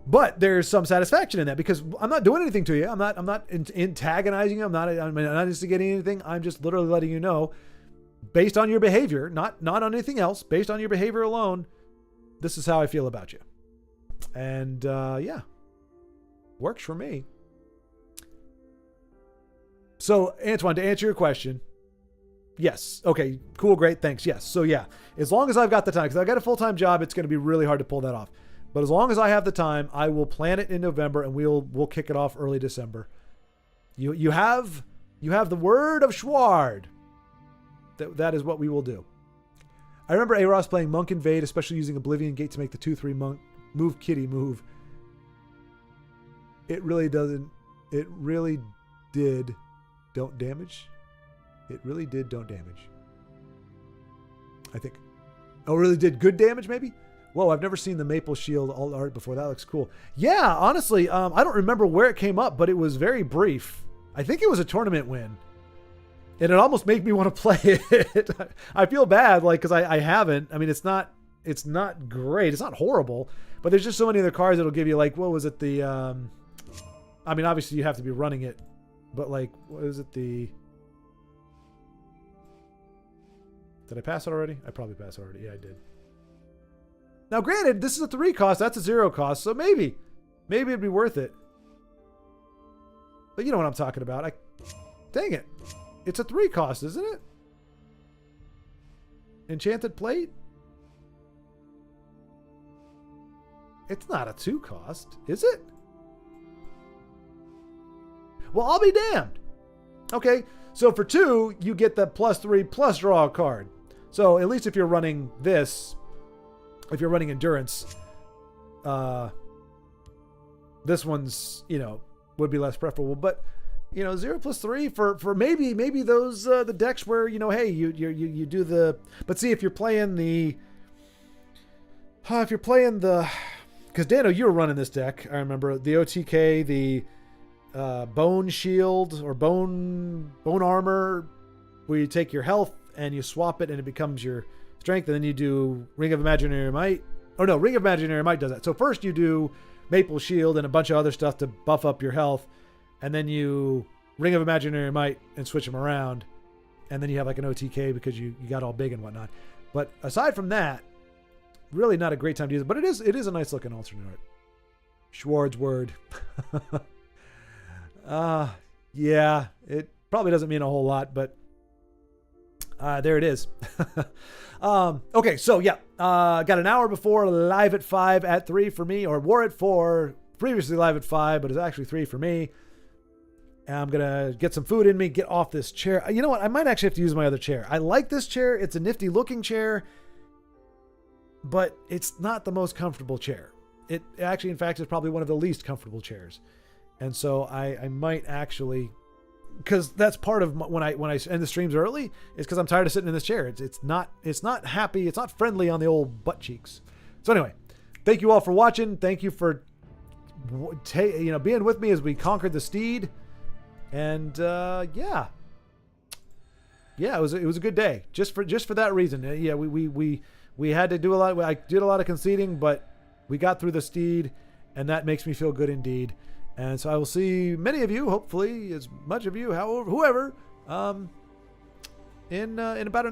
But there's some satisfaction in that, because I'm not doing anything to you. I'm not antagonizing you. I'm not instigating anything. I'm just literally letting you know, based on your behavior, not on anything else, based on your behavior alone, this is how I feel about you. And yeah, works for me. So Antoine, to answer your question, yes. Okay, cool, great, thanks. Yes. So yeah, as long as I've got the time, because I've got a full-time job, it's going to be really hard to pull that off. But as long as I have the time, I will plan it in November, and we'll kick it off early December. You have the word of Schward. That is what we will do. I remember A-Ross playing Monk Invade, especially using Oblivion Gate to make the 2/3 Monk move kitty move. It really did don't damage. It really did don't damage. I think. Oh, it really did good damage, maybe? Whoa, I've never seen the Maple Shield alt art before. That looks cool. Yeah, honestly, I don't remember where it came up, but it was very brief. I think it was a tournament win. And it almost made me want to play it. I feel bad, like, because I haven't. I mean, it's not great. It's not horrible. But there's just so many other cards that'll give you, like, what was it? The, I mean, obviously you have to be running it. But, like, what is it? Did I pass it already? I probably passed it already. Yeah, I did. Now, granted, this is a 3 cost. That's a 0 cost. So maybe it'd be worth it. But you know what I'm talking about. Dang it. It's a 3 cost, isn't it? Enchanted Plate? It's not a 2 cost, is it? Well, I'll be damned. Okay, so for 2, you get the +3 plus draw a card. So at least if you're running this, if you're running Endurance, this one's, would be less preferable. But 0 + 3 for maybe those the decks where hey, you do the. But see, if you're playing the, because Dano, you were running this deck. I remember the OTK, the Bone Shield or Bone Armor, where you take your health and you swap it and it becomes your strength, and then you do Ring of Imaginary Might. Oh no, Ring of Imaginary Might does that. So first you do Maple Shield and a bunch of other stuff to buff up your health, and then you Ring of Imaginary Might and switch them around, and then you have like an OTK because you got all big and whatnot. But aside from that, really not a great time to use it. But it is a nice looking alternate art. Schward's word. Yeah, it probably doesn't mean a whole lot, but there it is. Okay, so yeah, got an hour before live at 5 at 3 for me, or War at 4, previously live at 5, but it's actually 3 for me. And I'm going to get some food in me, get off this chair. You know what? I might actually have to use my other chair. I like this chair. It's a nifty looking chair, but it's not the most comfortable chair. It actually, in fact, is probably one of the least comfortable chairs. And so I might actually, because that's part of when I end the streams early, is because I'm tired of sitting in this chair. It's not happy. It's not friendly on the old butt cheeks. So anyway, thank you all for watching. Thank you for being with me as we conquered the steed. And yeah, it was a good day just for that reason. Yeah, we had to do a lot. I did a lot of conceding, but we got through the steed, and that makes me feel good indeed. And so I will see many of you, hopefully as much of you, however, whoever, in about an hour.